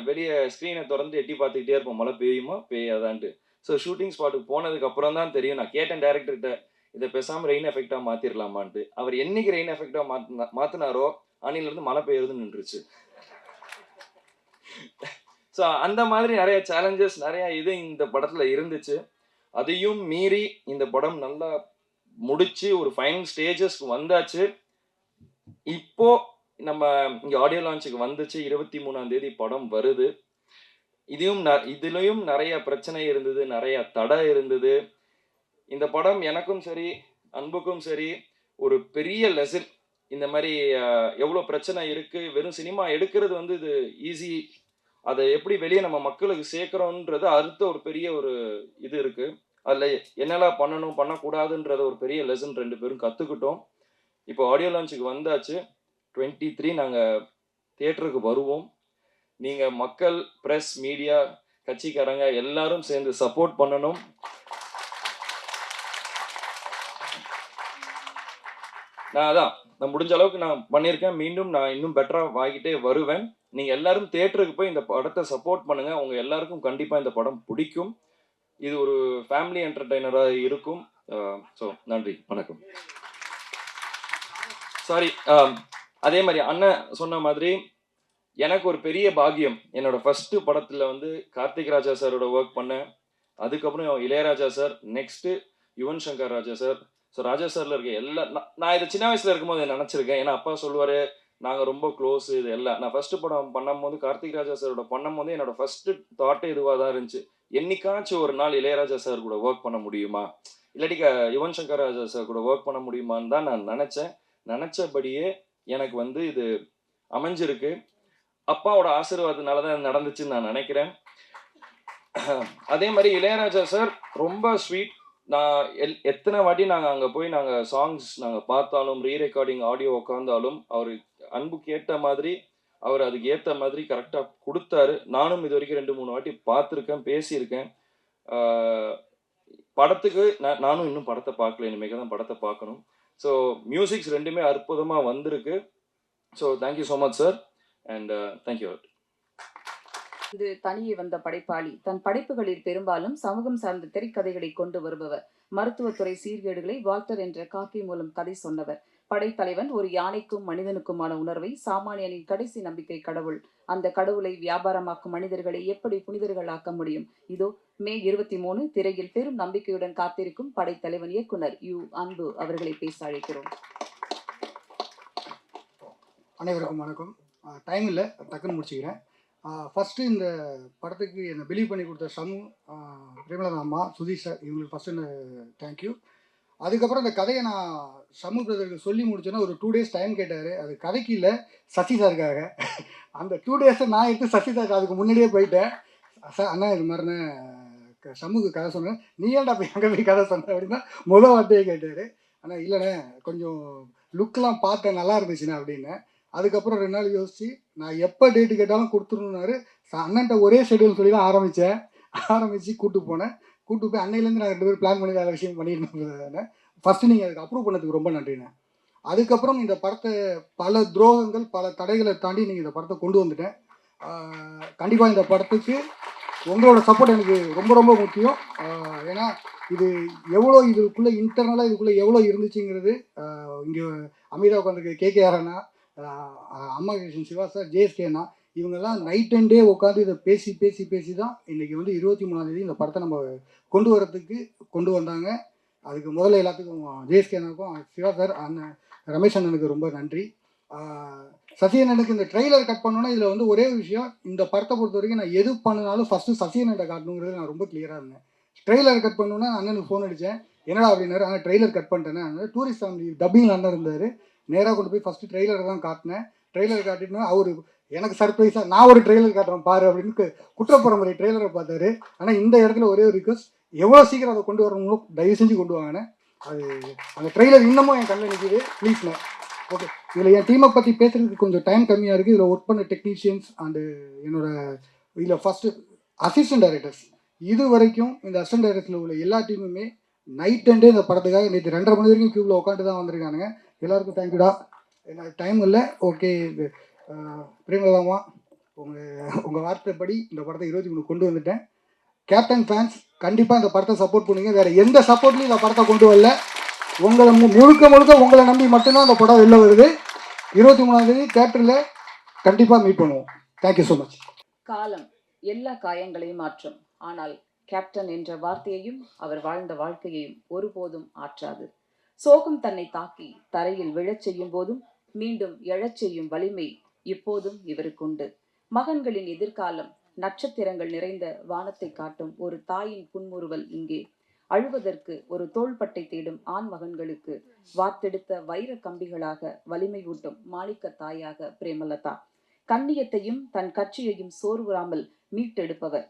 வெளியே ஸ்க்ரீனை திறந்து எட்டி பார்த்துக்கிட்டே இருப்போம், மழை பெய்யுமா பெய்யாதான்ட்டு. ஸோ ஷூட்டிங் ஸ்பாட்டுக்கு போனதுக்கு அப்புறம் தான் தெரியும். நான் கேட்டேன் டேரக்டர்கிட்ட, இதை பேசாமல் ரெயின் எஃபெக்டாக மாற்றிடலாமான்ட்டு. அவர் என்னைக்கு ரெயின் எஃபெக்டாக மாற்றினாரோ அன்னிலிருந்து மழை பெய்யுறது நின்றுச்சு. ஸோ அந்த மாதிரி நிறைய சேலஞ்சஸ் நிறைய இது இந்த படத்தில் இருந்துச்சு. அதையும் மீறி இந்த படம் நல்லா முடிச்சு ஒரு ஃபைனல் ஸ்டேஜஸ் வந்தாச்சு. இப்போ நம்ம இங்கே ஆடியோ லான்ச்சுக்கு வந்துச்சு, 23ஆம் தேதி படம் வருது. இதுலயும் நிறைய பிரச்சனை இருந்தது, நிறைய தடை இருந்தது. இந்த படம் எனக்கும் சரி அன்புக்கும் சரி ஒரு பெரிய லெசன். இந்த மாதிரி எவ்வளோ பிரச்சனை இருக்கு, வெறும் சினிமா எடுக்கிறது வந்து இது ஈஸி, அதை எப்படி வெளியே நம்ம மக்களுக்கு சேர்க்குறோன்றது அடுத்த ஒரு பெரிய ஒரு இது இருக்கு. அதில் என்னெல்லாம் பண்ணணும் பண்ணக்கூடாதுன்றத ஒரு பெரிய லெசன் 2 பேரும் கற்றுக்கிட்டோம். இப்போ ஆடியோ லான்ச்சுக்கு வந்தாச்சு. 23 நாங்கள் தியேட்டருக்கு வருவோம். நீங்கள் மக்கள், ப்ரெஸ், மீடியா, கட்சிக்காரங்க எல்லாரும் சேர்ந்து சப்போர்ட் பண்ணணும். நான் முடிஞ்ச அளவுக்கு நான் பண்ணியிருக்கேன். மீண்டும் நான் இன்னும் பெட்டராக வாங்கிட்டே வருவேன். நீங்கள் எல்லாரும் தியேட்டருக்கு போய் இந்த படத்தை சப்போர்ட் பண்ணுங்கள். அவங்க எல்லாருக்கும் கண்டிப்பாக இந்த படம் பிடிக்கும். இது ஒரு ஃபேமிலி என்டர்டெய்னராக இருக்கும். ஸோ நன்றி, வணக்கம். சாரி, அதே மாதிரி அண்ணன் சொன்ன மாதிரி எனக்கு ஒரு பெரிய பாக்கியம். என்னோட ஃபர்ஸ்ட் படத்தில் வந்து கார்த்திக் ராஜா சாரோட ஒர்க் பண்ணேன். அதுக்கப்புறம் Ilaiyaraaja sir, next Yuvan Shankar Raja sir. So ராஜா சாரில் இருக்க நான் இதை சின்ன வயசில் இருக்கும்போது நினச்சிருக்கேன். ஏன்னா அப்பா சொல்லுவார் நாங்கள் ரொம்ப க்ளோஸ். இது எல்லாம் நான் ஃபஸ்ட்டு படம் பண்ணும்போது கார்த்திக் ராஜா சாரோட பண்ணும்போது என்னோட ஃபஸ்ட்டு தாட்டே இதுவாக தான் இருந்துச்சு. என்னைக்காச்சும் ஒரு நாள் இளையராஜா சார் கூட ஒர்க் பண்ண முடியுமா, இல்லாட்டி யுவன் சங்கர் ராஜா சார் கூட ஒர்க் பண்ண முடியுமான்னு தான் நான் நினச்சேன். நினச்சபடியே எனக்கு வந்து இது அமைஞ்சிருக்கு. அப்பாவோட ஆசீர்வாதத்தினால தான் நடந்துச்சுன்னு நான் நினைக்கிறேன். அதே மாதிரி இளையராஜா சார் ரொம்ப ஸ்வீட். நான் எத்தனை வாட்டி நாங்கள் அங்கே போய் நாங்கள் சாங்ஸ் நாங்கள் பார்த்தாலும், ரீ ரெக்கார்டிங் ஆடியோ உட்காந்தாலும் அவர் அன்புக்கு ஏற்ற மாதிரி அவர் அதுக்கு ஏற்ற மாதிரி கரெக்டாக கொடுத்தாரு. நானும் இது வரைக்கும் 2-3 வாட்டி பார்த்துருக்கேன், பேசியிருக்கேன். படத்துக்கு நானும் இன்னும் படத்தை பார்க்கல, இனிமேல் தான் படத்தை பார்க்கணும். ஸோ மியூசிக்ஸ் 2மே அற்புதமாக வந்திருக்கு. So thank you so much sir and thank you. இது தனியே வந்த படைப்பாளி. தன் படைப்புகளில் பெரும்பாலும் சமூகம் சார்ந்த திரைக்கதைகளை கொண்டு வருபவர். மருத்துவத்துறை சீர்கேடுகளை வால்டர் என்ற காக்கை மூலம் கதை சொன்னவர். படைத்தலைவன் ஒரு யானைக்கும் மனிதனுக்குமான உணர்வை, சாமானியனின் கடைசி நம்பிக்கை கடவுள், அந்த கடவுளை வியாபாரமாக்கும் மனிதர்களை எப்படி புனிதர்களாக்க முடியும். இதோ மே 23 திரையில் பெரும் நம்பிக்கையுடன் காத்திருக்கும் படைத்தலைவன் இயக்குனர் யு அன்பு அவர்களை பேச அழைக்கிறோம். அனைவருக்கும் வணக்கம். டைம் இல்லை, டக்குன்னு முடிச்சுக்கிறேன். ஃபஸ்ட்டு இந்த படத்துக்கு என்னை பிலீவ் பண்ணி கொடுத்த சமு, பிரேமலதா அம்மா, சுதீஷ் சார், இவங்களுக்கு ஃபஸ்ட்டு தேங்க்யூ. அதுக்கப்புறம் அந்த கதையை நான் சமு பிரதருக்கு சொல்லி முடிச்சோன்னா ஒரு 2 days டைம் கேட்டார். அது கதைக்கு இல்லை, சசி சாருக்காக. அந்த 2 days நான் எடுத்து சசி சாருக்கு அதுக்கு முன்னாடியே போயிட்டேன். சார் அண்ணா இது மாதிரிண்ணே சமூக கதை சொன்னேன். நீ ஏன்டா போய் அங்கே போய் கதை சொன்ன அப்படின்னா வார்த்தையே கேட்டார். ஆனால் இல்லைண்ணே கொஞ்சம் லுக்கெலாம் பார்த்தேன், நல்லா இருந்துச்சுண்ணே அப்படின்னேன். அதுக்கப்புறம் 2 நாள் யோசித்து நான் எப்போ டேட்டு கேட்டாலும் கொடுத்துருன்னாரு. அண்ணன்ட்ட ஒரே ஷெடியூல் சொல்லி தான் ஆரம்பித்து கூப்பிட்டு போனேன். கூப்பிட்டு போய் அன்னையிலேருந்து நான் 2 பேரும் பிளான் பண்ணி வேறு விஷயம் பண்ணியிருந்தேன். ஃபஸ்ட்டு நீங்கள் அதுக்கு அப்ரூவ் பண்ணதுக்கு ரொம்ப நன்றிண்ணே. அதுக்கப்புறம் இந்த படத்தை பல துரோகங்கள், பல தடைகளை தாண்டி நீங்கள் இந்த படத்தை கொண்டு வந்துட்டேன். கண்டிப்பாக இந்த படத்துக்கு உங்களோட சப்போர்ட் எனக்கு ரொம்ப ரொம்ப முக்கியம். ஏன்னா இது எவ்வளோ இதுக்குள்ளே இன்டர்னலாக இதுக்குள்ளே எவ்வளோ இருந்துச்சுங்கிறது இங்கே அமீரா உட்காந்துருக்கு, கேகேஆர் அண்ணா, அம்மா கிருஷ்ணன், சிவா சார், ஜேஎஸ்கே அண்ணா, இவங்கெல்லாம் நைட் அண்ட் டே உட்காந்து இதை பேசி பேசி பேசி தான் இன்றைக்கி வந்து 23ஆம் தேதி இந்த படத்தை நம்ம கொண்டு வந்தாங்க. அதுக்கு முதல்ல எல்லாத்துக்கும் ஜேஎஸ்கே அண்ணாவுக்கும், சிவா சார், அண்ணன் ரமேஷ் அண்ணனுக்கு ரொம்ப நன்றி. சசி அண்ணனுக்கு இந்த ட்ரெய்லர் கட் பண்ணோன்னா இதில் வந்து ஒரே விஷயம், இந்த படத்தை பொறுத்த வரைக்கும் நான் எது பண்ணினாலும் ஃபஸ்ட்டு சசி அண்ணன்ட்ட காட்டணுங்கிறது நான் ரொம்ப கிளியராக இருந்தேன். ட்ரெய்லர் கட் பண்ணோன்னா அண்ணனுக்கு ஃபோன் அடித்தேன், என்னடா அப்படின்னாரு. ஆனால் ட்ரெய்லர் கட் பண்ணிட்டேனே. அதனால் டூரிஸ்ட் ஃபேமிலி டப்பிங்கில் அண்ணன் இருந்தார். நேராக கொண்டு போய் ஃபஸ்ட்டு ட்ரெய்லரை தான் காட்டினேன். ட்ரெய்லர் காட்டிட்டோன்னா அவர் எனக்கு சர்ப்ரைஸாக நான் ஒரு ட்ரெய்லர் காட்டுறேன் பாரு அப்படின்னு குற்றப்பரம்பரை ட்ரெய்லரை பார்த்தாரு. ஆனால் இந்த இடத்துல ஒரே ஒரு ரிக்வஸ்ட், எவ்வளோ சீக்கிரம் அதை கொண்டு வரணுமோ தயவு செஞ்சு கொண்டு வாங்கினே. அது அந்த ட்ரெய்லர் இன்னமும் என் கண்ணில் நிற்கிது. ப்ளீஸ்ண்ணே. ஓகே, இதில் என் டீமை பற்றி பேசுகிறதுக்கு கொஞ்சம் டைம் கம்மியாக இருக்குது. இதில் ஒர்க் பண்ண டெக்னீஷியன்ஸ் அண்டு என்னோட இதில் ஃபஸ்ட்டு அசிஸ்டன்ட் டைரக்டர்ஸ், இது வரைக்கும் இந்த அசிஸ்டன்ட் டைரக்டரில் உள்ள எல்லா டீமுமே நைட் அண்ட் டே இந்த படத்துக்காக நேற்று 2:30 மணி வரைக்கும் க்யூவில் உட்காந்து தான் வந்திருக்கானுங்க. எல்லாருக்கும் தேங்க்யூடா. எனக்கு டைம் இல்லை. ஓகே, பிரேமலதாமா, உங்கள் வார்த்தைப்படி இந்த படத்தை 23 கொண்டு வந்துட்டேன். கேப்டன் ஃபேன்ஸ் கண்டிப்பாக இந்த படத்தை சப்போர்ட் பண்ணுங்க. வேறு எந்த சப்போர்ட்லையும் இந்த படத்தை கொண்டு வரல. உங்களை முழுக்க உங்களை நம்பி மட்டும்தான் அந்த படம் வெளில வருது. 23ஆம் தேதி தியேட்டரில் கண்டிப்பாக மீட் பண்ணுவோம். Thank you so much. காலம் எல்லா காயங்களையும் மாற்றும், ஆனால் கேப்டன் என்ற வார்த்தையையும் அவர் வாழ்ந்த வாழ்க்கையையும் ஒருபோதும் ஆற்றாது. சோகம் தன்னை தாக்கி தரையில் விழச் செய்யும் போதும் மீண்டும் எழச் செய்யும் வலிமை இப்போதும் இவருக்குண்டு. மகன்களின் எதிர்காலம் நட்சத்திரங்கள் நிறைந்த வானத்தை காட்டும் ஒரு தாயின் புன்முறுவல் இங்கே. அழுவதற்கு ஒரு தோள்பட்டை தேடும் ஆண் மகன்களுக்கு வாத்தெடுத்த வைர கம்பிகளாக வலிமை ஊட்டும் மாணிக்க தாயாக பிரேமலதா. கண்ணியத்தையும் தன் கட்சியையும் சோர்வுறாமல் மீட்டெடுப்பவர்.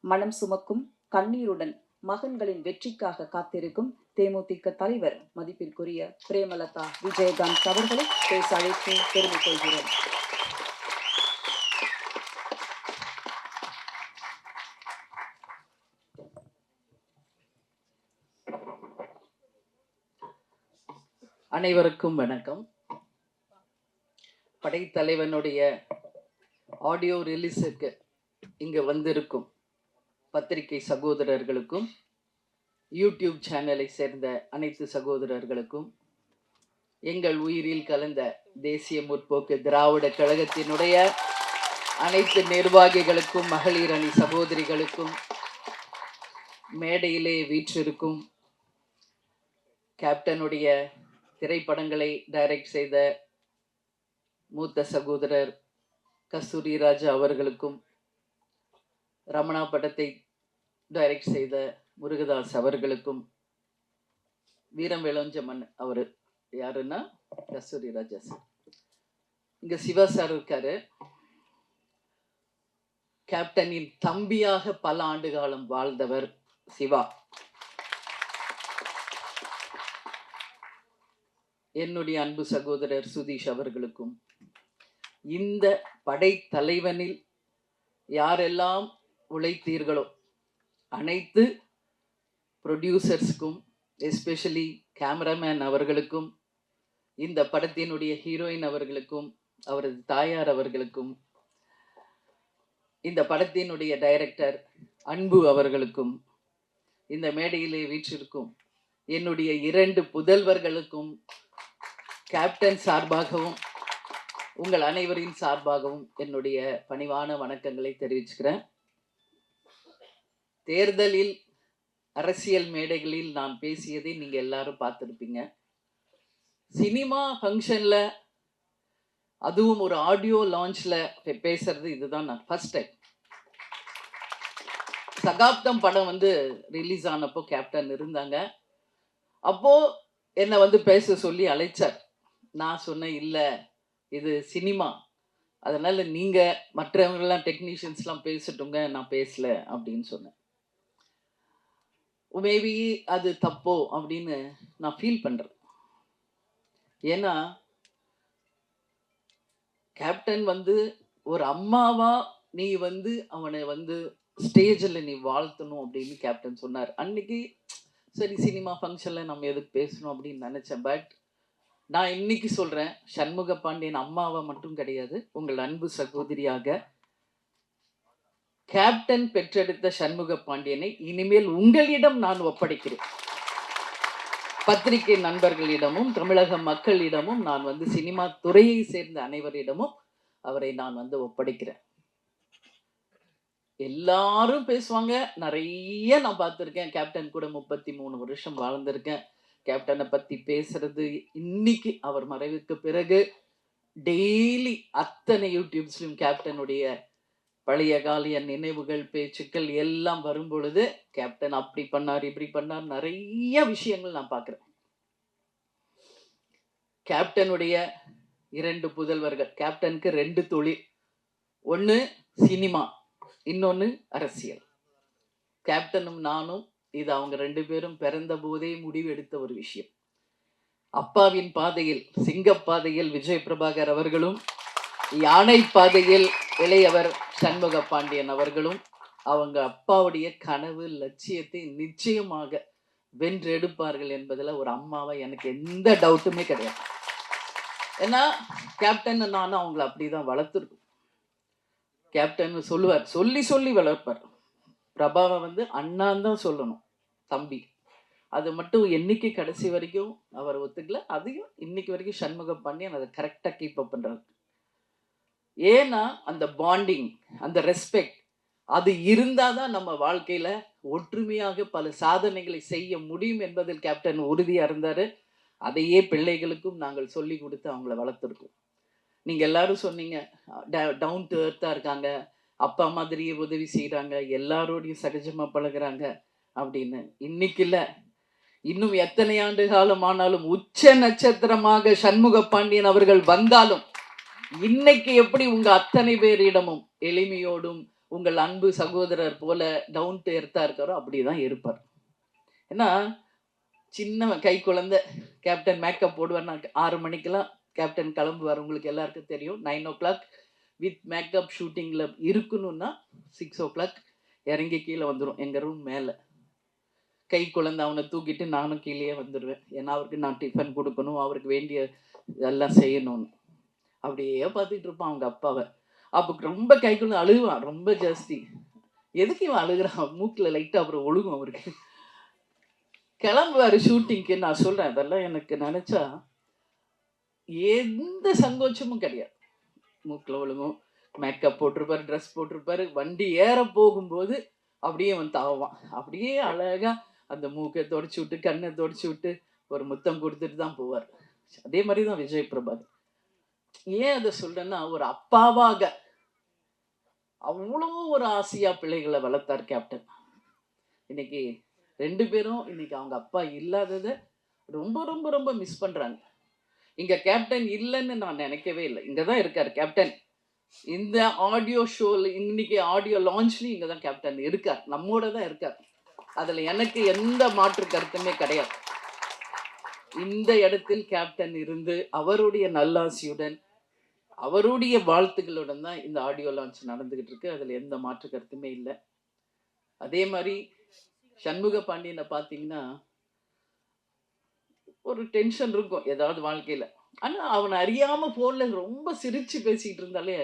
மனம் சுமக்கும் கண்ணீருடன் மகன்களின் வெற்றிக்காக காத்திருக்கும் தேமுதிக தலைவர் மதிப்பிற்குரிய பிரேமலதா விஜயகாந்த் அவர்களை பேச அழைத்து பெருமை கொள்கிறோம். அனைவருக்கும் வணக்கம். படைத்தலைவனுடைய ஆடியோ ரிலீஸுக்கு இங்கு வந்திருக்கும் பத்திரிகை சகோதரர்களுக்கும், யூடியூப் சேனலை சேர்ந்த அனைத்து சகோதரர்களுக்கும், எங்கள் உயிரில் கலந்த தேசிய முற்போக்கு திராவிட கழகத்தினுடைய அனைத்து நிர்வாகிகளுக்கும், மகளிர் அணி சகோதரிகளுக்கும், மேடையிலே வீற்றிருக்கும் கேப்டனுடைய திரைப்படங்களை டைரக்ட் செய்த மூத்த சகோதரர் கஸ்தூரி ராஜா அவர்களுக்கும், ரமணா படத்தை டைரக்ட் செய்த முருகதாஸ் அவர்களுக்கும், வீரம் விளஞ்சமன் அவர் யாருன்னா கஸ்தூரி ராஜா சார். இங்க சிவா சார் இருக்காரு. கேப்டனின் தம்பியாக பல ஆண்டு காலம் வாழ்ந்தவர் சிவா. என்னுடைய அன்பு சகோதரர் சுதீஷ் அவர்களுக்கும், இந்த படைத்தலைவனில் யாரெல்லாம் உழைத்தீர்களோ அனைத்து ப்ரொடியூசர்ஸ்க்கும், எஸ்பெஷலி கேமராமேன் அவர்களுக்கும், இந்த படத்தினுடைய ஹீரோயின் அவர்களுக்கும், அவரது தாயார் அவர்களுக்கும், இந்த படத்தினுடைய டைரக்டர் அன்பு அவர்களுக்கும், இந்த மேடையிலே வீற்றிருக்கும் என்னுடைய 2 புதல்வர்களுக்கும் கேப்டன் சார்பாகவும் உங்கள் அனைவரின் சார்பாகவும் என்னுடைய பணிவான வணக்கங்களை தெரிவிச்சுக்கிறேன். தேர்தலில் அரசியல் மேடைகளில் நான் பேசியதை நீங்க எல்லாரும் பார்த்துருப்பீங்க. சினிமா ஃபங்க்ஷன்ல அதுவும் ஒரு ஆடியோ லான்ச்சில் பேசுறது இதுதான் நான் ஃபர்ஸ்ட் டைம். சகாப்தம் படம் வந்து ரிலீஸ் ஆனப்போ கேப்டன் இருந்தாங்க. அப்போது என்னை வந்து பேச சொல்லி அழைச்சார். நான் சொன்னேன், இல்லை இது சினிமா, அதனால் நீங்கள் மற்றவங்கெல்லாம் டெக்னீஷியன்ஸ்லாம் பேசட்டுங்க, நான் பேசலை அப்படின்னு சொன்னேன். மேபி அது தப்போ அப்படின்னு நான் ஃபீல் பண்ணுறேன். ஏன்னா கேப்டன் வந்து ஒரு அம்மாவா நீ வந்து அவனை வந்து ஸ்டேஜில் நீ வாழ்த்தணும் அப்படின்னு கேப்டன் சொன்னார். அன்னைக்கு சரி சினிமா ஃபங்க்ஷனில் நம்ம எதுக்கு பேசணும் அப்படின்னு நினச்சேன். பட் நான் இன்னைக்கு சொல்கிறேன், சண்முக பாண்டியன் அம்மாவை மட்டும் கிடையாது, உங்கள் அன்பு சகோதரியாக கேப்டன் பெற்றெடுத்த சண்முக பாண்டியனை இனிமேல் உங்களிடம் நான் ஒப்படைக்கிறேன். பத்திரிகை நண்பர்களிடமும் தமிழக மக்களிடமும் நான் வந்து சினிமா துறையை சேர்ந்த அனைவரிடமும் அவரை நான் வந்து ஒப்படைக்கிறேன். எல்லாரும் பேசுவாங்க, நிறைய நான் பார்த்துருக்கேன். கேப்டன் கூட 33 வருஷம் வாழ்ந்திருக்கேன். கேப்டனை பற்றி பேசுறது இன்னைக்கு அவர் மறைவுக்கு பிறகு டெய்லி அத்தனை யூடியூப்ஸ்லையும் கேப்டனுடைய பழைய காலிய நினைவுகள் பேச்சுக்கள் எல்லாம் வரும் பொழுது கேப்டன் அப்படி பண்ணார் இப்படி பண்ணார் நிறைய விஷயங்கள் நான் பார்க்குறேன். கேப்டனுடைய 2 புதல்வர்கள், கேப்டனுக்கு 2 தொழில், ஒன்று சினிமா, இன்னொன்று அரசியல். கேப்டனும் நானும் இது அவங்க 2 பேரும் பிறந்த போதே முடிவெடுத்த ஒரு விஷயம். அப்பாவின் பாதையில் சிங்கப்பாதையில் விஜய் பிரபாகர் அவர்களும், யானை பாதையில் இளையவர் சண்முக பாண்டியன் அவர்களும் அவங்க அப்பாவுடைய கனவு லட்சியத்தை நிச்சயமாக வென்றெடுப்பார்கள் என்பதில் ஒரு அம்மாவை எனக்கு எந்த டவுட்டுமே கிடையாது. ஏன்னா கேப்டன் நானும் அவங்கள அப்படிதான் வளர்த்துருக்கோம். கேப்டன் சொல்லுவார், சொல்லி சொல்லி வளர்ப்பார். பிரபாவை வந்து அண்ணான் தான் சொல்லணும், தம்பி. அது மட்டும் என்னைக்கு கடைசி வரைக்கும் அவர் ஒத்துக்கல. அதையும் இன்னைக்கு வரைக்கும் சண்முக பாண்டியன் அதை கரெக்டாக கீப் அப் பண்ணுறாரு. ஏன்னா அந்த பாண்டிங், அந்த ரெஸ்பெக்ட் அது இருந்தால் தான் நம்ம வாழ்க்கையில் ஒற்றுமையாக பல சாதனைகளை செய்ய முடியும் என்பதில் கேப்டன் உறுதியாக இருந்தார். அதையே பிள்ளைகளுக்கும் நாங்கள் சொல்லி கொடுத்து அவங்கள வளர்த்துருக்கோம். நீங்கள் எல்லாரும் சொன்னீங்க டவுன் டு எர்த்தாக இருக்காங்க, அப்பா மாதிரியே உதவி செய்கிறாங்க, எல்லாரோடையும் சகஜமாக பழகுறாங்க அப்படின்னு. இன்னைக்கு இல்லை, இன்னும் எத்தனை ஆண்டு காலம் ஆனாலும் உச்ச நட்சத்திரமாக சண்முக பாண்டியன் அவர்கள் வந்தாலும் இன்னைக்கு எப்படி உங்க அத்தனை பேரிடமும் எளிமையோடும் உங்கள் அன்பு சகோதரர் போல டவுன் டு எர்த்தா இருக்காரோ அப்படிதான் இருப்பார். ஏன்னா சின்ன கை குழந்தை கேப்டன் மேக்கப் போடுவார். நான் 6 மணிக்கெல்லாம் கேப்டன் கிளம்புவார். உங்களுக்கு எல்லாருக்கும் தெரியும். 9 o'clock வித் மேக்கப் ஷூட்டிங்கில் இருக்கணும்னா 6 o'clock இறங்கி கீழே வந்துடும் எங்கள் ரூம் மேலே. கை குழந்தை அவனை தூக்கிட்டு நானும் கீழே வந்துடுவேன். ஏன்னா அவருக்கு நான் டிஃபன் கொடுக்கணும், அவருக்கு வேண்டிய எல்லாம் செய்யணும்னு. அப்படியே பார்த்துட்டு இருப்பான் அவங்க அப்பாவை. அப்போ ரொம்ப கைக்குள்ள அழுவான், ரொம்ப ஜாஸ்தி. எதுக்கு இவன் அழுகிறான், மூக்கில் லைட்டாக அப்புறம் ஒழுகும் அவருக்கு. கிளம்புவார் ஷூட்டிங்க்கு. நான் சொல்கிறேன், அதெல்லாம் எனக்கு நினச்சா எந்த சங்கோச்சமும் கிடையாது. மூக்கில் ஒழுகும், மேக்கப் போட்டிருப்பார், ட்ரெஸ் போட்டிருப்பார். வண்டி ஏற போகும்போது அப்படியே அவன் தாவான். அப்படியே அழகாக அந்த மூக்கை தொடச்சி விட்டு கண்ணை தொடச்சி விட்டு ஒரு முத்தம் கொடுத்துட்டு தான் போவார். அதே மாதிரி தான் விஜய் பிரபாகர். ஏன் அதை சொல்றேன்னா, ஒரு அப்பாவாக அவ்வளோ ஒரு ஆசையா பிள்ளைகளை வளர்த்தார் கேப்டன். இன்னைக்கு 2 பேரும் இன்னைக்கு அவங்க அப்பா இல்லாததை ரொம்ப ரொம்ப ரொம்ப மிஸ் பண்றாங்க. இங்க கேப்டன் இல்லைன்னு நான் நினைக்கவே இல்லை. இங்க தான் இருக்கார் கேப்டன். இந்த ஆடியோ ஷோல இன்னைக்கு ஆடியோ லான்ச்லயும் இங்க தான் கேப்டன் இருக்கார், நம்மோட தான் இருக்கார். அதுல எனக்கு எந்த மாற்று கருத்துமே கிடையாது. இந்த இடத்தில் கேப்டன் இருந்து அவருடைய நல்லாசியுடன் அவருடைய வாழ்த்துக்களுடன் தான் இந்த ஆடியோ லான்ச் நடந்துகிட்டு இருக்கு. அதுல எந்த மாற்று கருத்துமே இல்லை. அதே மாதிரி சண்முக பாண்டியனை பார்த்தீங்கன்னா ஒரு டென்ஷன் இருக்கும் ஏதாவது வாழ்க்கையில. ஆனா அவனை அறியாம போன்ல ரொம்ப சிரிச்சு பேசிக்கிட்டு இருந்தாலே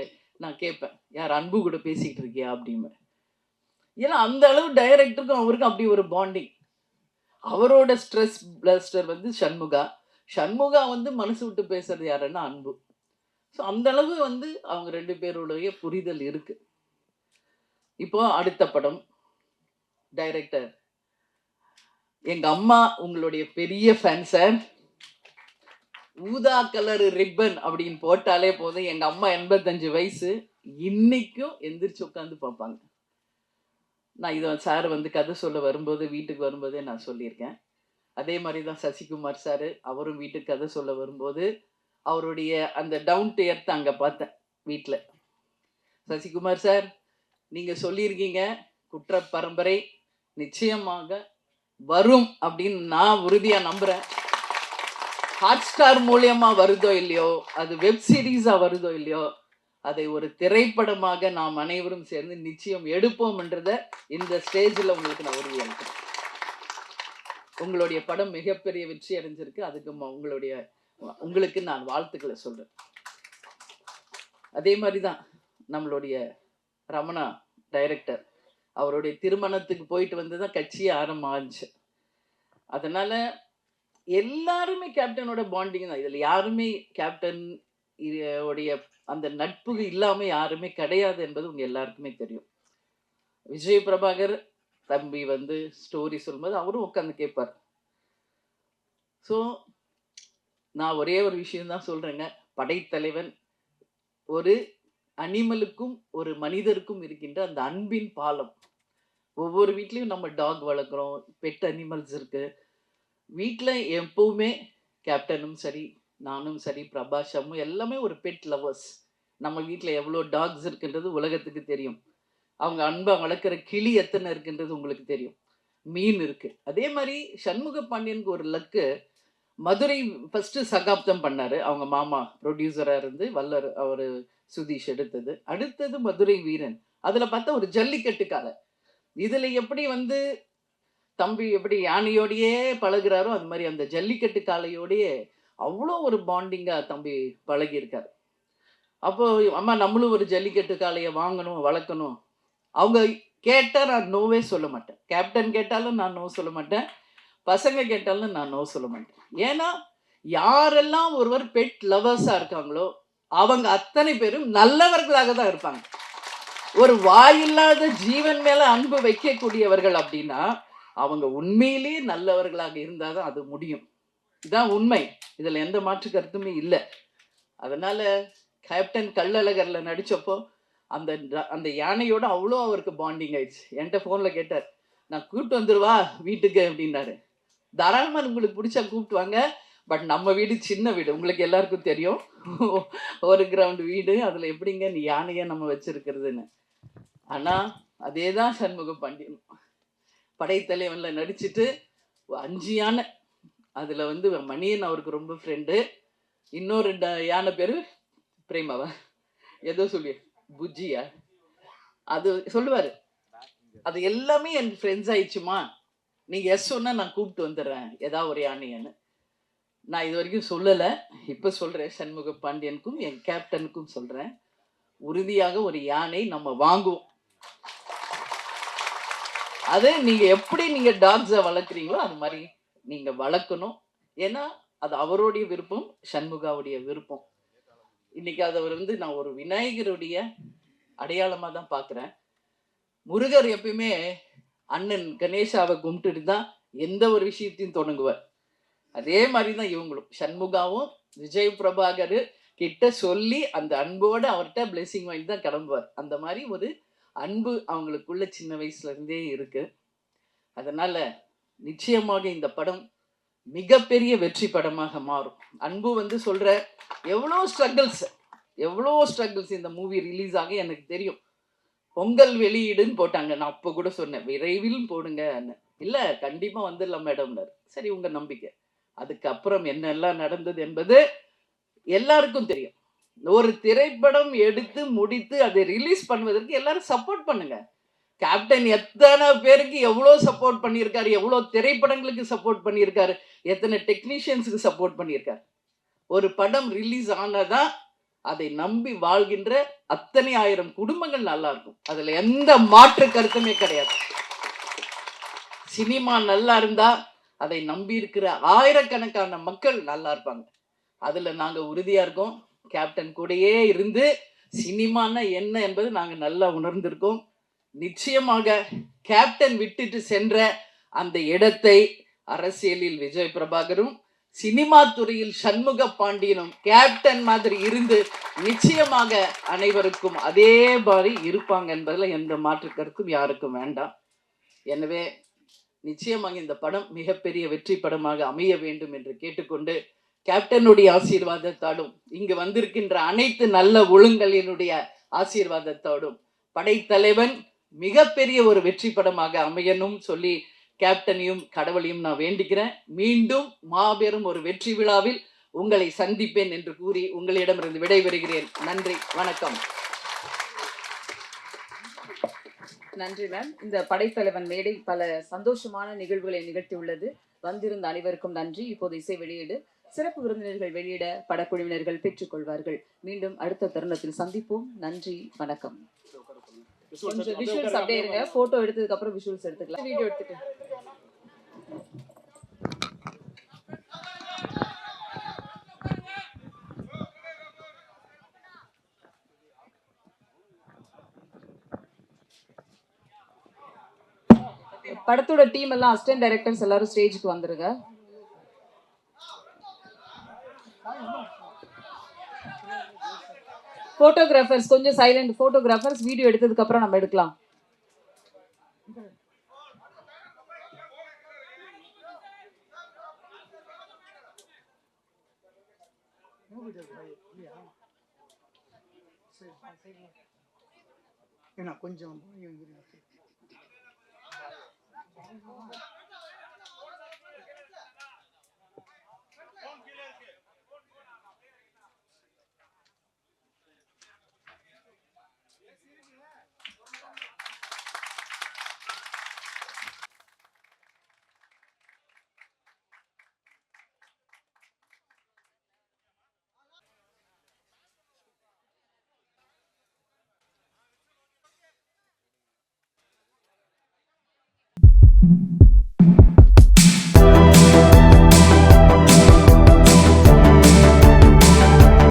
நான் கேட்பேன், யார் அன்பு கூட பேசிக்கிட்டு இருக்கியா அப்படின்னு. ஏன்னா அந்த அளவு டைரக்டருக்கும் அவருக்கும் அப்படி ஒரு பாண்டிங். அவரோட ஸ்ட்ரெஸ் பிளாஸ்டர் வந்து சண்முகா, சண்முகா வந்து மனசு விட்டு பேசுறது யாருன்னா அன்பு. ஸோ அந்த அளவு வந்து அவங்க 2 பேருடைய புரிதல் இருக்கு. இப்போ அடுத்த படம் டைரக்டர், எங்க அம்மா உங்களுடைய பெரிய ஃபேன் சார். ஊதா கலர் ரிப்பன் அப்படின்னு போட்டாலே போதும். எங்கள் அம்மா 85 வயசு, இன்னைக்கும் எந்திரிச்சு உட்காந்து பார்ப்பாங்க. நான் இதை சார் வந்து கதை சொல்ல வரும்போது, வீட்டுக்கு வரும்போதே நான் சொல்லியிருக்கேன். அதே மாதிரி தான் சசிகுமார் சார், அவரும் வீட்டுக்கு கதை சொல்ல வரும்போது அவருடைய அந்த டவுன் டு எர்த் அங்கே பார்த்தேன் வீட்டில். சசிகுமார் சார், நீங்கள் சொல்லியிருக்கீங்க குற்ற பரம்பரை நிச்சயமாக வரும் அப்படின்னு நான் உறுதியாக நம்புகிறேன். ஹாட்ஸ்டார் மூலியமா வருதோ இல்லையோ, அது வெப் சீரிஸா வருதோ இல்லையோ, அதை ஒரு திரைப்படமாக நாம் அனைவரும் சேர்ந்து நிச்சயம் எடுப்போம்ன்றத இந்த ஸ்டேஜில் உங்களுக்கு நான் உறுதியளிக்கிறேன். உங்களுடைய படம் மிகப்பெரிய வெற்றி அடைஞ்சிருக்கு. அதுக்கு உங்களுக்கு நான் வாழ்த்துக்களை சொல்றேன். அதே மாதிரி தான் நம்மளுடைய ரமணா டைரக்டர், அவருடைய திருமணத்துக்கு போயிட்டு வந்து தான் கட்சியே ஆரம்பம் ஆச்சு. அதனால எல்லாருமே கேப்டனோட பாண்டிங் தான். இதில் யாருமே கேப்டன் உடைய அந்த நட்பு இல்லாமல் யாருமே கிடையாது என்பது உங்கள் எல்லாருக்குமே தெரியும். விஜய் பிரபாகர் தம்பி வந்து ஸ்டோரி சொல்லும்போது அவரும் உட்காந்து கேட்பார். ஸோ நான் ஒரே ஒரு விஷயம்தான் சொல்கிறேங்க. படைத்தலைவன் ஒரு அனிமலுக்கும் ஒரு மனிதருக்கும் இருக்கின்ற அந்த அன்பின் பாலம். ஒவ்வொரு வீட்லேயும் நம்ம டாக் வளர்க்குறோம், பெட் அனிமல்ஸ் இருக்குது. வீட்டில் எப்பவுமே கேப்டனும் சரி, நானும் சரி, பிரபாஷமும் எல்லாமே ஒரு பெட் லவர்ஸ். நம்ம வீட்டில் எவ்வளோ டாக்ஸ் இருக்குன்றது உலகத்துக்கு தெரியும். அவங்க அன்பை வளர்க்குற கிளி எத்தனை இருக்குன்றது உங்களுக்கு தெரியும். மீன் இருக்குது. அதே மாதிரி சண்முக பாண்டியனுக்கு ஒரு லக்கு, மதுரை ஃபஸ்ட்டு சகாப்தம் பண்ணார். அவங்க மாமா ப்ரொடியூசராக இருந்து வல்லர் அவர் சுதீஷ் எடுத்தது. அடுத்தது மதுரை வீரன். அதில் பார்த்தா ஒரு ஜல்லிக்கட்டு காலை. இதில் எப்படி வந்து தம்பி எப்படி யானையோடையே பழகுறாரோ அது மாதிரி அந்த ஜல்லிக்கட்டு காளையோடையே அவ்வளோ ஒரு பாண்டிங்காக தம்பி பழகியிருக்கார். அப்போது அம்மா நம்மளும் ஒரு ஜல்லிக்கட்டு காளையை வாங்கணும், வளர்க்கணும். அவங்க கேட்டால் நான் நோவே சொல்ல மாட்டேன். கேப்டன் கேட்டாலும் நான் நோ சொல்ல மாட்டேன், பசங்க கேட்டாலும் நான் நோ சொல்ல மாட்டேன். ஏன்னா யாரெல்லாம் ஒருவர் பெட் லவர்ஸாக இருக்காங்களோ அவங்க அத்தனை பேரும் நல்லவர்களாக தான் இருப்பாங்க. ஒரு வாயில்லாத ஜீவன் மேலே அன்பு வைக்கக்கூடியவர்கள் அப்படின்னா அவங்க உண்மையிலேயே நல்லவர்களாக இருந்தால் தான் அது முடியும். இதுதான் உண்மை. இதில் எந்த மாற்று கருத்துமே இல்லை. அதனால் கேப்டன் கள்ளழகரில் நடித்தப்போ அந்த அந்த யானையோட அவ்வளோ அவருக்கு பாண்டிங் ஆயிடுச்சு. என்கிட்ட ஃபோனில் கேட்டார், நான் கூப்பிட்டு வந்துடுவா வீட்டுக்கு அப்படின்னாரு. தாராளமாக உங்களுக்கு பிடிச்சா கூப்பிட்டு வாங்க, பட் நம்ம வீடு சின்ன வீடு, உங்களுக்கு எல்லாருக்கும் தெரியும். ஒரு கிரவுண்ட் வீடு, அதில் எப்படிங்க நீ யானையை நம்ம வச்சுருக்கிறதுன்னு. ஆனால் அதே தான் சண்முக பாண்டியன் படைத்தலைவனில் நடிச்சுட்டு 5 யானை, அதில் வந்து மணியன் அவருக்கு ரொம்ப ஃப்ரெண்டு. இன்னொரு யானை பேர் பிரேமாவா ஏதோ சொல்லி புஜ்ஜியா அது சொல்லுவார். அது எல்லாமே என் ஃப்ரெண்ட்ஸ் ஆயிடுச்சுமா, நீங்கள் எஸ் சொன்னால் நான் கூப்பிட்டு வந்துடுறேன் ஏதாவது ஒரு யானையான்னு. நான் இது வரைக்கும் சொல்லலை, இப்போ சொல்கிறேன். சண்முக பாண்டியனுக்கும் என் கேப்டனுக்கும் சொல்கிறேன், உறுதியாக ஒரு யானை நம்ம வாங்குவோம். அது நீங்கள் எப்படி நீங்கள் டாக்ஸை வளர்க்குறீங்களோ அது மாதிரி நீங்கள் வளர்க்கணும். ஏன்னா அது அவருடைய விருப்பம், சண்முகாவுடைய விருப்பம். இன்னைக்கு அதை வந்து நான் ஒரு விநாயகருடைய அடையாளமாக தான் பார்க்குறேன். முருகர் எப்பயுமே அண்ணன் கணேசாவை கும்பிட்டுட்டு தான் எந்த ஒரு விஷயத்தையும் தொடங்குவார். அதே மாதிரி தான் இவங்களும் சண்முகாவும் விஜய் பிரபாகர் கிட்ட சொல்லி அந்த அன்போடு அவர்கிட்ட பிளெஸிங் வாங்கி தான் கிளம்புவார். அந்த மாதிரி ஒரு அன்பு அவங்களுக்குள்ள சின்ன வயசுலேருந்தே இருக்கு. அதனால் நிச்சயமாக இந்த படம் மிகப்பெரிய வெற்றி படமாக மாறும். அன்பு வந்து சொல்கிற எவ்வளோ ஸ்ட்ரகிள்ஸ் இந்த மூவி ரிலீஸ் ஆக எனக்கு தெரியும். பொங்கல் வெளியீடுன்னு போட்டாங்க, நான் அப்போ கூட சொன்னேன் விரைவில் போடுங்க. இல்லை கண்டிப்பாக வந்துடலாம் மேடம்னார். சரி உங்கள் நம்பிக்கை. அதுக்கப்புறம் என்னெல்லாம் நடந்தது என்பது எல்லாருக்கும் தெரியும். ஒரு திரைப்படம் எடுத்து முடித்து அதை ரிலீஸ் பண்ணுவதற்கு எல்லாரும் சப்போர்ட் பண்ணுங்க. கேப்டன் எத்தனை பேருக்கு எவ்வளோ சப்போர்ட் பண்ணியிருக்காரு, எவ்வளோ திரைப்படங்களுக்கு சப்போர்ட் பண்ணியிருக்காரு, எத்தனை டெக்னீஷியன்ஸுக்கு சப்போர்ட் பண்ணியிருக்காரு. ஒரு படம் ரிலீஸ் ஆனதான் அதை நம்பி வாழ்கின்ற அத்தனை ஆயிரம் குடும்பங்கள் நல்லா இருக்கும். அதில் எந்த மாற்று கருத்துமே கிடையாது. சினிமா நல்லா இருந்தா அதை நம்பி இருக்கிற ஆயிரக்கணக்கான மக்கள் நல்லா இருப்பாங்க. அதில் நாங்கள் உறுதியாக இருக்கோம். கேப்டன் கூடயே இருந்து சினிமானா என்ன என்பது நாங்கள் நல்லா உணர்ந்திருக்கோம். நிச்சயமாக கேப்டன் விட்டுட்டு சென்ற அந்த இடத்தை அரசியலில் விஜய் பிரபாகரும் சினிமா துறையில் சண்முக பாண்டியனும் கேப்டன் மாதிரி இருந்து நிச்சயமாக அனைவருக்கும் அதே மாதிரி இருப்பாங்க என்பதில் எந்த மாற்று கருத்தும் யாருக்கும் வேண்டாம். எனவே நிச்சயமாக இந்த படம் மிகப்பெரிய வெற்றி படமாக அமைய வேண்டும் என்று கேட்டுக்கொண்டு, கேப்டனுடைய ஆசீர்வாதத்தோடும் இங்கு வந்திருக்கின்ற அனைத்து நல்ல ஒழுங்கலினுடைய ஆசீர்வாதத்தோடும் படைத்தலைவன் மிகப்பெரிய ஒரு வெற்றி படமாக அமையணும் சொல்லி கேப்டனையும் கடவுளையும் நான் வேண்டிக்கிறேன். மீண்டும் மாபெரும் ஒரு வெற்றி விழாவில் உங்களை சந்திப்பேன் என்று கூறி உங்களிடமிருந்து விடைபெறுகிறேன். நன்றி, வணக்கம். நன்றி மேம். இந்த படைத்தலைவன் மேடை பல சந்தோஷமான நிகழ்வுகளை நிகழ்த்தியுள்ளது. வந்திருந்த அனைவருக்கும் நன்றி. இப்போது இசை வெளியீடு. சிறப்பு விருந்தினர்கள் வெளியிட படக்குழுவினர்கள் பெற்றுக்கொள்வார்கள். மீண்டும் அடுத்த தருணத்தில் சந்திப்போம். நன்றி, வணக்கம். கொஞ்சம் விஷுவல்ஸ் அப்படியே இருங்க. போட்டோ எடுத்ததுக்கு அப்புறம் விஷுவல்ஸ் எடுத்துக்கலாம். வீடியோ எடுத்துட்டு படத்தோட டீம் எல்லாம் அசிஸ்டன்ட் டைரக்டர்ஸ் எல்லாரும் ஸ்டேஜுக்கு வந்துருங்க. போட்டோகிராஃபர்ஸ் கொஞ்சம் சைலண்ட். போட்டோகிராஃபர்ஸ் வீடியோ எடுத்ததுக்கு அப்புறம் நம்ம எடுக்கலாம். கொஞ்சம்